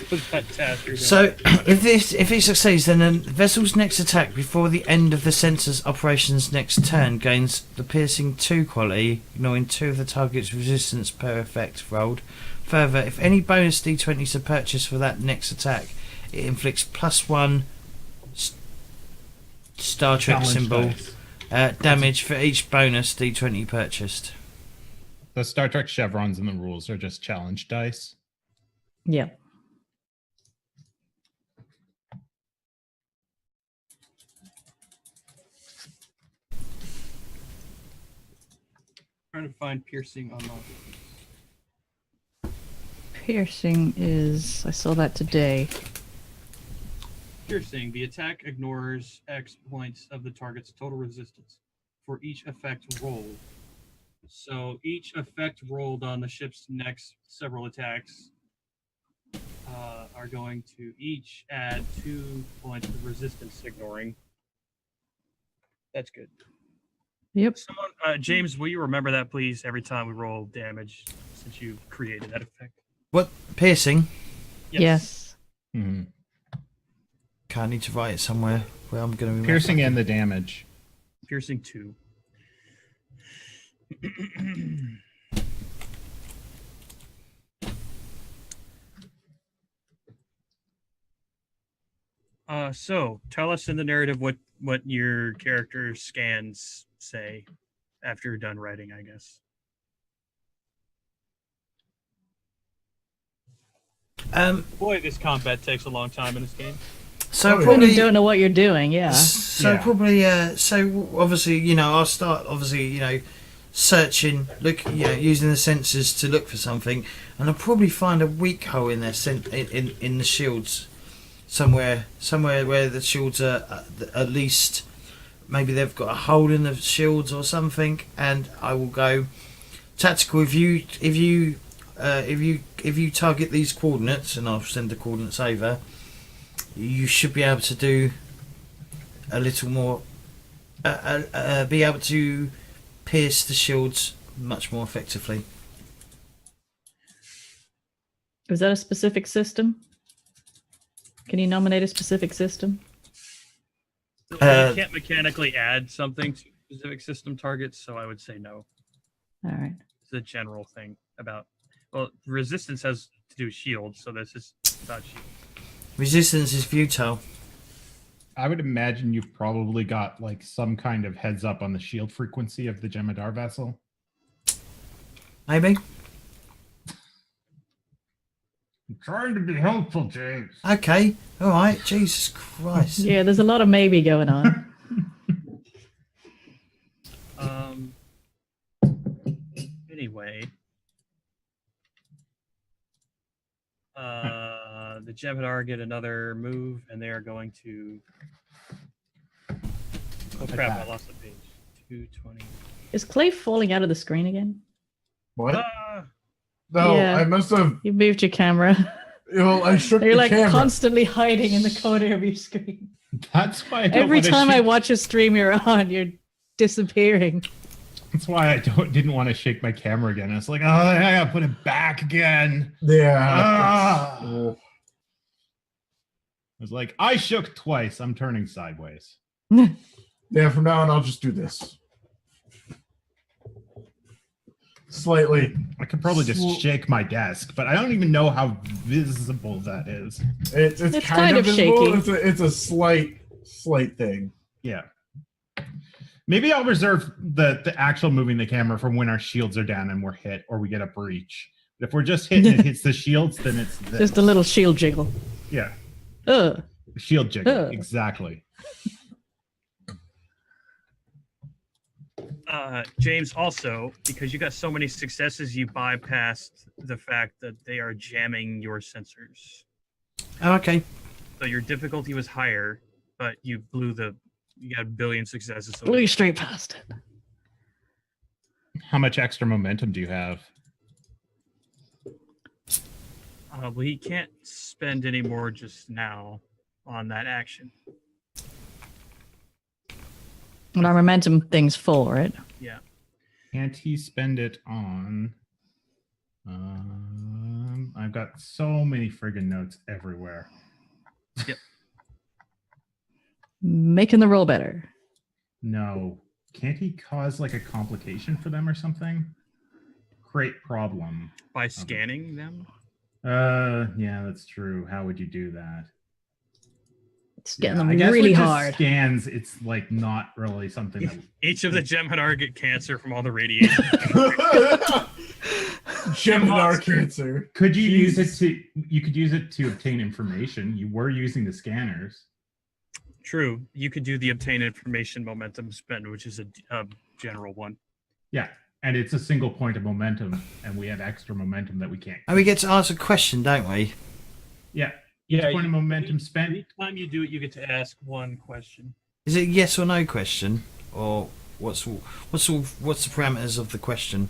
for that task? You're doing? So if it succeeds, then the vessel's next attack before the end of the sensor's operations next turn gains the piercing 2 quality, ignoring 2 of the target's resistance per effect rolled. Further, if any bonus d20s are purchased for that next attack, it inflicts +1 Star Trek Challenge symbol dice. damage for each bonus d20 purchased. The Star Trek chevrons and the rules are just challenge dice. Yep. trying to find piercing on my. Piercing is. I saw that today. Piercing. The attack ignores X points of the target's total resistance for each effect rolled. So each effect rolled on the ship's next several attacks are going to each add 2 points of resistance ignoring. That's good. Yep. Someone, James, will you remember that, please, every time we roll damage, since you created that effect? What? Piercing? Yes. Hmm. Okay, I need to write it somewhere where I'm going to be Piercing and the damage. Piercing 2. So tell us in the narrative what your character scans say after you're done writing, I guess. Boy, this combat takes a long time in this game. So Oh, yeah. probably You don't know what you're doing, yeah. So Yeah. probably, so obviously, you know, I'll start obviously, you know, searching, using the sensors to look for something, and I'll probably find a weak hole in their in the shields, somewhere where the shields are at least, maybe they've got a hole in the shields or something, and I will go tactical. If you target these coordinates, and I'll send the coordinates over, you should be able to do a little more, be able to pierce the shields much more effectively. Is that a specific system? Can you nominate a specific system? You can't mechanically add something to specific system targets, so I would say no. All right. It's a general thing about. Well, resistance has to do with shields, so this is about shields. Resistance is futile. I would imagine you've probably got like some kind of heads up on the shield frequency of the Jemadar vessel. Maybe. I'm trying to be helpful, James. Okay. All right. Jesus Christ. Yeah, there's a lot of maybe going on. Anyway, the Jemadar get another move, and they are going to. Oh crap! I lost the page. 220. Is Clay falling out of the screen again? What? Ah! No, Yeah. I must have. You moved your camera. Well, I shook You're the like camera. constantly hiding in the corner of your screen. That's why I don't Every wanna time I shake- watch a stream you're on, you're disappearing. That's why I didn't want to shake my camera again. It's like, oh, I gotta put it back again. Yeah. Ah. Oh. I was like, I shook twice. I'm turning sideways. Yeah, from now on, I'll just do this. Slightly. I could probably just shake my desk, but I don't even know how visible that is. It's It's kind of visible. shaky. It's a slight thing. Yeah. Maybe I'll reserve the actual moving the camera from when our shields are down and we're hit or we get a breach. But if we're just hitting it hits the shields, then it's this. Just a little shield jiggle. Yeah. Ugh. Shield jiggle. Ugh. Exactly. James, also, because you got so many successes, you bypassed the fact that they are jamming your sensors. Oh, okay. So your difficulty was higher, but you got a billion successes. So Blew straight past it. How much extra momentum do you have? well, he can't spend any more just now on that action. When our momentum thing's full, right? Yeah. Can't he spend it on? I've got so many friggin' notes everywhere. Making the roll better. No. Can't he cause like a complication for them or something? Create problem. By scanning them? Yeah, that's true. How would you do that? It's getting I them guess really with just hard. Scans, it's like not really something that Each of the Gemini get cancer from all the radiation. Gemini cancer. could you use Jesus. it to you could use it to obtain information. You were using the scanners. True. You could do the obtain information momentum spend, which is a general one. Yeah. And it's a single point of momentum, and we have extra momentum that we can't. And we get to ask a question, don't we? Yeah. Each point of momentum spent. Each time you do it, you get to ask one question. Is it a yes or no question, or what's the parameters of the question?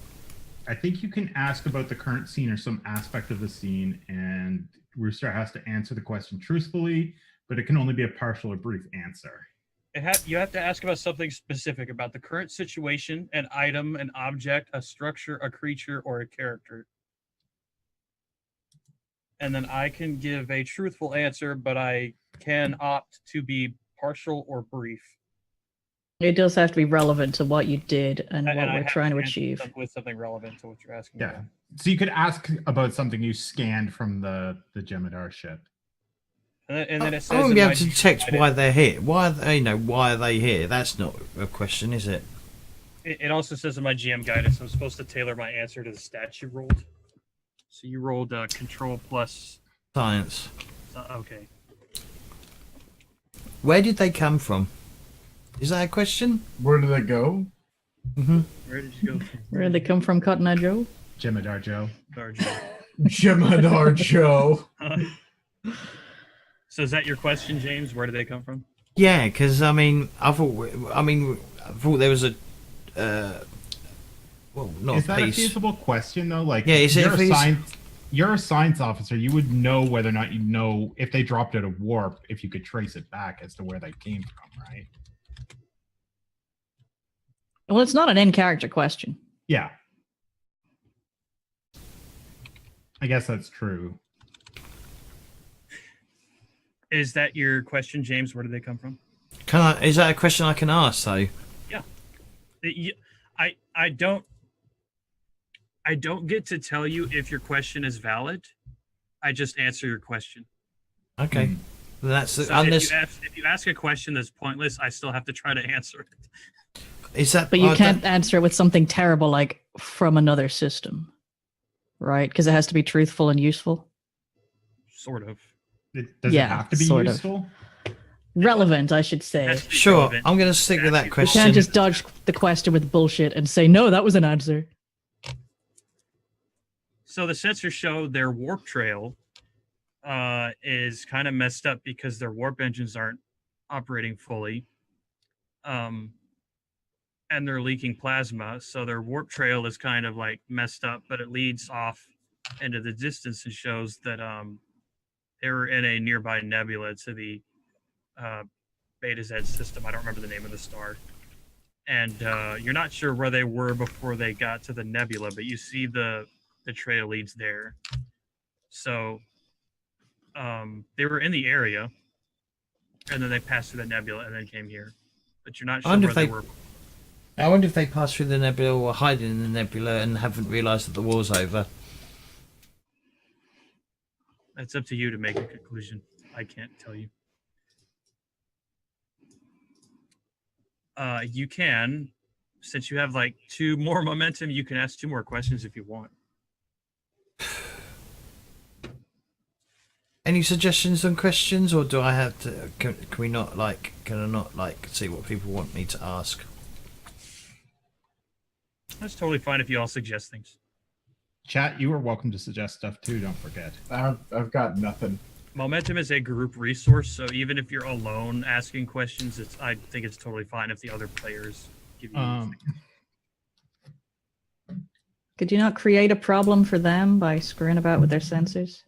I think you can ask about the current scene or some aspect of the scene, and Rooster has to answer the question truthfully, but it can only be a partial or brief answer. You have to ask about something specific about the current situation, an item, an object, a structure, a creature, or a character. And then I can give a truthful answer, but I can opt to be partial or brief. It does have to be relevant to what you did and what I we're have trying to answer achieve. with something relevant to what you're asking Yeah. about. So you could ask about something you scanned from the Jemadar ship. And then it I says won't in be my able to detect why they're here. Why are they here? That's not a question, is it? It also says in my GM guidance I'm supposed to tailor my answer to the stats you rolled. So you rolled control plus. Science. Okay. Where did they come from? Is that a question? Where do they go? Mm-hmm. Where did you go from? Where did they come from, Cotton Eye Joe? Jemadar Joe. Jemadar Joe. So is that your question, James? Where do they come from? Yeah, because I thought there was a well, not Is a that a piece. feasible question though? Like, Yeah, is it you're a science officer. You would know whether or not you know if they dropped out of warp, if you could trace it back as to where they came from, right? Well, it's not an in-character question. Yeah. I guess that's true. Is that your question, James? Where do they come from? Is that a question I can ask though? Yeah. I don't get to tell you if your question is valid. I just answer your question. Okay. That's So unless if you ask a question that's pointless, I still have to try to answer it. is that. But you can't answer it with something terrible like from another system, right? Because it has to be truthful and useful. Sort of. Does it have to be sort of. useful? Relevant, I should say. Has to be Sure, relevant. I'm going to stick with that You You question. can't just dodge the question with bullshit and say, no, that was an answer. So the sensors show their warp trail is kind of messed up because their warp engines aren't operating fully. And they're leaking plasma. So their warp trail is kind of like messed up, but it leads off into the distance and shows that they were in a nearby nebula to the Beta Z system. I don't remember the name of the star. And you're not sure where they were before they got to the nebula, but you see the trail leads there. So they were in the area, and then they passed through the nebula and then came here. But you're not sure where they were. I wonder if they passed through the nebula or hiding in the nebula and haven't realised that the war's over. It's up to you to make a conclusion. I can't tell you. You can, since you have like 2 more momentum, you can ask 2 more questions if you want. Any suggestions on questions, or do I have to? Can we not like? Can I not like see what people want me to ask? That's totally fine if you all suggest things. Chat, you are welcome to suggest stuff too. Don't forget. I've got nothing. Momentum is a group resource, so even if you're alone asking questions, I think it's totally fine if the other players give you. Could you not create a problem for them by screwing about with their sensors?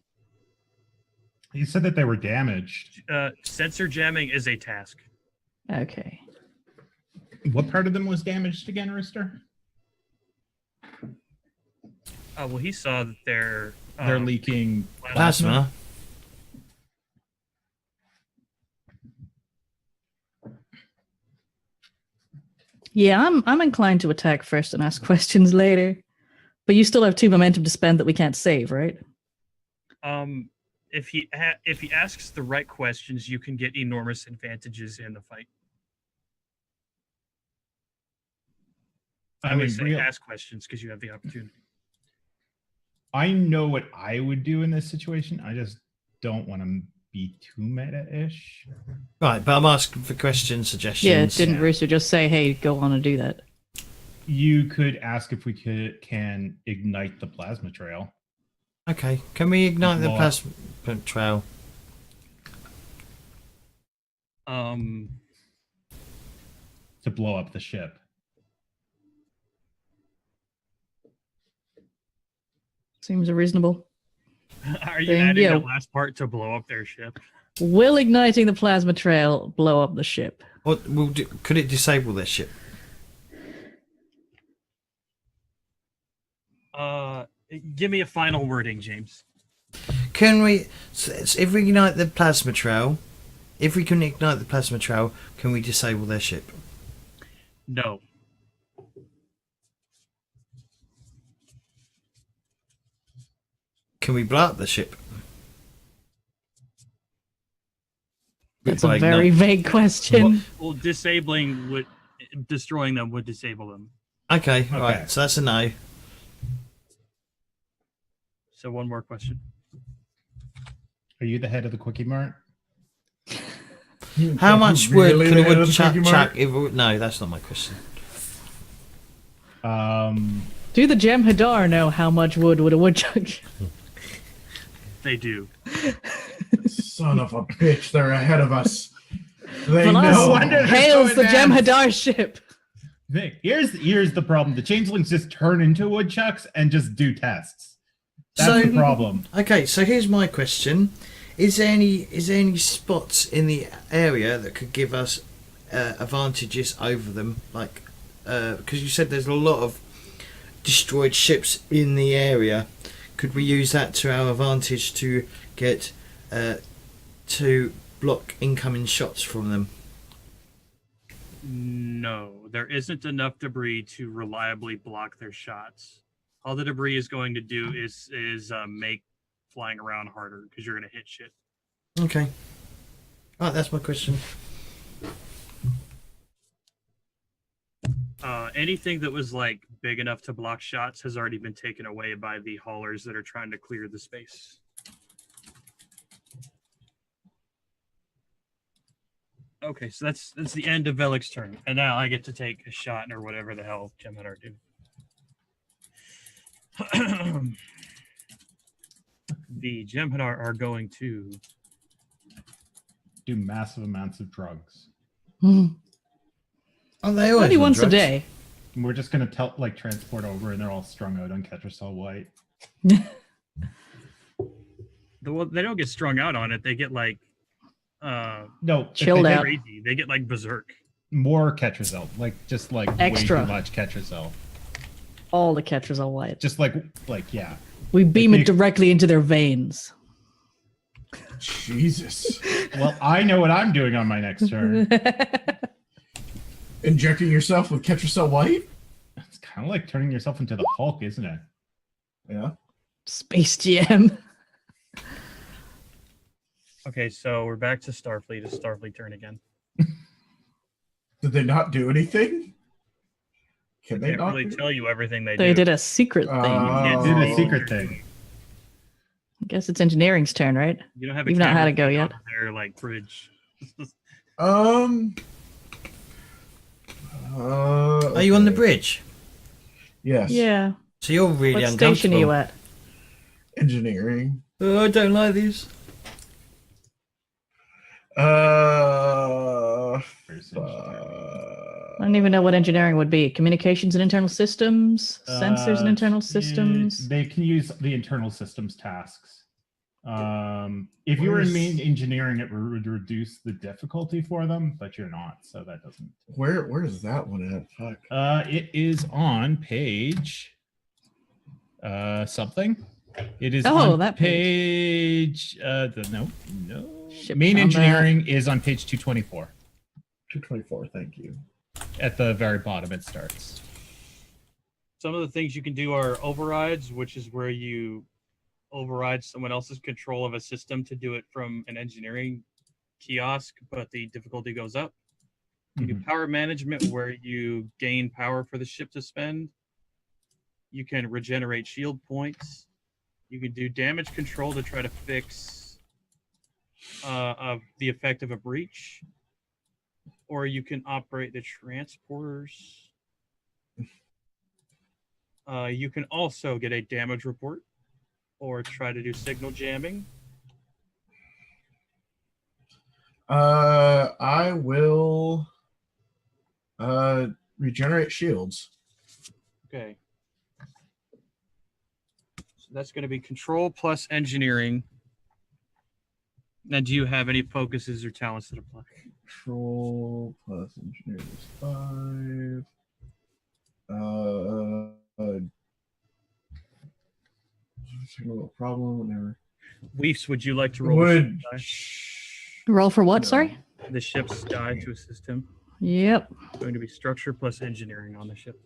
You said that they were damaged. Sensor jamming is a task. Okay. What part of them was damaged again, Rooster? Well, he saw that they're leaking Plasma. Yeah, I'm inclined to attack first and ask questions later. But you still have 2 momentum to spend that we can't save, right? If he asks the right questions, you can get enormous advantages in the fight. I would say ask questions because you have the opportunity. I know what I would do in this situation. I just don't want to be too meta-ish. Right, but I'm asking for question suggestions. Yeah, didn't Rooster just say, hey, go on and do that? You could ask if we can ignite the plasma trail. Okay, can we ignite the Blow up. plasma trail? To blow up the ship. Seems reasonable. Are you Thing, adding yeah. that last part to blow up their ship? Will igniting the plasma trail blow up the ship? What could it disable their ship? Give me a final wording, James. Can we? So if we ignite the plasma trail, if we can ignite the plasma trail, can we disable their ship? No. Can we blow up the ship? That's a very vague question. Well, destroying them would disable them. Okay, right. So that's a no. So one more question. Are you the head of the Quickie Mart? How much wood Really can the a head of the woodchuck Quickie chuck? Mart? No, that's not my question. Do the Jem'Hadar know how much wood would a woodchuck? They do. Son of a bitch, they're ahead of us. They Velas know. hails the Jem'Hadar ship. Vic, here's the problem. The changelings just turn into woodchucks and just do tests. That's the problem. Okay, so here's my question: Is there any spots in the area that could give us advantages over them? Like, because you said there's a lot of destroyed ships in the area. Could we use that to our advantage to get to block incoming shots from them? No, there isn't enough debris to reliably block their shots. All the debris is going to do is make flying around harder because you're going to hit shit. Okay. Alright, that's my question. Anything that was like big enough to block shots has already been taken away by the haulers that are trying to clear the space. Okay, so that's the end of Velik's turn, and now I get to take a shot or whatever the hell Jem'Hadar do. The Jem'Hadar are going to Do massive amounts of drugs. Oh, they always Only on once a drugs. day. We're just gonna transport over, and they're all strung out on Ketracel White. Well, they don't get strung out on it. They get like No, Chilled out. crazy. They get like berserk. More Ketracel, just like Extra. way too much Ketracel. All the catchers are white. Just like yeah. We beam If it directly into their veins. Jesus. Well, I know what I'm doing on my next turn. Injecting yourself with Ketracel White? It's kind of like turning yourself into the Hulk, isn't it? Yeah. Space GM. Okay, so we're back to Starfleet. It's Starfleet turn again. Did they not do anything? Can I they can't not? really tell you everything they They do. did a secret thing. can't Did do a secret thing. I guess it's engineering's turn, right? You don't have a You've not had camera it go feed yet. on their like bridge. Are you on the bridge? Yes. Yeah. So you're really What station are you at? Engineering. Oh, I don't like these. I don't even know what engineering would be. Communications and internal systems, sensors and internal systems. They can use the internal systems tasks. If you were in main engineering, it would reduce the difficulty for them, but you're not, so that doesn't. Where is that one at? Fuck. It is on page something. It is Oh, on that page. No. Ship Main combat. engineering is on page 224. 224, thank you. At the very bottom, it starts. Some of the things you can do are overrides, which is where you override someone else's control of a system to do it from an engineering kiosk, but the difficulty goes up. You do power management, where you gain power for the ship to spend. You can regenerate shield points. You can do damage control to try to fix of the effect of a breach. Or you can operate the transporters. You can also get a damage report or try to do signal jamming. I will regenerate shields. Okay. So that's going to be control plus engineering. Now, do you have any focuses or talents that apply? Control plus engineering is 5. Single problem, whatever. Weefs, would you like to roll Would Roll for what? No. Sorry. the ship's die to assist him? Yep. It's going to be structure plus engineering on the ship.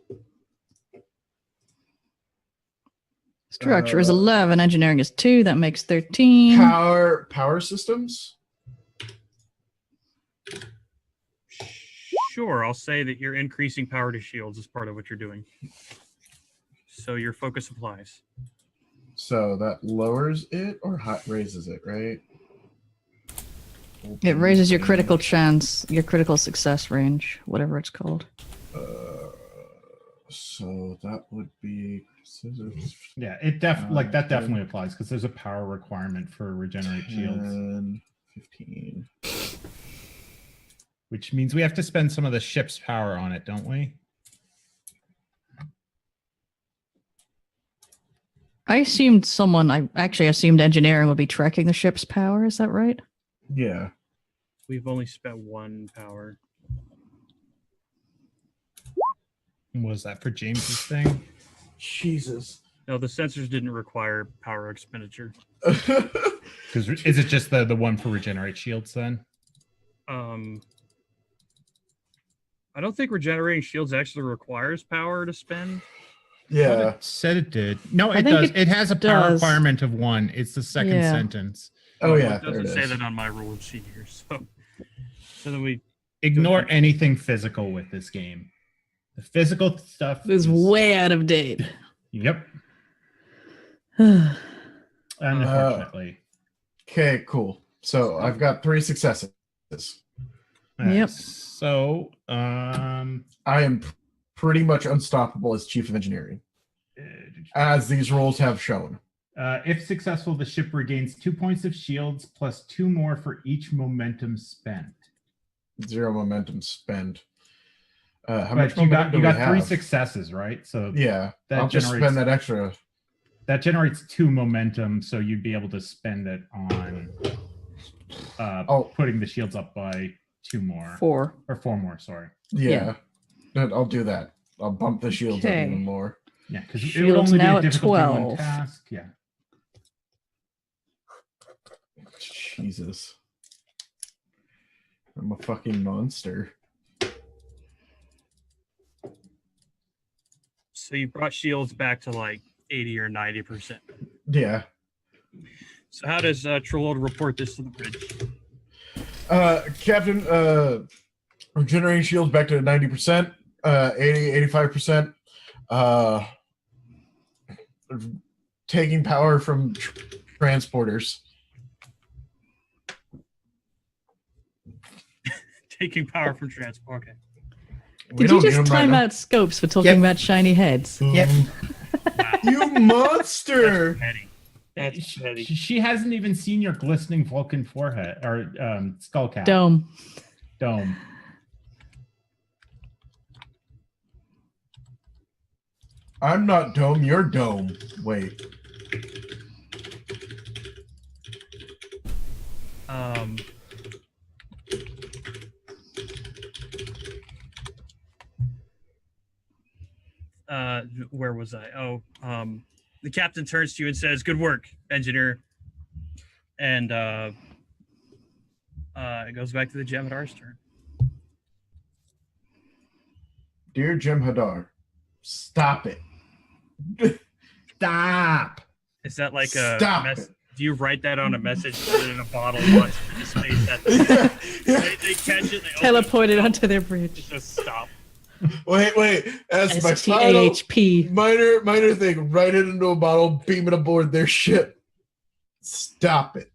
Structure is 11. Engineering is 2. That makes 13. power systems? Sure, I'll say that you're increasing power to shields as part of what you're doing. So your focus applies. So that lowers it or raises it, right? It raises your critical chance, your critical success range, whatever it's called. So that would be scissors. Yeah, it that definitely applies because there's a power requirement for regenerate shields, 10, 15. which means we have to spend some of the ship's power on it, don't we? I actually assumed engineering would be tracking the ship's power. Is that right? Yeah. We've only spent 1 power. Was that for James's thing? Jesus. No, the sensors didn't require power expenditure. Because is it just the one for regenerate shields then? I don't think regenerating shields actually requires power to spend. Yeah. It said it did. No, I it think does. It has a power does. requirement of 1. It's the second Yeah. sentence. Oh, yeah. It There doesn't it say is. that on my rule sheet here. So then we Ignore anything physical with this game. The physical stuff It's way out of date. Yep. Yep. Unfortunately. Okay, cool. So I've got 3 successes. Yep. So, I am pretty much unstoppable as Chief of Engineering, as these rules have shown. if successful, the ship regains 2 points of shields plus 2 more for each momentum spent. 0 momentum spend. How But much you momentum do we got 3 have? success, right? So Yeah, that I'll just generates- spend that extra. that generates 2 momentum, so you'd be able to spend it on putting the shields up by 2 more. 4. Or 4 more, sorry. Yeah. I'll do that. I'll bump the shields up Okay. even more. Yeah, because it would Shields only be now a at difficulty 1 12. task. Yeah. Jesus. I'm a fucking monster. So you brought shields back to like 80 or 90%. Yeah. So how does Trelawney report this to the bridge? Captain, regenerating shields back to 90%, 80, 85%. Taking power from transporters. Taking power from transport. Okay. We Did you don't need just them right time now. out scopes for talking Yep. about shiny heads? Yep. You monster! Petty. That's petty. She hasn't even seen your glistening Vulcan forehead or skull cap. Dome. Dome. I'm not dome, you're dome. Wait. Where was I? The captain turns to you and says, "Good work, engineer." And it goes back to the Jem'Hadar's turn. Dear Jim Hadar, stop it. Stop. Is that like a Stop mess? it. Do you write that on a message, put it in a bottle, launch it into space at them? They catch it, they Teleport it onto their bridge. just stop. Wait. As my final STAHP. minor thing, write it into a bottle, beam it aboard their ship. Stop it.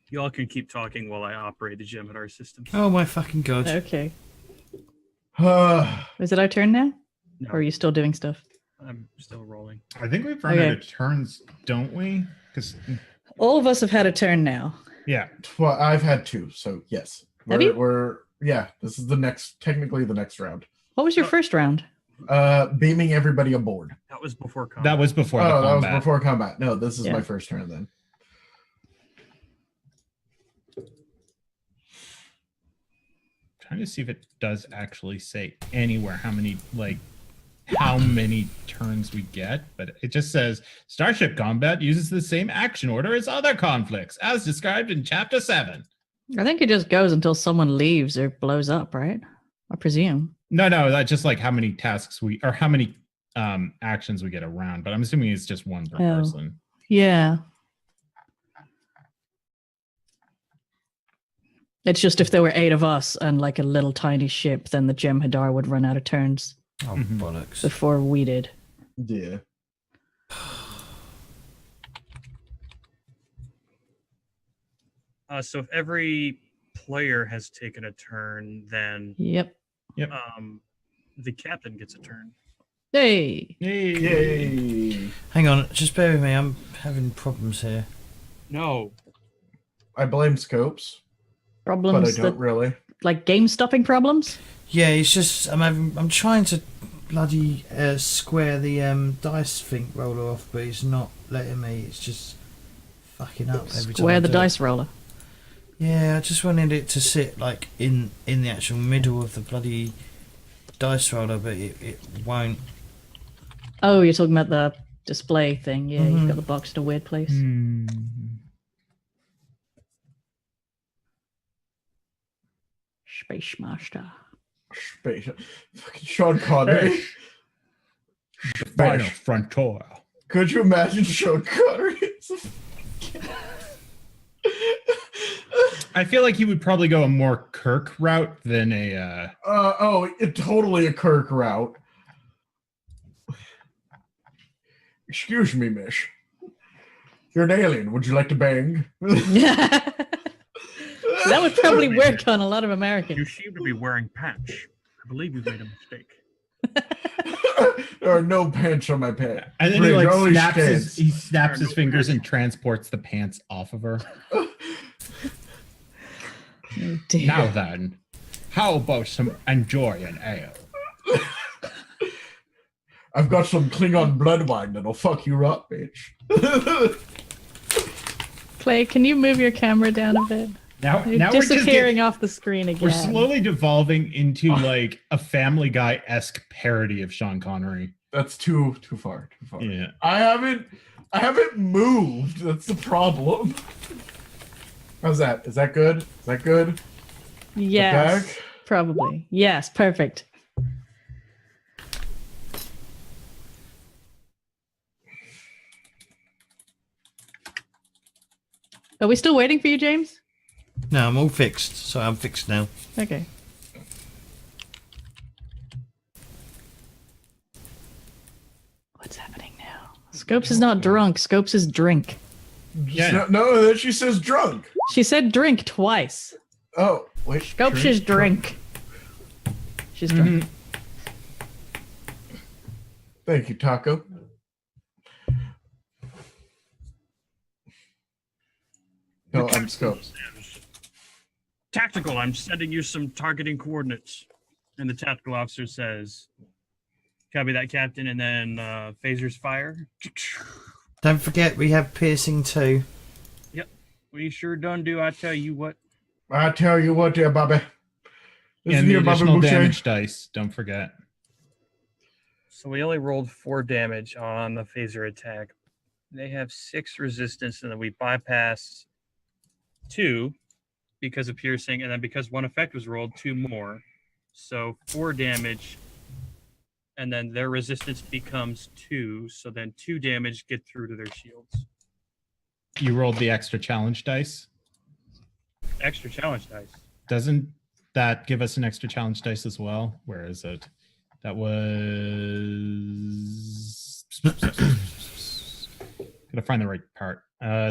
You all can keep talking while I operate the Jem'Hadar system. Oh my fucking god. Okay. Uh, Is it our turn now? No. Or are you still doing stuff? I'm still rolling. I think we've run out of turns, don't we? Because All of us have had a turn now. yeah, well, I've had 2, so yes. Have you? This is technically the next round. What was your first round? Beaming everybody aboard. That was before combat. that was before the That was combat. before combat. No, this is Yeah. my first turn then. Trying to see if it does actually say anywhere how many turns we get, but it just says Starship Combat uses the same action order as other conflicts, as described in Chapter 7. I think it just goes until someone leaves or blows up, right? I presume. No, that's just like how many tasks how many actions we get around. But I'm assuming it's just one per Oh. person. Yeah. It's just if there were 8 of us and like a little tiny ship, then the Jem'Hadar would run out of turns Oh, Mhm. bollocks. before we did. Yeah. So if every player has taken a turn, then Yep. the captain gets a turn. Hey. Yay! Hang on, just bear with me. I'm having problems here. No. I blame Scopes, but I Problems don't that really. like game stopping problems? Yeah, it's just I'm trying to bloody square the dice thing roller off, but it's not letting me. It's just fucking up every time. Square I the do it. dice roller. Yeah, I just wanted it to sit like in the actual middle of the bloody dice roller, but it won't. Oh, you're talking about the display thing. Yeah, you've Mhm. got the box in a weird place. Hmm. Space Master. Space. Fucking Sean Connery. Final Space. frontier. Could you imagine Sean Connery? I feel like he would probably go a more Kirk route than a. Totally a Kirk route. Excuse me, miss. You're an alien. Would you like to bang? That would probably work on a lot of You Americans. seem to be wearing patch. I believe you've made a mistake. There are no pants on my pants. And then he like Only snaps stands. his fingers and transports the pants off of her. Oh, dear. Now then, how about some enjoy an ale? I've got some Klingon blood wine that'll fuck you up, bitch. Clay, can you move your camera down a bit? Now You're we're just disappearing off the screen again. we're slowly devolving into like a Family Guy-esque parody of Sean Connery. That's too far. Too far. Yeah. I haven't moved. That's the problem. How's that? Is that good? Is that good? Yes, Back? probably. Yes, perfect. Are we still waiting for you, James? No, I'm all fixed. So I'm fixed now. Okay. What's happening now? Scopes is not drunk. Scopes is drink. Yeah. No, she says drunk. She said drink twice. Oh, wait. Scopes is drink. She's drunk. Thank you, Taco. No, I'm Scopes. Tactical, I'm sending you some targeting coordinates. And the tactical officer says, copy that, Captain, and then phasers fire. Don't forget we have piercing too. We sure done do, I tell you what. I tell you what, dear Bobby. Listen And the here, Bobby additional Boucher. damage dice, don't forget. So we only rolled 4 damage on the phaser attack. They have 6 resistance, and then we bypass 2 because of piercing, and then because 1 effect was rolled, 2 more. So 4 damage, and then their resistance becomes 2, so then 2 damage get through to their shields. You rolled the extra challenge dice. Extra challenge dice. Doesn't that give us an extra challenge dice as well? Where is it? That was. Gotta find the right part.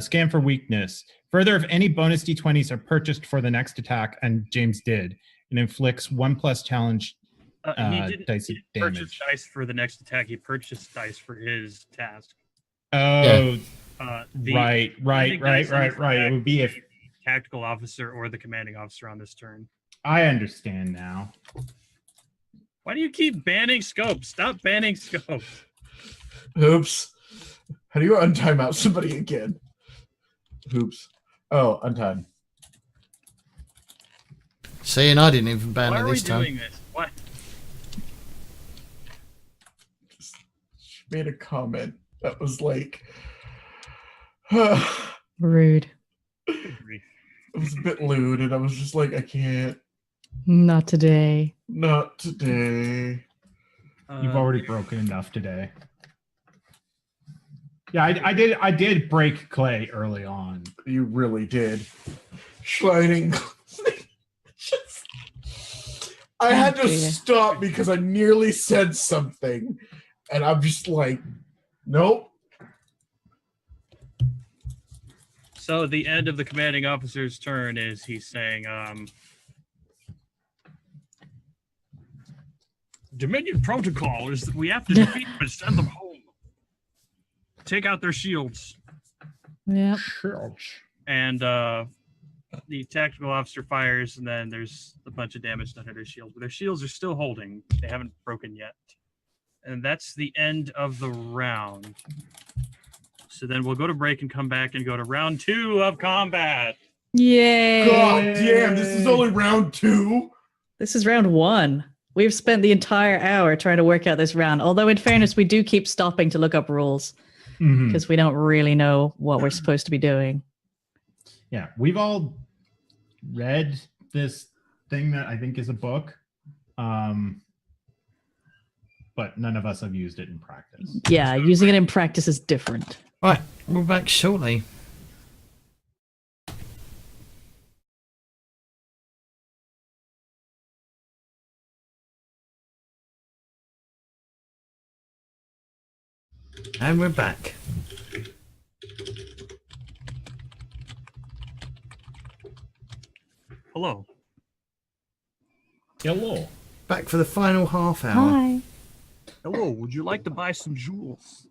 Scan for weakness. Further, if any bonus d20s are purchased for the next attack, and James did, it inflicts 1+ challenge He didn't dice of purchase damage. dice for the next attack. He purchased dice for his task. Oh, The right. attack It would be if tactical officer or the commanding officer on this turn. I understand now. Why do you keep banning scopes? Stop banning scopes. Oops. How do you untime out somebody again? Oops. Oh, untime. See, and I didn't even ban Why it are we this time. doing this? Why? She made a comment that was like, it Rude. Good grief. was a bit lewd, and I was just like, I can't. Not today. Not today. You've already broken enough today. Yeah, I did break Clay early on. You really did. Sliding. I had to dear. stop because I nearly said something. And I'm just like, nope. So the end of the commanding officer's turn is he's saying, Dominion protocol is that we have to defeat them and send them home. Take out their shields. Yeah. And the tactical officer fires, and then there's a bunch of damage done to their shields. But their shields are still holding. They haven't broken yet. And that's the end of the round. So then we'll go to break and come back and go to round 2 of combat. Yay. God damn, this is only round 2. This is round 1. We've spent the entire hour trying to work out this round. Although, in fairness, we do keep stopping to look up rules because we don't really know what we're supposed to be doing. Yeah, we've all read this thing that I think is a book, but none of us have used it in practice. Yeah, using it in practice is different. Right, we're back shortly. And we're back. Hello. Hello. Back for the final half hour. Hi. Hello, would you like to buy some jewels?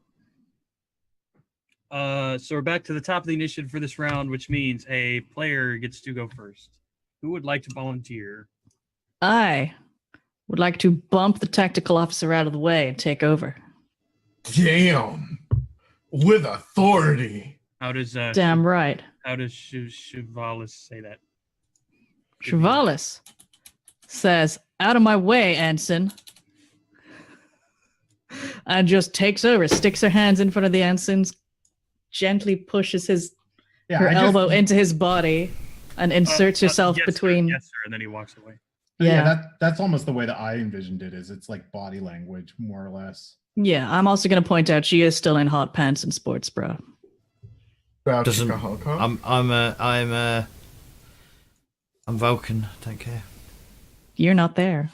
So we're back to the top of the initiative for this round, which means a player gets to go first. Who would like to volunteer? I would like to bump the tactical officer out of the way and take over. Damn. With authority. How does Damn right. How does Chavalis say that? Chavalis says, "Out of my way, ensign," and just takes over, sticks her hands in front of the ensign's, gently pushes her elbow into his body, and inserts herself yes, between. Sir, yes, sir, and then he walks away. Yeah. That's almost the way that I envisioned it. Is it's like body language, more or less. Yeah, I'm also going to point out she is still in hot pants and sports bra. Doesn't. I'm Vulcan. Don't care. You're not there.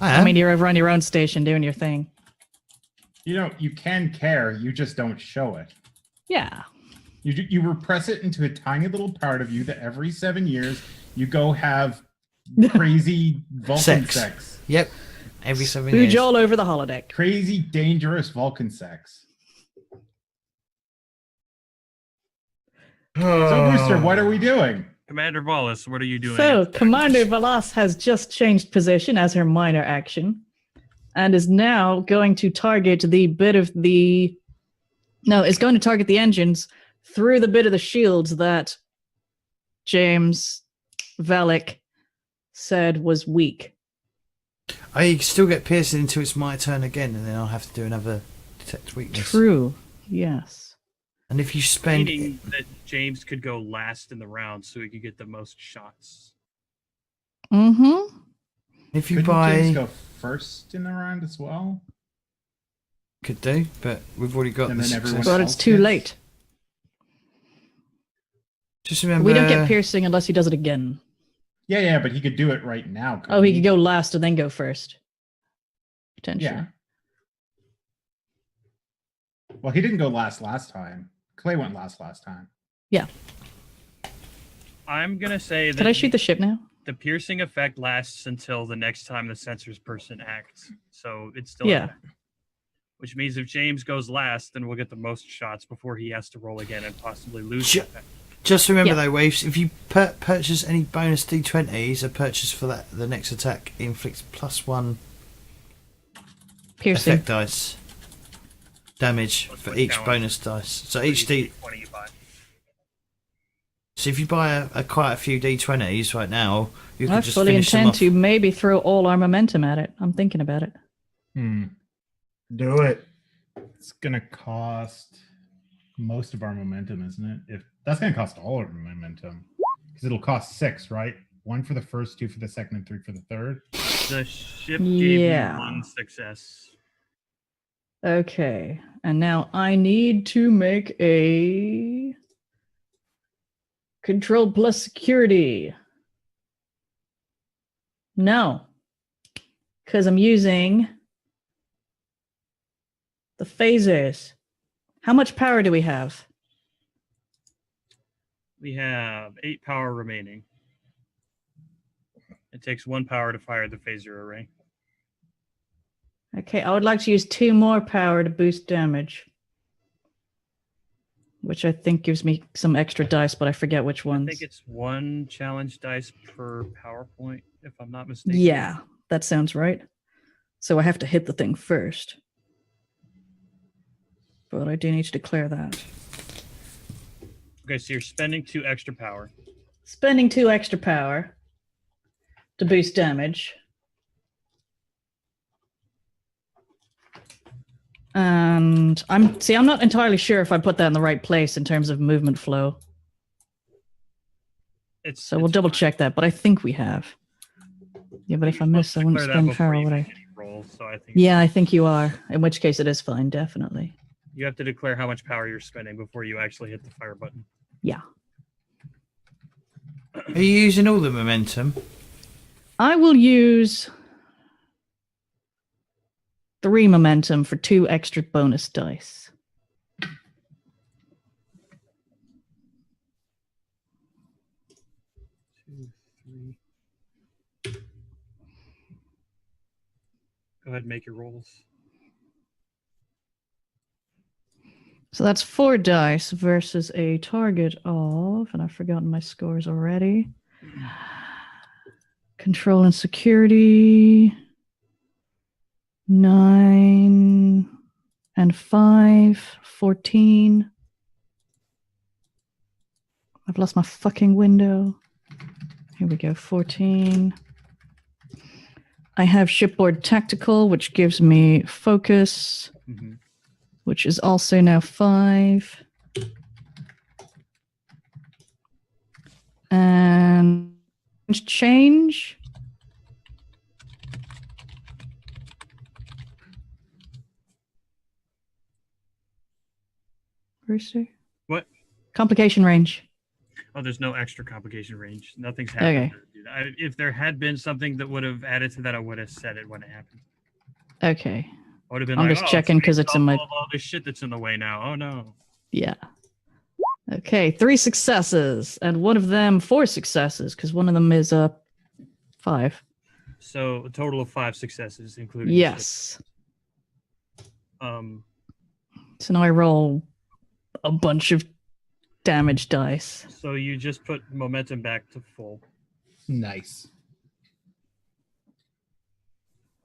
I am. I mean, you're over on your own station doing your thing. You know, you can care, you just don't show it. Yeah. You repress it into a tiny little part of you that every 7 years you go have crazy Vulcan sex. Yep. Every 7 years. Spooge all over the holodeck. Crazy, dangerous Vulcan sex. So, Brewster, what are we doing? Commander Wallace, what are you doing? So, Commander Valas has just changed position as her minor action and is now going to target the bit of the... No, is going to target the engines through the bit of the shields that James Valek said was weak. I still get pierced until it's my turn again, and then I'll have to do another detect weakness. True, yes. And if you spend... Meaning that James could go last in the round so he could get the most shots. Mm-hmm. If you Couldn't buy... James go first in the round as well? Could do, but we've already got And the then everyone success. But it's too late. Just remember... We don't get piercing unless he does it again. Yeah, but he could do it right now. Oh, he could go last and then go first. Potentially. Yeah. Well, he didn't go last time. Clay went last time. Yeah. I'm going to say that... Can I shoot the ship now? The piercing effect lasts until the next time the censor's person acts. So it's still... Yeah. Which means if James goes last, then we'll get the most shots before he has to roll again and possibly lose the effect. Just remember though, Waves, if you purchase any bonus D20s, a purchase for the next attack inflicts +1 piercing effect dice damage for each bonus dice. So each D... So if you buy quite a few D20s right now, you could I just fully finish them intend off. to maybe throw all our momentum at it. I'm thinking about it. Do it. It's gonna cost most of our momentum, isn't it? If that's gonna cost all of our momentum, because it'll cost 6, right? 1 for the first, 2 for the second, and 3 for the third. The ship gave Yeah. you 1 success. Okay. And now I need to make a control plus security. No. Because I'm using the phasers. How much power do we have? We have 8 power remaining. It takes 1 power to fire the phaser array. Okay, I would like to use 2 more power to boost damage. Which I think gives me some extra dice, but I forget which ones. I think it's 1 challenge dice per power point, if I'm not mistaken. Yeah, that sounds right. So I have to hit the thing first. But I do need to declare that. Okay, so you're spending 2 extra power. Spending 2 extra power to boost damage. And I'm not entirely sure if I put that in the right place in terms of movement flow. So we'll double check that, but I think we have. Yeah, but if I miss, I wouldn't spend power, would I? Roll, so I think Yeah, I think you are. In which case it is fine, definitely. you have to declare how much power you're spending before you actually hit the fire button. Yeah. Are you using all the momentum? I will use 3 momentum for 2 extra bonus dice. Go ahead and make your rolls. So that's 4 dice versus a target of, and I've forgotten my scores already. Control and security. 9 and 5, 14. I've lost my fucking window. Here we go, 14. I have shipboard tactical, which gives me focus, which is also now 5. And change. Brewster? What? Complication range. Oh, there's no extra complication range. Nothing's happened. Okay. If there had been something that would have added to that, I would have said it when it happened. Okay. I would have been I'm like, just checking because it's in my... all this shit that's in the way now. Oh no. Yeah. Okay, 3 successes, and one of them 4 successes, because one of them is 5. So a total of 5 successes, including Yes. So now I roll a bunch of damage dice. So you just put momentum back to full. Nice.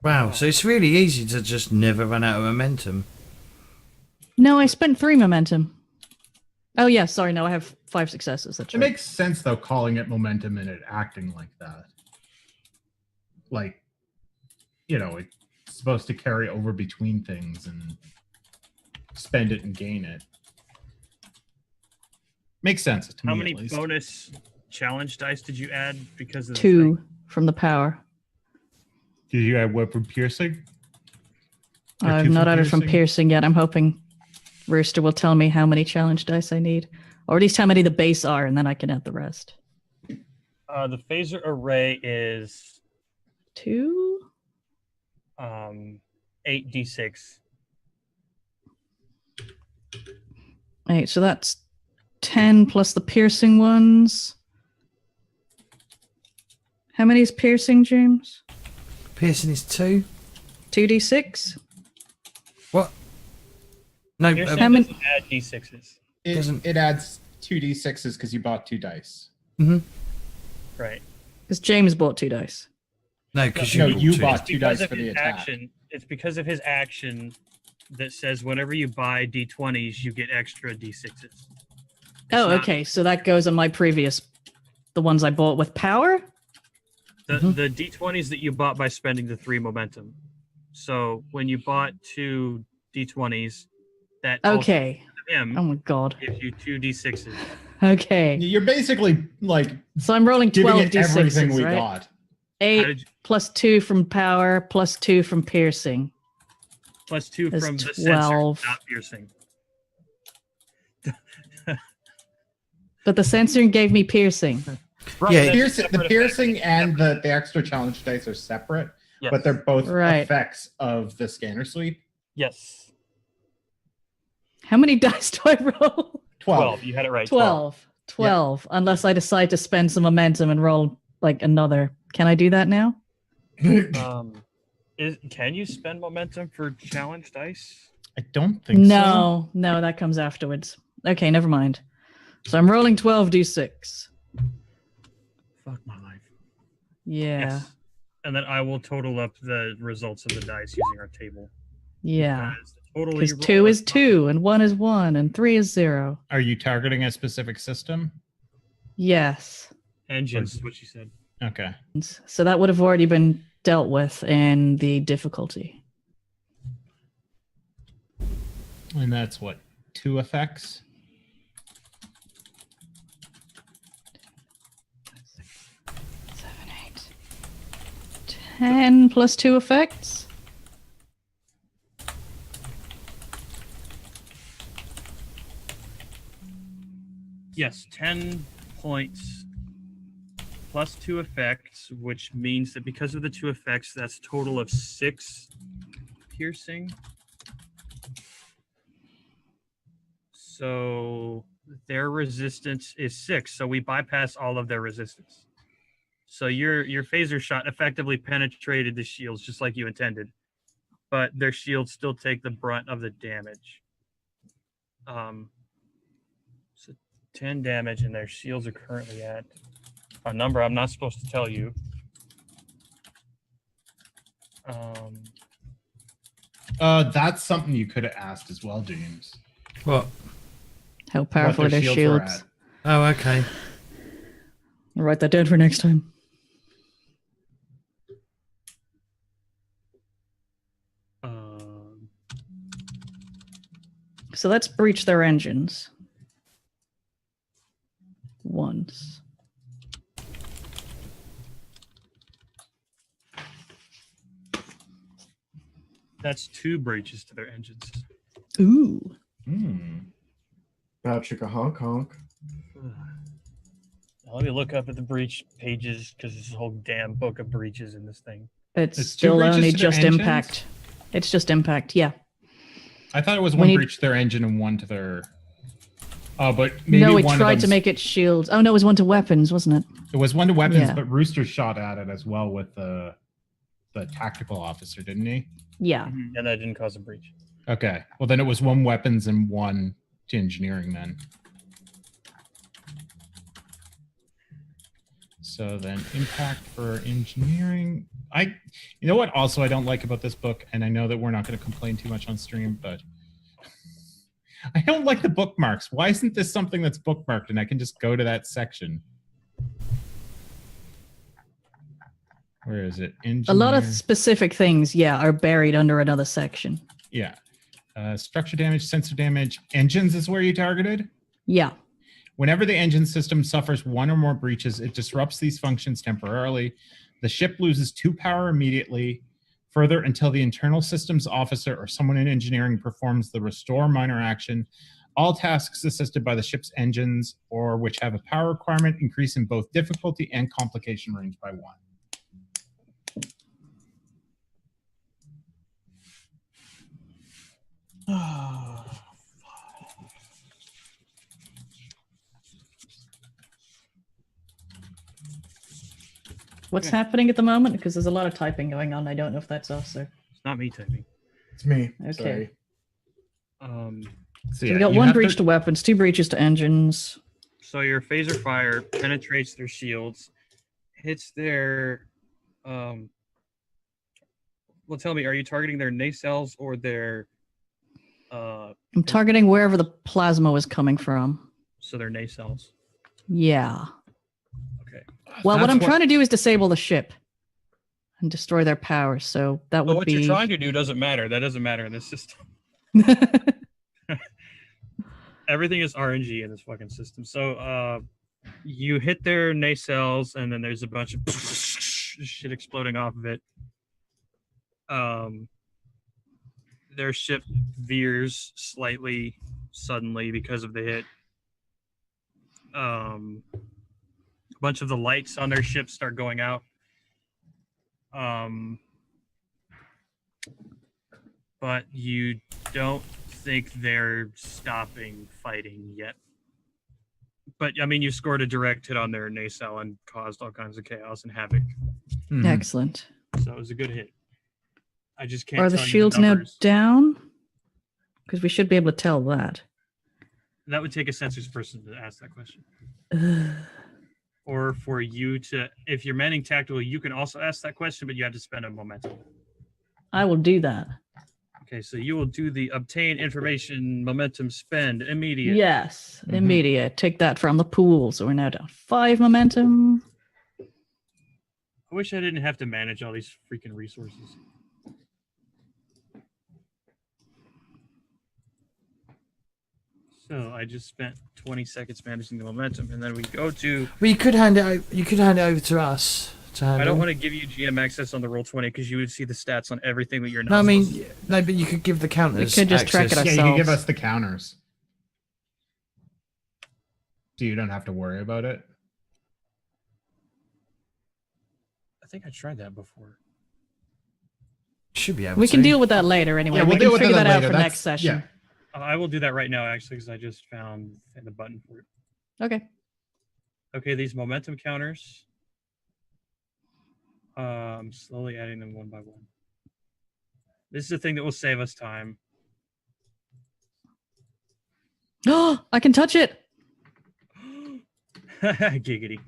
Wow, so it's really easy to just never run out of momentum. No, I spent 3 momentum. Oh yeah, sorry, no, I have 5 successes. That's It right. makes sense though, calling it momentum and it acting like that. Like, you know, it's supposed to carry over between things and spend it and gain it. Makes sense to me. How many at least. bonus challenge dice did you add because of the 2 thing? from the power. Did you add weapon piercing? Or I've 2 not from added from piercing yet. I'm hoping Rooster will tell me how many challenge dice I need, or at least how many the base are, and then I can add the rest. The phaser array is 2? 8d6. 8, so that's 10 plus the piercing ones. How many is piercing, James? Piercing is 2. 2d6? What? No, Piercing How many- doesn't add d6s. It adds 2d6s because you bought 2 dice. Right. Because James bought 2 dice. no, because No, you, you two. bought 2 Because dice of for the his attack. action. It's because of his action that says whenever you buy d20s, you get extra d6s. Oh, not- okay. So that goes on my previous, the ones I bought with power? The d20s that you bought by spending the 3 momentum. So when you bought 2 d20s, that Okay. him Oh my god. gives you 2 d6s. Okay. You're basically like So I'm rolling giving 12 it everything d6s, we right? got. How 8 did you- plus 2 from power plus 2 from piercing. +2 That's from the 12. sensor, not piercing. But the censoring gave me piercing. Right, Yeah, that's a The separate piercing effect. and the extra challenge dice are separate, Yes. but they're both Right. effects of the scanner sweep. Yes. How many dice do I roll? 12. You had it right. 12. 12. Unless I decide to spend some momentum and roll like another. Can I do that now? Can you spend momentum for challenge dice? I don't think so. No, no, that comes afterwards. Okay, never mind. So I'm rolling 12d6. Fuck my life. Yeah. Yes. And then I will total up the results of the dice using our table. Yeah. Because the total Because you roll 2 is 2, and 1 is 1, and 3 is 0. Are you targeting a specific system? Yes. engines, is what she said. Okay. So that would have already been dealt with in the difficulty. And that's what? 2 effects? 7, 8. 10 plus 2 effects. Yes, 10 points plus 2 effects, which means that because of the 2 effects, that's a total of 6 piercing. So their resistance is 6, so we bypass all of their resistance. So your phaser shot effectively penetrated the shields just like you intended, but their shields still take the brunt of the damage. So 10 damage, and their shields are currently at a number I'm not supposed to tell you. That's something you could have asked as well, James. What? How powerful What are their their shields were shields? Oh, okay. I'll write that down for next time. So let's breach their engines. Once. That's 2 breaches to their engines. Ooh. Bow chicka honk honk. Now, let me look up at the breach pages because there's a whole damn book of breaches in this thing. It's It's 2 still breaches only to their just engines? impact. It's just impact, yeah. I thought it was We one need- breach to their engine and 1 to their... Oh, but maybe No, we one of tried to them's- make it shields. Oh no, it was 1 to weapons, wasn't it? It was 1 to weapons, Yeah. but Rooster shot at it as well with the tactical officer, didn't he? Yeah. And that didn't cause a breach. Okay. Well, then it was 1 weapons and 1 to engineering then. So then impact for engineering. You know what also I don't like about this book, and I know that we're not going to complain too much on stream, but I don't like the bookmarks. Why isn't this something that's bookmarked and I can just go to that section? Where is it? A lot of Engineer- specific things, yeah, are buried under another section. Yeah. Structure damage, sensor damage. Engines is where you targeted. Yeah. Whenever the engine system suffers 1 or more breaches, it disrupts these functions temporarily. The ship loses 2 power immediately, further until the internal systems officer or someone in engineering performs the restore minor action. All tasks assisted by the ship's engines or which have a power requirement increase in both difficulty and complication range by 1. What's happening at the moment? Because there's a lot of typing going on. I don't know if that's us or. It's not me typing. It's me. Okay. Sorry. So we got 1 breach to weapons, 2 breaches to engines. So your phaser fire penetrates their shields, hits their. Well, tell me, are you targeting their nacelles or their? I'm targeting wherever the plasma was coming from. So their nacelles. Yeah. Okay. Well, what That's I'm trying to do is disable the ship and destroy their power. So that Well, would what be. you're trying to do doesn't matter. That doesn't matter in this system. everything is RNG in this fucking system. So you hit their nacelles, and then there's a bunch of shit exploding off of it. Their ship veers slightly suddenly because of the hit. A bunch of the lights on their ship start going out. But you don't think they're stopping fighting yet. But I mean, you scored a direct hit on their nacelle and caused all kinds of chaos and havoc. Mhm. Excellent. So it was a good hit. I just can't. Are the tell you shields now numbers. down? Because we should be able to tell that. That would take a sensors person to ask that question. Ugh. Or for you to, if you're manning tactical, you can also ask that question, but you have to spend a momentum. I will do that. Okay, so you will do the obtain information momentum spend immediate. Yes, Mhm. immediate. Take that from the pool. So we're now down 5 momentum. I wish I didn't have to manage all these freaking resources. So I just spent 20 seconds managing the momentum, and then we go to. Well, you could hand it. You could hand it over to us to handle. I don't want to give you GM access on the Roll20 because you would see the stats on everything that you're not. No, I supposed mean, no, but you could give the counters. could just track access. it Yeah, you can give ourselves. us the counters. So you don't have to worry about it. I think I tried that before. Should be able We to. can deal with that later anyway. Yeah, we we'll can deal with figure that that out later. for That's- next session. I will do that right now, actually, because I just found the button for it. Okay. Okay, these momentum counters. I'm slowly adding them one by one. This is the thing that will save us time. Oh, I can touch it. Giggity.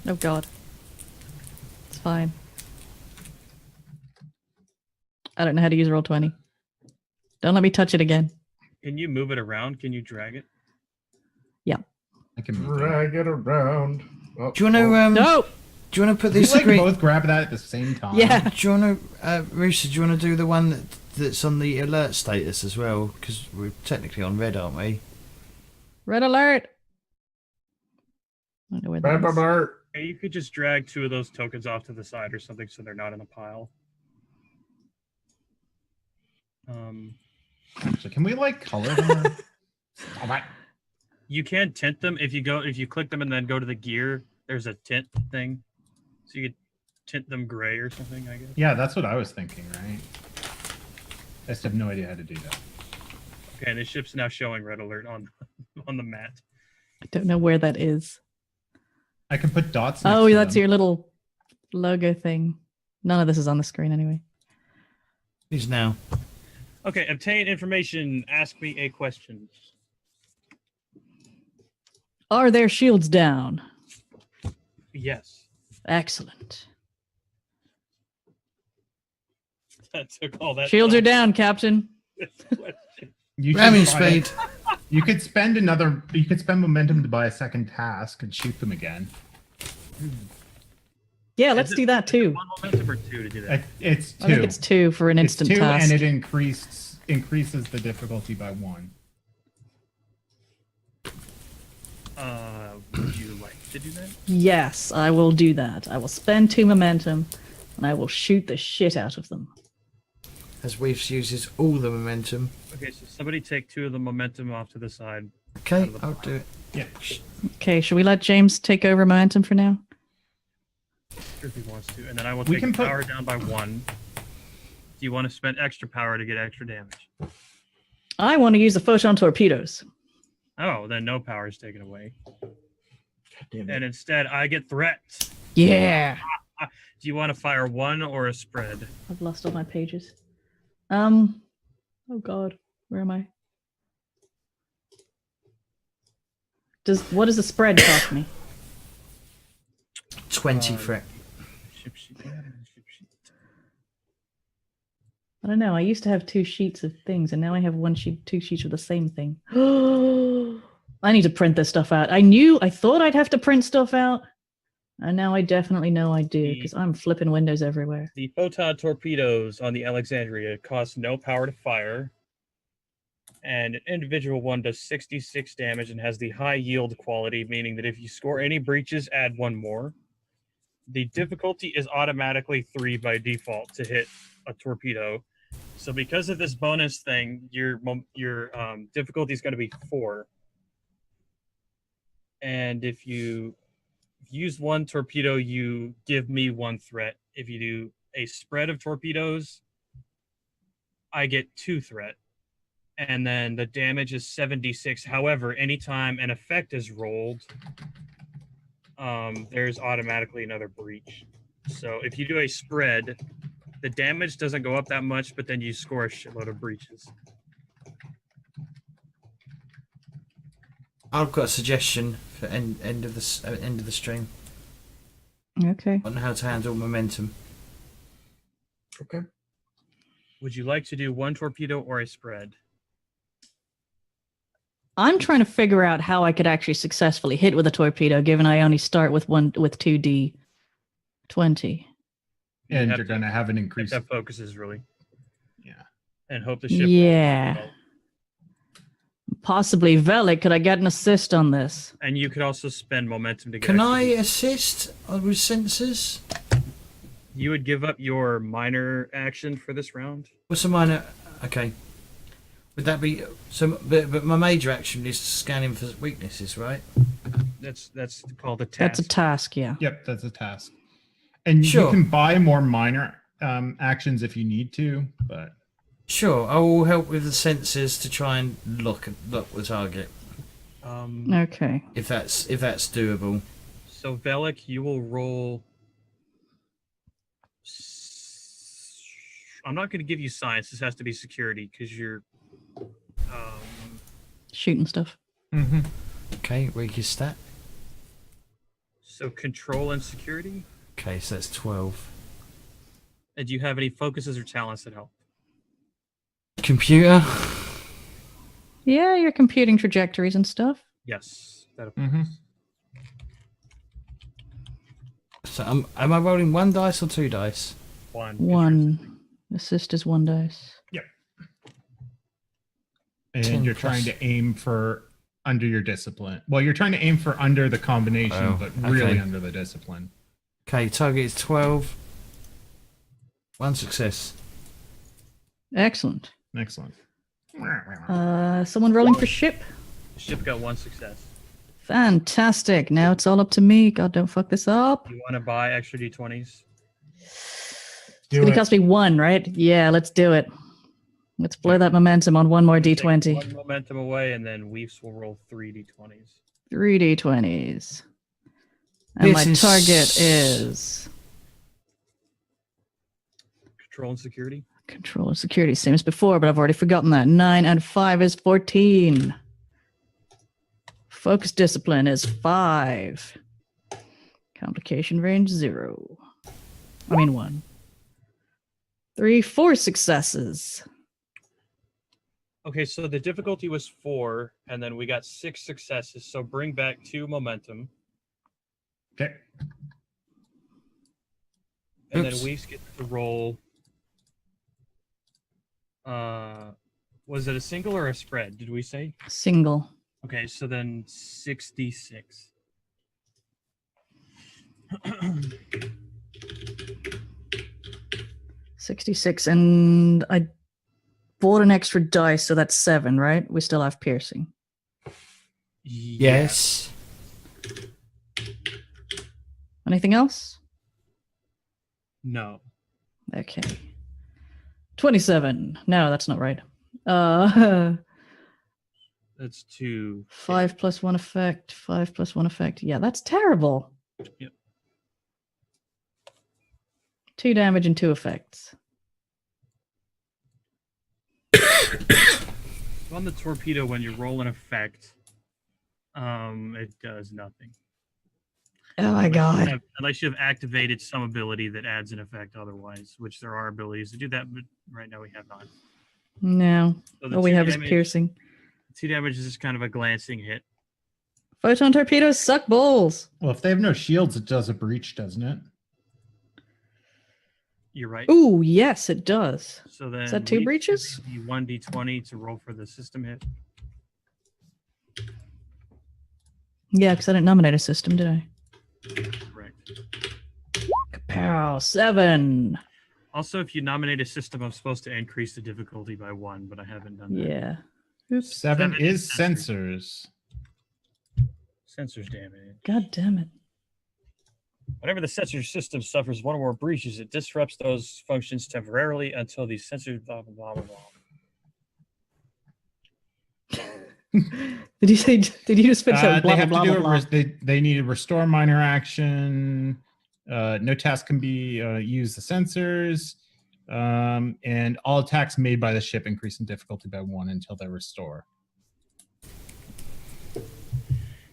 Oh God. It's fine. I don't know how to use Roll20. Don't let me touch it again. Can you move it around? Can you drag it? I can move that. Drag it around. Oh, Do you want to? No. Do you want to put We this like screen? both grab that at the same time. Yeah. Do you want to, Rooster? Do you want to do the one that's on the alert status as well? Because we're technically on red, aren't we? Red alert. I don't know where that Red is. alert. Hey, you could just drag 2 of those tokens off to the side or something so they're not in a pile. Actually, can we like color them? Oh, my- You can tint them if you click them and then go to the gear. There's a tint thing, so you could tint them gray or something. I guess. Yeah, that's what I was thinking, right? I just have no idea how to do that. Okay, and the ship's now showing red alert on the mat. I don't know where that is. I can put dots. Next Oh, to that's them. your little logo thing. None of this is on the screen anyway. Is now. Okay, obtain information. Ask me a question. Are their shields down? Yes. Excellent. That took all that. Shields are time. down, Captain. You should Ramming buy- speed. You could spend momentum to buy a second task and shoot them again. Yeah, let's Is it- do that too. One momentum or 2 to do that. It's two. I think it's 2 for an It's instant 2, task. and it increases the difficulty by 1. Would you like to do that? Yes, I will do that. I will spend 2 momentum, and I will shoot the shit out of them. As Weaves uses all the momentum. Okay, so somebody take 2 of the momentum off to the side. Okay, Out of the I'll pile. do it. Yeah. Okay, should we let James take over momentum for now? Sure, if he wants to, and then I will We take can put- power down by 1. Do you want to spend extra power to get extra damage? I want to use the photon torpedoes. Oh, then no power is taken away, God damn it. and instead I get threats. Yeah. Do you want to fire 1 or a spread? I've lost all my pages. Oh God, where am I? What does the spread cost me? 20 threat. Ship sheet. Ship sheet. I don't know. I used to have 2 sheets of things, and now I have 2 sheets of the same thing. I need to print this stuff out. I thought I'd have to print stuff out. And now I definitely know I do, because I'm flipping windows everywhere. The photon torpedoes on the Alexandria cost no power to fire, and an individual one does 66 damage and has the high yield quality, meaning that if you score any breaches, add one more. The difficulty is automatically 3 by default to hit a torpedo. So because of this bonus thing, your difficulty is going to be 4. And if you use one torpedo, you give me 1 threat. If you do a spread of torpedoes, I get 2 threat. And then the damage is 76. However, anytime an effect is rolled, there's automatically another breach. So if you do a spread, the damage doesn't go up that much, but then you score a shitload of breaches. I've got a suggestion for end of the stream Okay. on how to handle momentum. Okay. Would you like to do 1 torpedo or a spread? I'm trying to figure out how I could actually successfully hit with a torpedo, given I only start with 2d20. And have you're to- going to have an increase. That focuses really, Yeah. and hope the ship. Yeah. rolls well. Possibly Velik. Could I get an assist on this? And you could also spend momentum to get. Can extra I boost. assist with sensors? You would give up your minor action for this round. What's a minor? Okay. Would that be so? But my major action is scanning for weaknesses, right? That's called a task. That's a task, yeah. Yep, that's a task. And Sure. you can buy more minor actions if you need to, but Sure, I will help with the sensors to try and look the target Okay. if that's doable. So Velik, you will roll. I'm not going to give you science. This has to be security because you're. Shooting stuff. Okay, weakest stat. So control and security. Okay, so that's 12. And do you have any focuses or talents that help? Computer. Yeah, you're computing trajectories and stuff. Yes. That So am I rolling 1 dice or 2 dice? one. One. Assist is 1 dice. and 10 you're plus. trying to aim for under your discipline. Well, you're trying to aim for under the combination, Oh, but really okay. under the discipline. Okay, target is 12. 1 success. Excellent. Excellent. Someone rolling for ship? Ship got 1 success. Fantastic. Now it's all up to me. God, don't fuck this up. You want to buy extra d20s? It's Do going to it. cost me 1, right? Yeah, let's do it. Let's blow that momentum on 1 more Take d20. 1 momentum away, and then Weefs will roll 3 d20s. 3 d20s. And my This is- target is Control and security. control and security, same as before, but I've already forgotten that. 9 and 5 is 14. Focus discipline is 5. Complication range 0. I mean 1. 3, 4 successes. Okay, so the difficulty was 4, and then we got 6 successes. So bring back 2 momentum, Okay. and Oops. then Weefs get to roll. Was it a single or a spread? Did we say? Single. Okay, so then 66. 66, and I bought an extra dice, so that's 7, right? We still have piercing. Yes. Anything else? No. Okay. 27. No, that's not right. 5 That's 2. plus 1 effect. 5 plus 1 effect. Yeah, that's terrible. Yep. 2 damage and 2 effects. On the torpedo, when you roll an effect, it does nothing. Oh my god. Unless you have activated some ability that adds an effect otherwise, which there are abilities to do that, but right now we have not. No. So the All we 2 have is damage- piercing. 2 damage is just kind of a glancing hit. Photon torpedoes suck balls. Well, if they have no shields, it does a breach, doesn't it? You're right. Ooh, yes, it does. So then that two we breaches? The 1d20 to roll for the system hit. Yeah, because I didn't nominate a system, did I? Correct. Kapow, 7. Also, if you nominate a system, I'm supposed to increase the difficulty by 1, but I haven't done that. Yeah. Oops. 7 7 is is sensors. Sensors damage. God damn it. Whenever the sensor system suffers one or more breaches, it disrupts those functions temporarily until the sensor blah blah blah blah. Did you just finish that? Blah, they have blah, to do blah, blah. they need to restore minor action. No task can be use the sensors, and all attacks made by the ship increase in difficulty by 1 until they restore.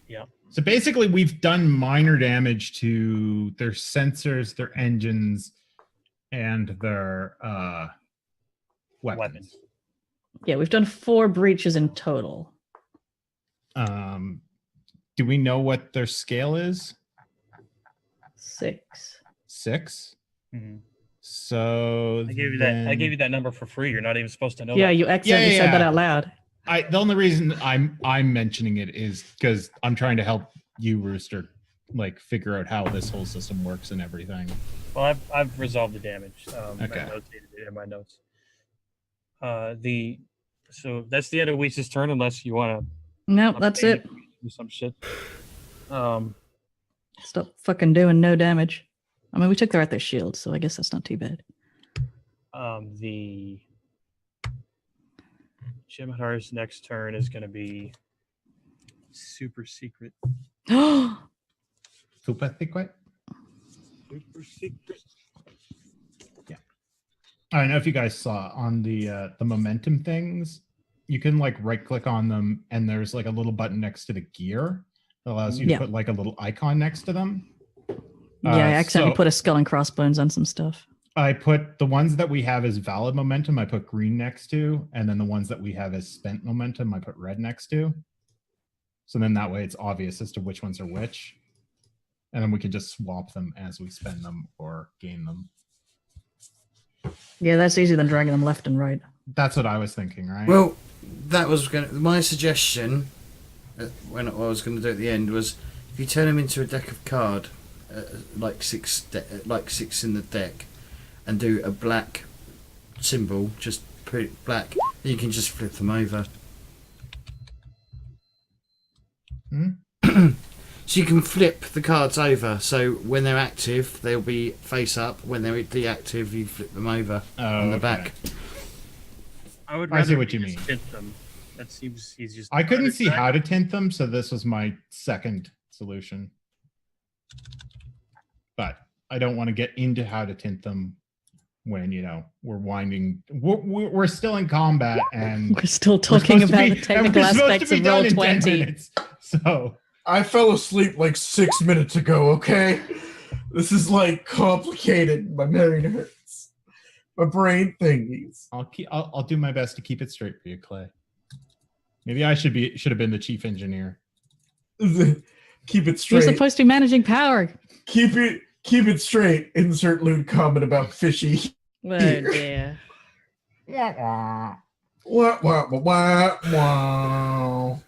Yeah. So basically, we've done minor damage to their sensors, their engines, and their weapons. Yeah, we've done 4 breaches in total. Do we know what their scale is? 6. 6. Mm-hmm. So I gave you that number for free. You're not even supposed to know. Yeah, that. you accidentally said that out loud. The only reason I'm mentioning it is because I'm trying to help you, Rooster, like figure out how this whole system works and everything. Well, I've resolved the damage. Okay. I notated it in my notes. So that's the end of Weese's turn, unless you want to. No, that's it. Do some shit. Stop fucking doing no damage. I mean, we took their shield, so I guess that's not too bad. The Jimhar's next turn is going to be super secret. Super secret. Super secret. Yeah. I don't know if you guys saw on the momentum things. You can like right click on them, and there's like a little button next to the gear that allows you to put like a little icon next to them. Yeah, I accidentally put a skull and crossbones on some stuff. I put the ones that we have as valid momentum, I put green next to, and then the ones that we have as spent momentum, I put red next to. So then that way it's obvious as to which ones are which. And then we can just swap them as we spend them or gain them. Yeah, that's easier than dragging them left and right. That's what I was thinking, right? Well, that was my suggestion. When I was going to do at the end was, if you turn them into a deck of card, like 6 in the deck, and do a black symbol, just put it black, then you can just flip them over. So you can flip the cards over, so when they're active they'll be face up, when they're deactive you flip them over on the back. I would I rather see what you mean. tint them. That seems easiest. I couldn't see how to tint them, so this was my second solution. But I don't want to get into how to tint them when, we're still in combat and we're still talking about the technical aspects of roll 20. So I fell asleep like 6 minutes ago, okay? This is like complicated. My brain hurts. My brain thingies. I'll do my best to keep it straight for you, Clay. Maybe I should have been the chief engineer. Keep it straight. You're supposed to be managing power. Keep it straight. Insert lewd comment about fishy. Oh dear. Wah, wah, wah, wah, wah.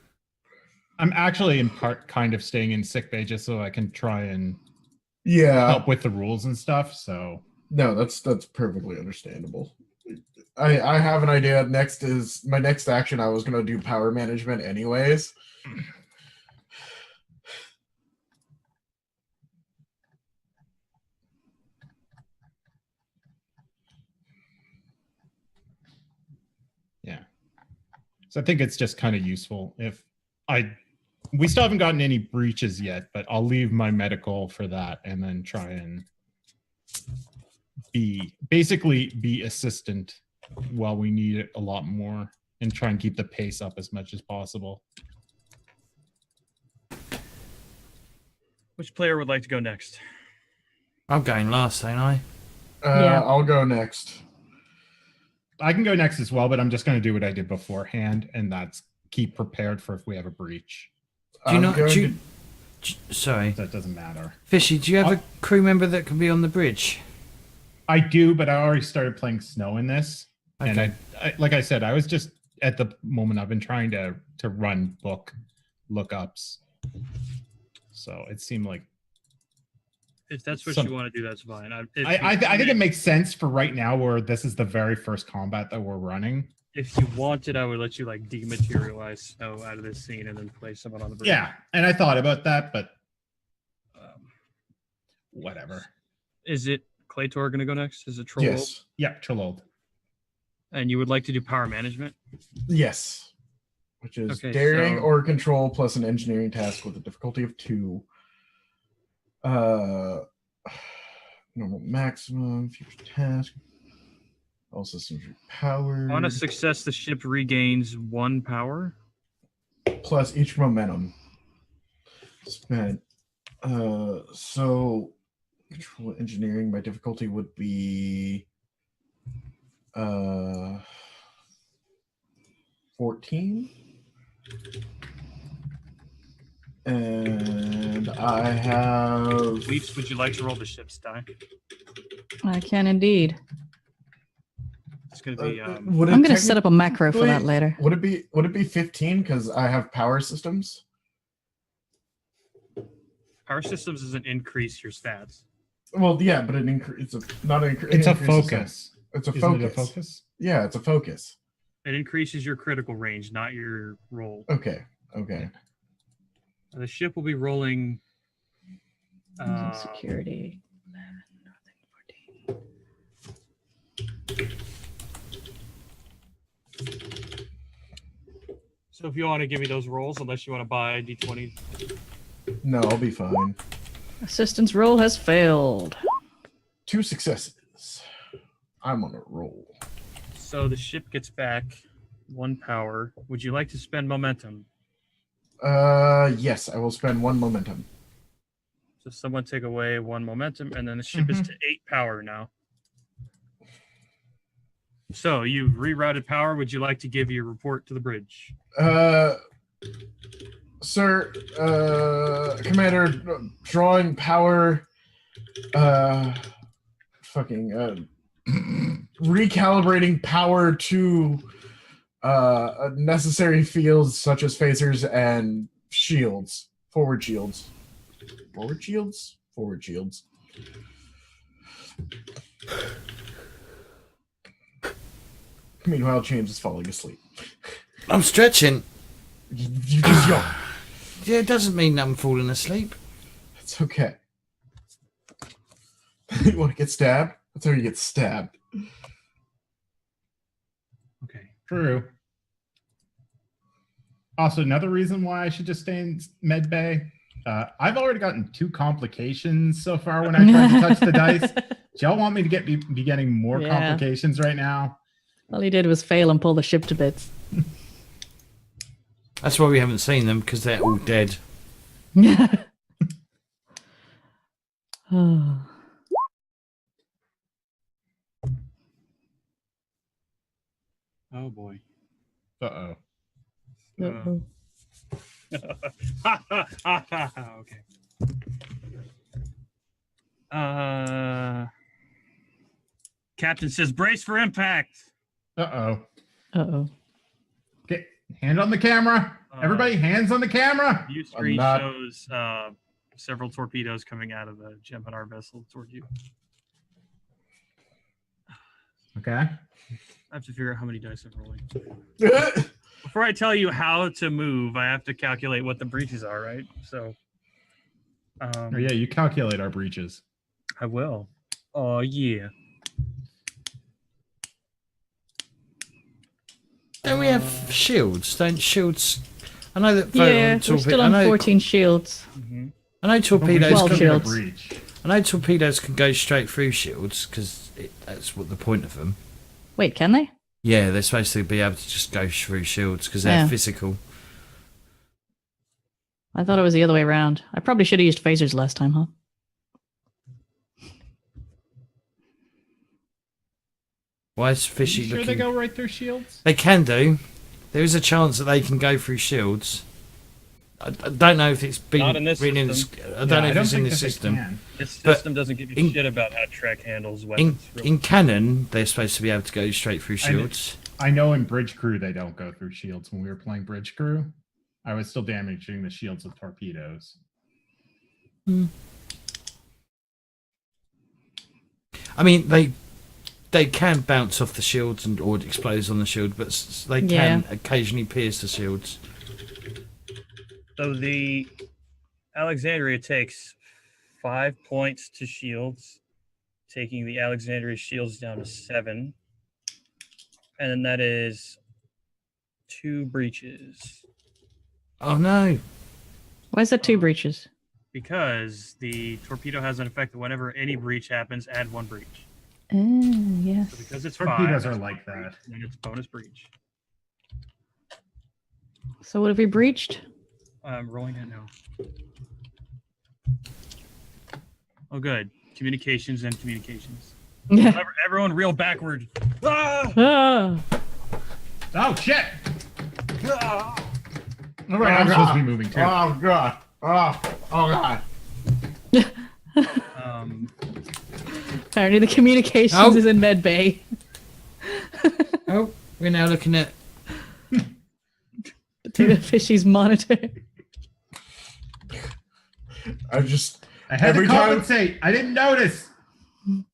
I'm actually in part kind of staying in sickbay just so I can try and help with the rules and stuff. So no, that's perfectly understandable. I have an idea. My next action. I was gonna do power management anyways. Yeah. So I think it's just kind of useful we still haven't gotten any breaches yet, but I'll leave my medical for that and then try and be assistant while we need it a lot more and try and keep the pace up as much as possible. Which player would like to go next? I'm going last, ain't I? Yeah. I'll go next. I can go next as well, but I'm just going to do what I did beforehand, and that's keep prepared for if we have a breach. Do you I'm not? going Do you, to- sorry, That doesn't matter. Fishy. Do you have a crew member that can be on the bridge? I do, but I already started playing snow in this, and Okay. I like I said, I was just at the moment I've been trying to run lookups, so it seemed like If that's what Some- you want to do, that's fine. I think it makes sense for right now, where this is the very first combat that we're running. If you wanted, I would let you like dematerialize snow out of this scene and then place someone on the bridge. Yeah, and I thought about that, but Um, whatever. is it Claytor going to go next? Is it Troll? Yes. Yeah, Cholold. And you would like to do power management? Yes. Which is Okay, daring so- or control plus an engineering task with a difficulty of 2. Normal maximum, future task. All systems repowered. On a success, the ship regains 1 power. Plus each momentum spent. So control engineering by difficulty would be 14. And I have Leafs, would you like to roll the ship's die? I can indeed. It's going to be. would it I'm going to set up a macro for that technically- later. Would it be 15 because I have power systems? Power systems doesn't increase your stats. Well, yeah, but it's not an It's a increase. focus. It's a Isn't focus. it a focus? Yeah, it's a focus. It increases your critical range, not your roll. Okay. The ship will be rolling. Security. 11, 14. So if you want to give me those rolls, unless you want to buy a d20. No, I'll be fine. Assistance roll has failed. 2 successes. I'm on a roll. So the ship gets back 1 power. Would you like to spend momentum? Yes, I will spend 1 momentum. So someone take away 1 momentum, and then the ship is to 8 power now. So you've rerouted power. Would you like to give your report to the bridge? Sir, Commander, drawing power, recalibrating power to necessary fields such as phasers and shields, forward shields. Meanwhile, James is falling asleep. I'm stretching. You just yawn. Yeah, it doesn't mean I'm falling asleep. It's okay. You want to get stabbed? That's how you get stabbed. Okay. True. Also, another reason why I should just stay in med bay. I've already gotten 2 complications so far when I tried to touch the dice. Do y'all want me to be getting more Yeah. complications right now? All he did was fail and pull the ship to bits. That's why we haven't seen them, because they're all dead. Oh. Oh boy. Uh-oh. Uh-oh. Okay. Captain says brace for impact. Uh-oh. Uh-oh. Okay, hand on the camera. Everybody, hands on the camera. View screen not- shows several torpedoes coming out of a Gemini vessel toward you. Okay. I have to figure out how many dice I'm rolling. Before I tell you how to move, I have to calculate what the breaches are, right? So, Oh, yeah, you calculate our breaches. I will. Oh yeah. Don't we have shields? Don't shields? I know that. Yeah, we're still on 14 shields. I know torpedoes. 12 Can, shields. Breach. I know torpedoes can go straight through shields because that's what the point of them. Wait, can they? Yeah, they're supposed to be able to just go through shields because they're Yeah. physical. I thought it was the other way around. I probably should have used phasers last time, huh? Why is fishy You sure looking? they go right through shields? They can do. There is a chance that they can go through shields. I don't know if it's been Not in this written in. system. I don't know if don't it's in think this that they system. can. This But system doesn't give you in- shit about how Trek handles In weapons. really. in canon, they're supposed to be able to go straight through I know. shields. I know in Bridge Crew they don't go through shields. When we were playing Bridge Crew, I was still damaging the shields with torpedoes. I mean, they can bounce off the shields and or it explodes on the shield, but they can occasionally pierce the shields. So the Alexandria takes 5 points to shields, taking the Alexandria shields down to 7. And then that is 2 breaches. Oh no! Why is that 2 breaches? Because the torpedo has an effect that whenever any breach happens, add 1 breach. Oh, yes. So because it's Torpedoes 5, are it's like one that. breach, then it's bonus breach. So what have we breached? I'm rolling it now. Oh, good. Communications and communications. Yeah. Everyone reel backward. Ah! Ah. Oh shit! Ah! All right, I'm supposed to be moving too. Oh god. Oh god. Apparently the communications Oh. is in med bay. Oh, we're now looking at. Potato Fishy's monitor. I just I had every to time- compensate. I didn't notice.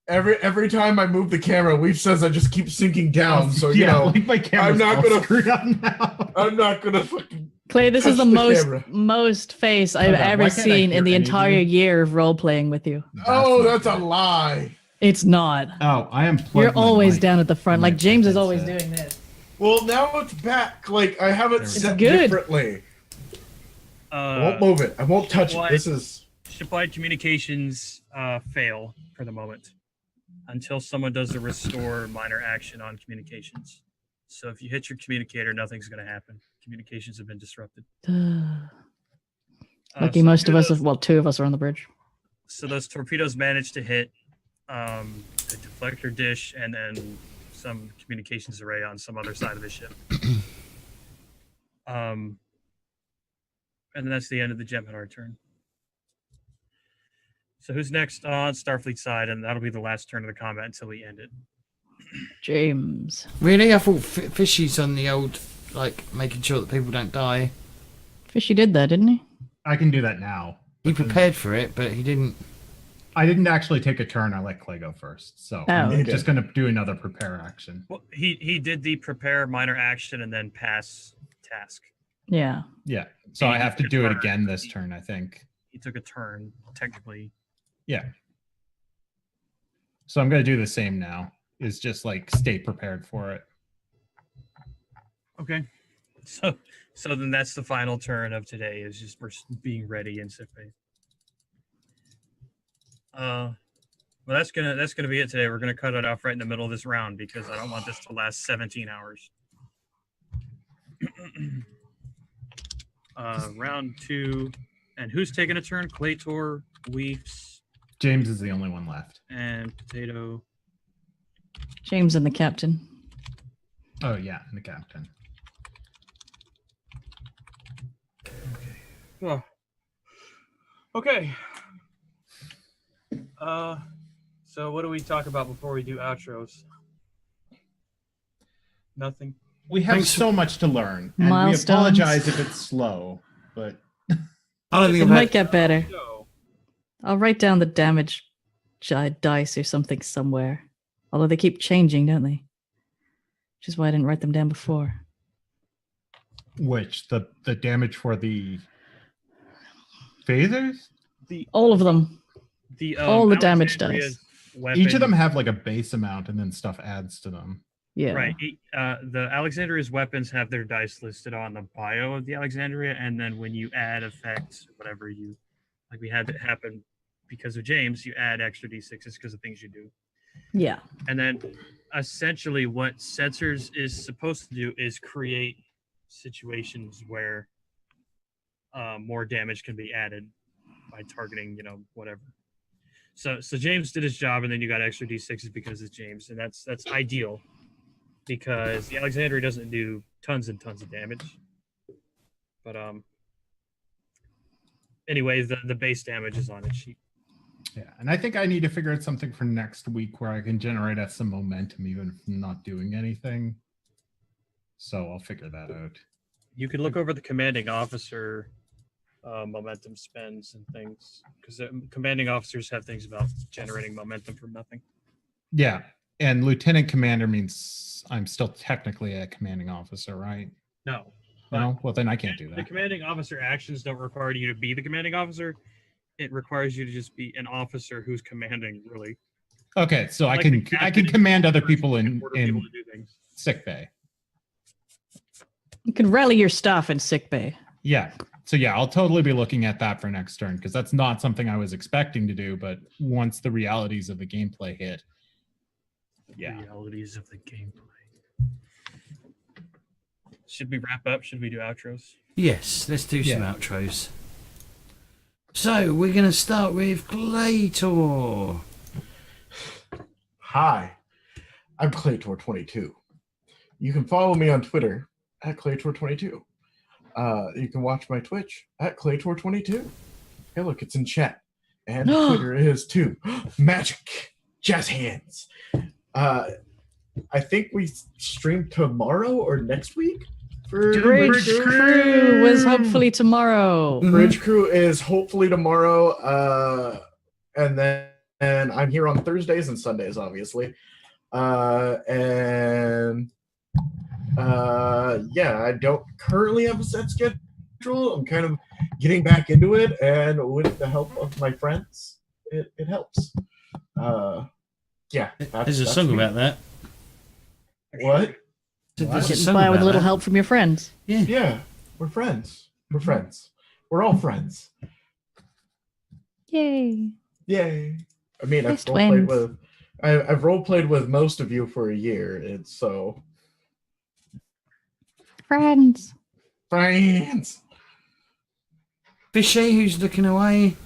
every time I move the camera, Leaf says I just keep sinking down. So you know, like my camera's I'm not all gonna- screwed up now. I'm not gonna fucking. Clay, this is the Touch the most camera. most face I've God, why ever can't I seen hear in the any of entire you? year of role playing with you. Oh, not that's a good. lie. It's not. Oh, I am. You're always down at the front. on Like my James is headset. always doing this. Well, now it's back. Like I have it There we set go. Good. differently. I won't move it. I won't touch it. why- This is. Shipwide communications fail for the moment until someone does a restore minor action on communications. So if you hit your communicator, nothing's going to happen. Communications have been disrupted. Lucky So most two of us, those- well, 2 of us are on the bridge. So those torpedoes managed to hit the deflector dish and then some communications array on some other side of the ship. And then that's the end of the Gemini turn. So who's next on Starfleet side? And that'll be the last turn of the combat until we end it. James. Really, I thought Fishy's on the old, like making sure that people don't die. Fishy did that, didn't he? I can do that now. He prepared for it, but he didn't. I didn't actually take a turn. I let Clay go first, so Oh. I'm just gonna do another prepare action. Well, he did the prepare minor action and then pass task. Yeah. Yeah, so I have to do it again this turn. I think. He took a turn, technically. Yeah. So I'm gonna do the same now. Is just like stay prepared for it. Okay. So then that's the final turn of today. Is just we're being ready in sick bay. Well, that's gonna be it today. We're gonna cut it off right in the middle of this round because I don't want this to last 17 hours. Round 2, and who's taking a turn? Claytor, Weefs, James is the only one left. and Potato. James and the captain. Oh yeah, and the captain. Oh. Okay. So what do we talk about before we do outros? Nothing. We have Thanks. so much to learn, and Milestones. we apologize if it's slow, but I don't It think I've might had. get better. So, I'll write down the damage dice or something somewhere. Although they keep changing, don't they? Which is why I didn't write them down before. which the damage for the phasers? All of them. All the damage Alexandria's dice. Each of them weapons- have like a base amount, and then stuff adds to them. Yeah. Right. The Alexandria's weapons have their dice listed on the bio of the Alexandria, and then when you add effects, whatever you like, we had it happen because of James. You add extra d6s because of things you do, Yeah. and then essentially what sensors is supposed to do is create situations where more damage can be added by targeting, whatever. So James did his job, and then you got extra d6s because it's James, and that's ideal. Because the Alexandria doesn't do tons and tons of damage. But anyway, the base damage is on its sheet. Yeah, and I think I need to figure out something for next week where I can generate us some momentum even if I'm not doing anything. So I'll figure that out. You could look over the commanding officer momentum spends and things, because commanding officers have things about generating momentum from nothing. Yeah, and lieutenant commander means I'm still technically a commanding officer, right? No. No? Well, then I can't do The that. commanding officer actions don't require you to be the commanding officer. It requires you to just be an officer who's commanding, really. Okay, so Like I the can captain command other person people can order people in to do things. sick bay. You can rally your staff in sick bay. Yeah. So yeah, I'll totally be looking at that for next turn because that's not something I was expecting to do, but once the realities of the gameplay hit. Yeah. Realities of the gameplay. Should we wrap up? Should we do outros? Yes, let's do some outros. So we're going to start with Claytor. Hi, I'm Claytor22. You can follow me on Twitter at Claytor22. You can watch my Twitch at Claytor22. Hey, look, it's in chat. And Twitter is too. Magic. Jazz hands. I think we stream tomorrow or next week. Bridge Crew was hopefully tomorrow. Bridge Crew is hopefully tomorrow. And then I'm here on Thursdays and Sundays, obviously. Yeah, I don't currently have a set schedule. I'm kind of getting back into it, and with the help of my friends, it helps. Yeah, There's a song about that. What? There's a Getting song by with about a little that. help from your friends. Yeah. Yeah, we're friends. We're friends. We're all friends. Yay. Yay! I mean, I've Best role played friends. with. I've role played with most of you for a year. It's so Friends. friends. Fishy, who's looking away?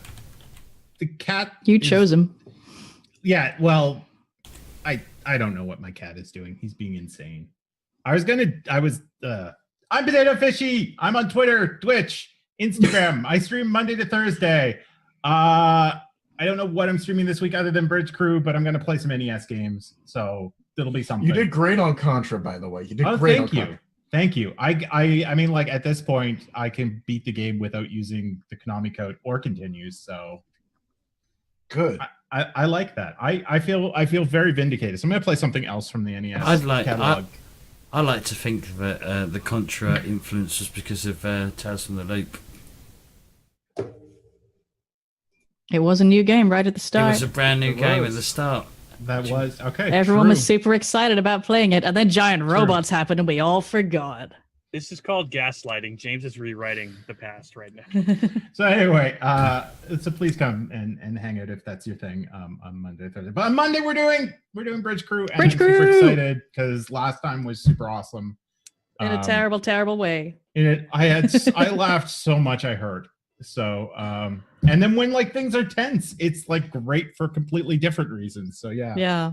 The cat You is- chose him. Yeah, well, I don't know what my cat is doing. He's being insane. I'm Potato Fishy. I'm on Twitter, Twitch, Instagram. I stream Monday to Thursday. I don't know what I'm streaming this week other than Bridge Crew, but I'm going to play some NES games, so it'll be something. You did great on Contra, by the way. You did Oh, great thank on you. Contra. Thank you. I mean, like at this point, I can beat the game without using the Konami code or continues. So Good. I like that. I feel very vindicated. So I'm gonna play something else from the NES catalog. I like to think that the Contra influence was because of Tales from the Loop. It was a new game right at the It start. was a brand new It game was. at the start. That was okay. Everyone true. was super excited about playing it, and then giant robots happened, and we all forgot. This is called gaslighting. James is rewriting the past right now. So anyway, so please come and hang out if that's your thing on Monday, Thursday. But on Monday we're doing Bridge Crew, and Bridge I'm super Crew! excited because last time was super awesome. In a terrible, terrible way. I laughed so much I hurt. So and then when like things are tense, it's like great for completely different reasons. So Yeah.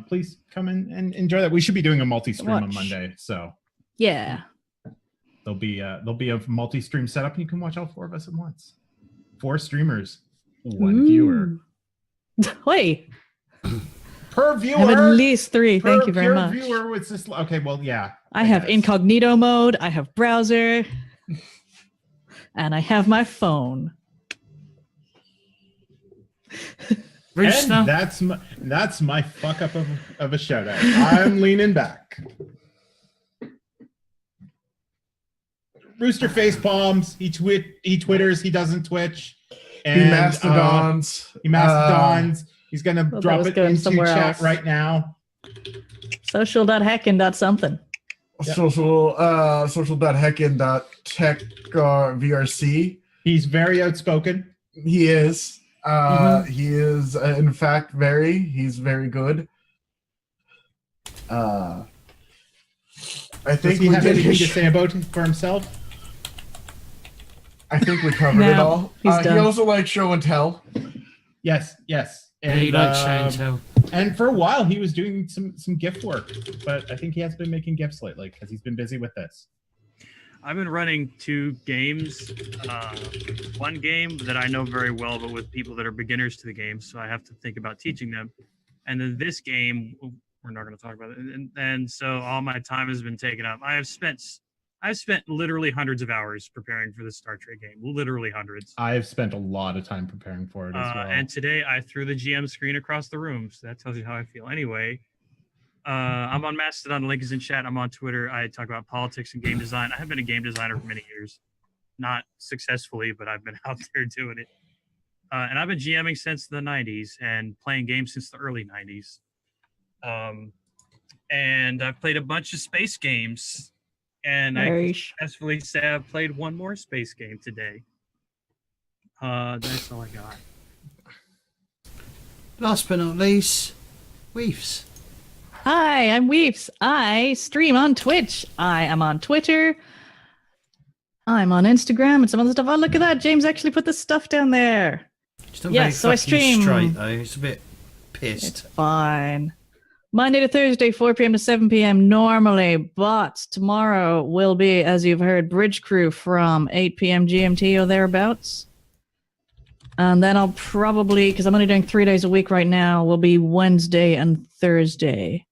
please come and enjoy that. We should be doing a multi-stream on Watch. Monday, so Yeah. there'll be a multi-stream setup and you can watch all four of us at once. 4 streamers, 1 viewer Wait. per I viewer. have at least 3. per Thank you very pure much. Viewer with this. Okay, well, yeah. I have guess. incognito mode. I have browser. And I have my phone. Bridge And stuff. that's my fuck up of a shout out. I'm leaning back. Rooster face palms. He twitters. He doesn't twitch. He And, mastodons. he mastodons. He's gonna Well, that drop was it going into somewhere chat else. right now. Social.heckin.something. Yep. Social.heckin.tech VRC. He's very outspoken. He is. He is, in fact, he's very good. I Does think he we have did anything to his, say about it for himself? I think we covered it No, all. he's He done. also likes show and tell. Yes. And he likes show and tell. And for a while, he was doing some gift work, but I think he has been making gifts lately because he's been busy with this. I've been running 2 games. One game that I know very well, but with people that are beginners to the game, so I have to think about teaching them. And then this game, we're not going to talk about it. And so all my time has been taken up. I've spent literally hundreds of hours preparing for this Star Trek game. Literally hundreds. I've spent a lot of time preparing for it as well. And today I threw the GM screen across the room, so that tells you how I feel. Anyway, I'm on Mastodon. The link is in chat. I'm on Twitter. I talk about politics and game design. I have been a game designer for many years, not successfully, but I've been out there doing it. And I've been GMing since the 90s and playing games since the early 90s. And I've played a bunch of space games. And I can successfully say I've played one more space game today. That's all I got. Last but not least, Weefs. Hi, I'm Weeps. I stream on Twitch. I am on Twitter. I'm on Instagram and some other stuff. Oh, look at that. James actually put the stuff down there. It's not Yes, so very I fucking stream. straight, though. It's a bit pissed. It's fine. Monday to Thursday, 4 p.m. to 7 p.m. normally, but tomorrow will be, as you've heard, Bridge Crew from 8 p.m. GMT or thereabouts. And then I'll probably, because I'm only doing 3 days a week right now, will be Wednesday and Thursday.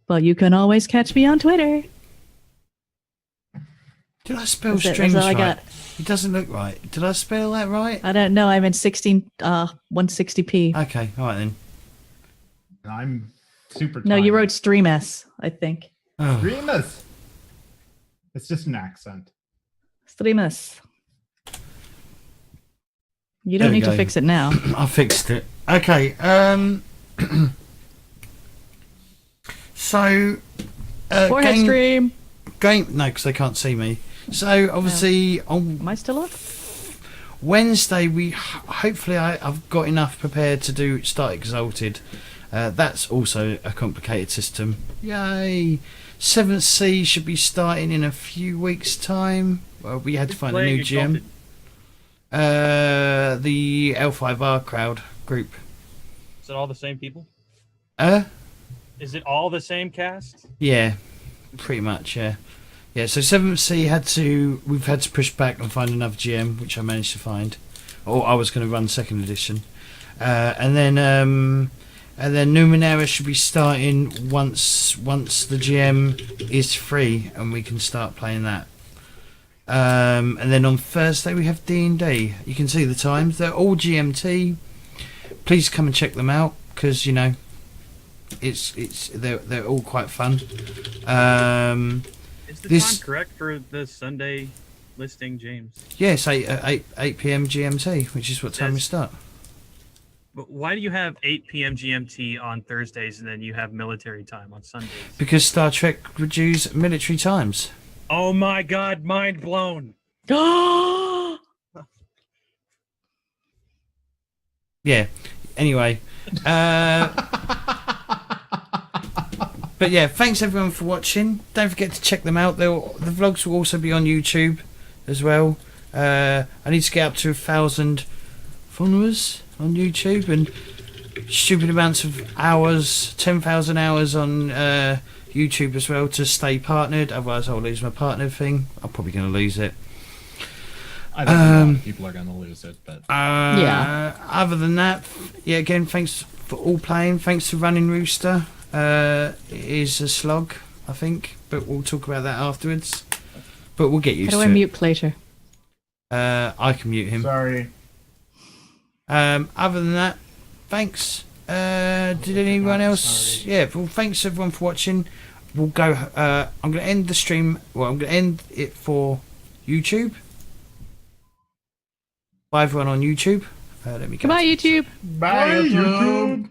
But you can always catch me on Twitter. Did I spell That's it. streams That's all I right? got. It doesn't look right. Did I spell that right? I don't know. I'm in 160p. Okay, all right then. I'm super No, you tired. wrote Stream S, I think. Oh. Remus. It's just an accent. Streamus. You There don't we need to go. fix it now. I fixed it. Okay. So, Forehead stream. no, because they can't see me. So obviously on Am I still on? Wednesday hopefully I've got enough prepared to do Start Exalted. That's also a complicated system. Yay! 7th Sea should be starting in a few weeks' time. Well, we had to find a new GM. The L5R crowd group. Is it all the same people? Is it all the same cast? Yeah, pretty much. Yeah. So 7th Sea we've had to push back and find another GM, which I managed to find. Or I was going to run 2nd edition, and then Numenera should be starting once the GM is free and we can start playing that. And then on Thursday we have D&D. You can see the times; they're all GMT. Please come and check them out because they're all quite fun. Is the time correct for the Sunday listing, James? Yes, 8 p.m. GMT, which is what time we start. But why do you have 8 p.m. GMT on Thursdays and then you have military time on Sundays? Because Star Trek reduces military times. Oh my God, mind blown. Yeah. Anyway. But yeah, thanks everyone for watching. Don't forget to check them out. The vlogs will also be on YouTube as well. I need to get up to 1,000 followers on YouTube and stupid amounts of hours, 10,000 hours on YouTube as well to stay partnered. Otherwise I'll lose my partner thing. I'm probably going to lose it. I think a lot of people are going to lose it, but yeah. Other than that, yeah, again, thanks for all playing. Thanks to Running Rooster. It is a slog, I think, but we'll talk about that afterwards. But we'll get used to it. How do I mute Plater? I can mute him. Sorry. Other than that, thanks. Did anyone else? Yeah, well, thanks everyone for watching. We'll go. I'm going to end the stream. Well, I'm going to end it for YouTube. Bye everyone on YouTube. Let me go. Goodbye, YouTube. Bye, YouTube.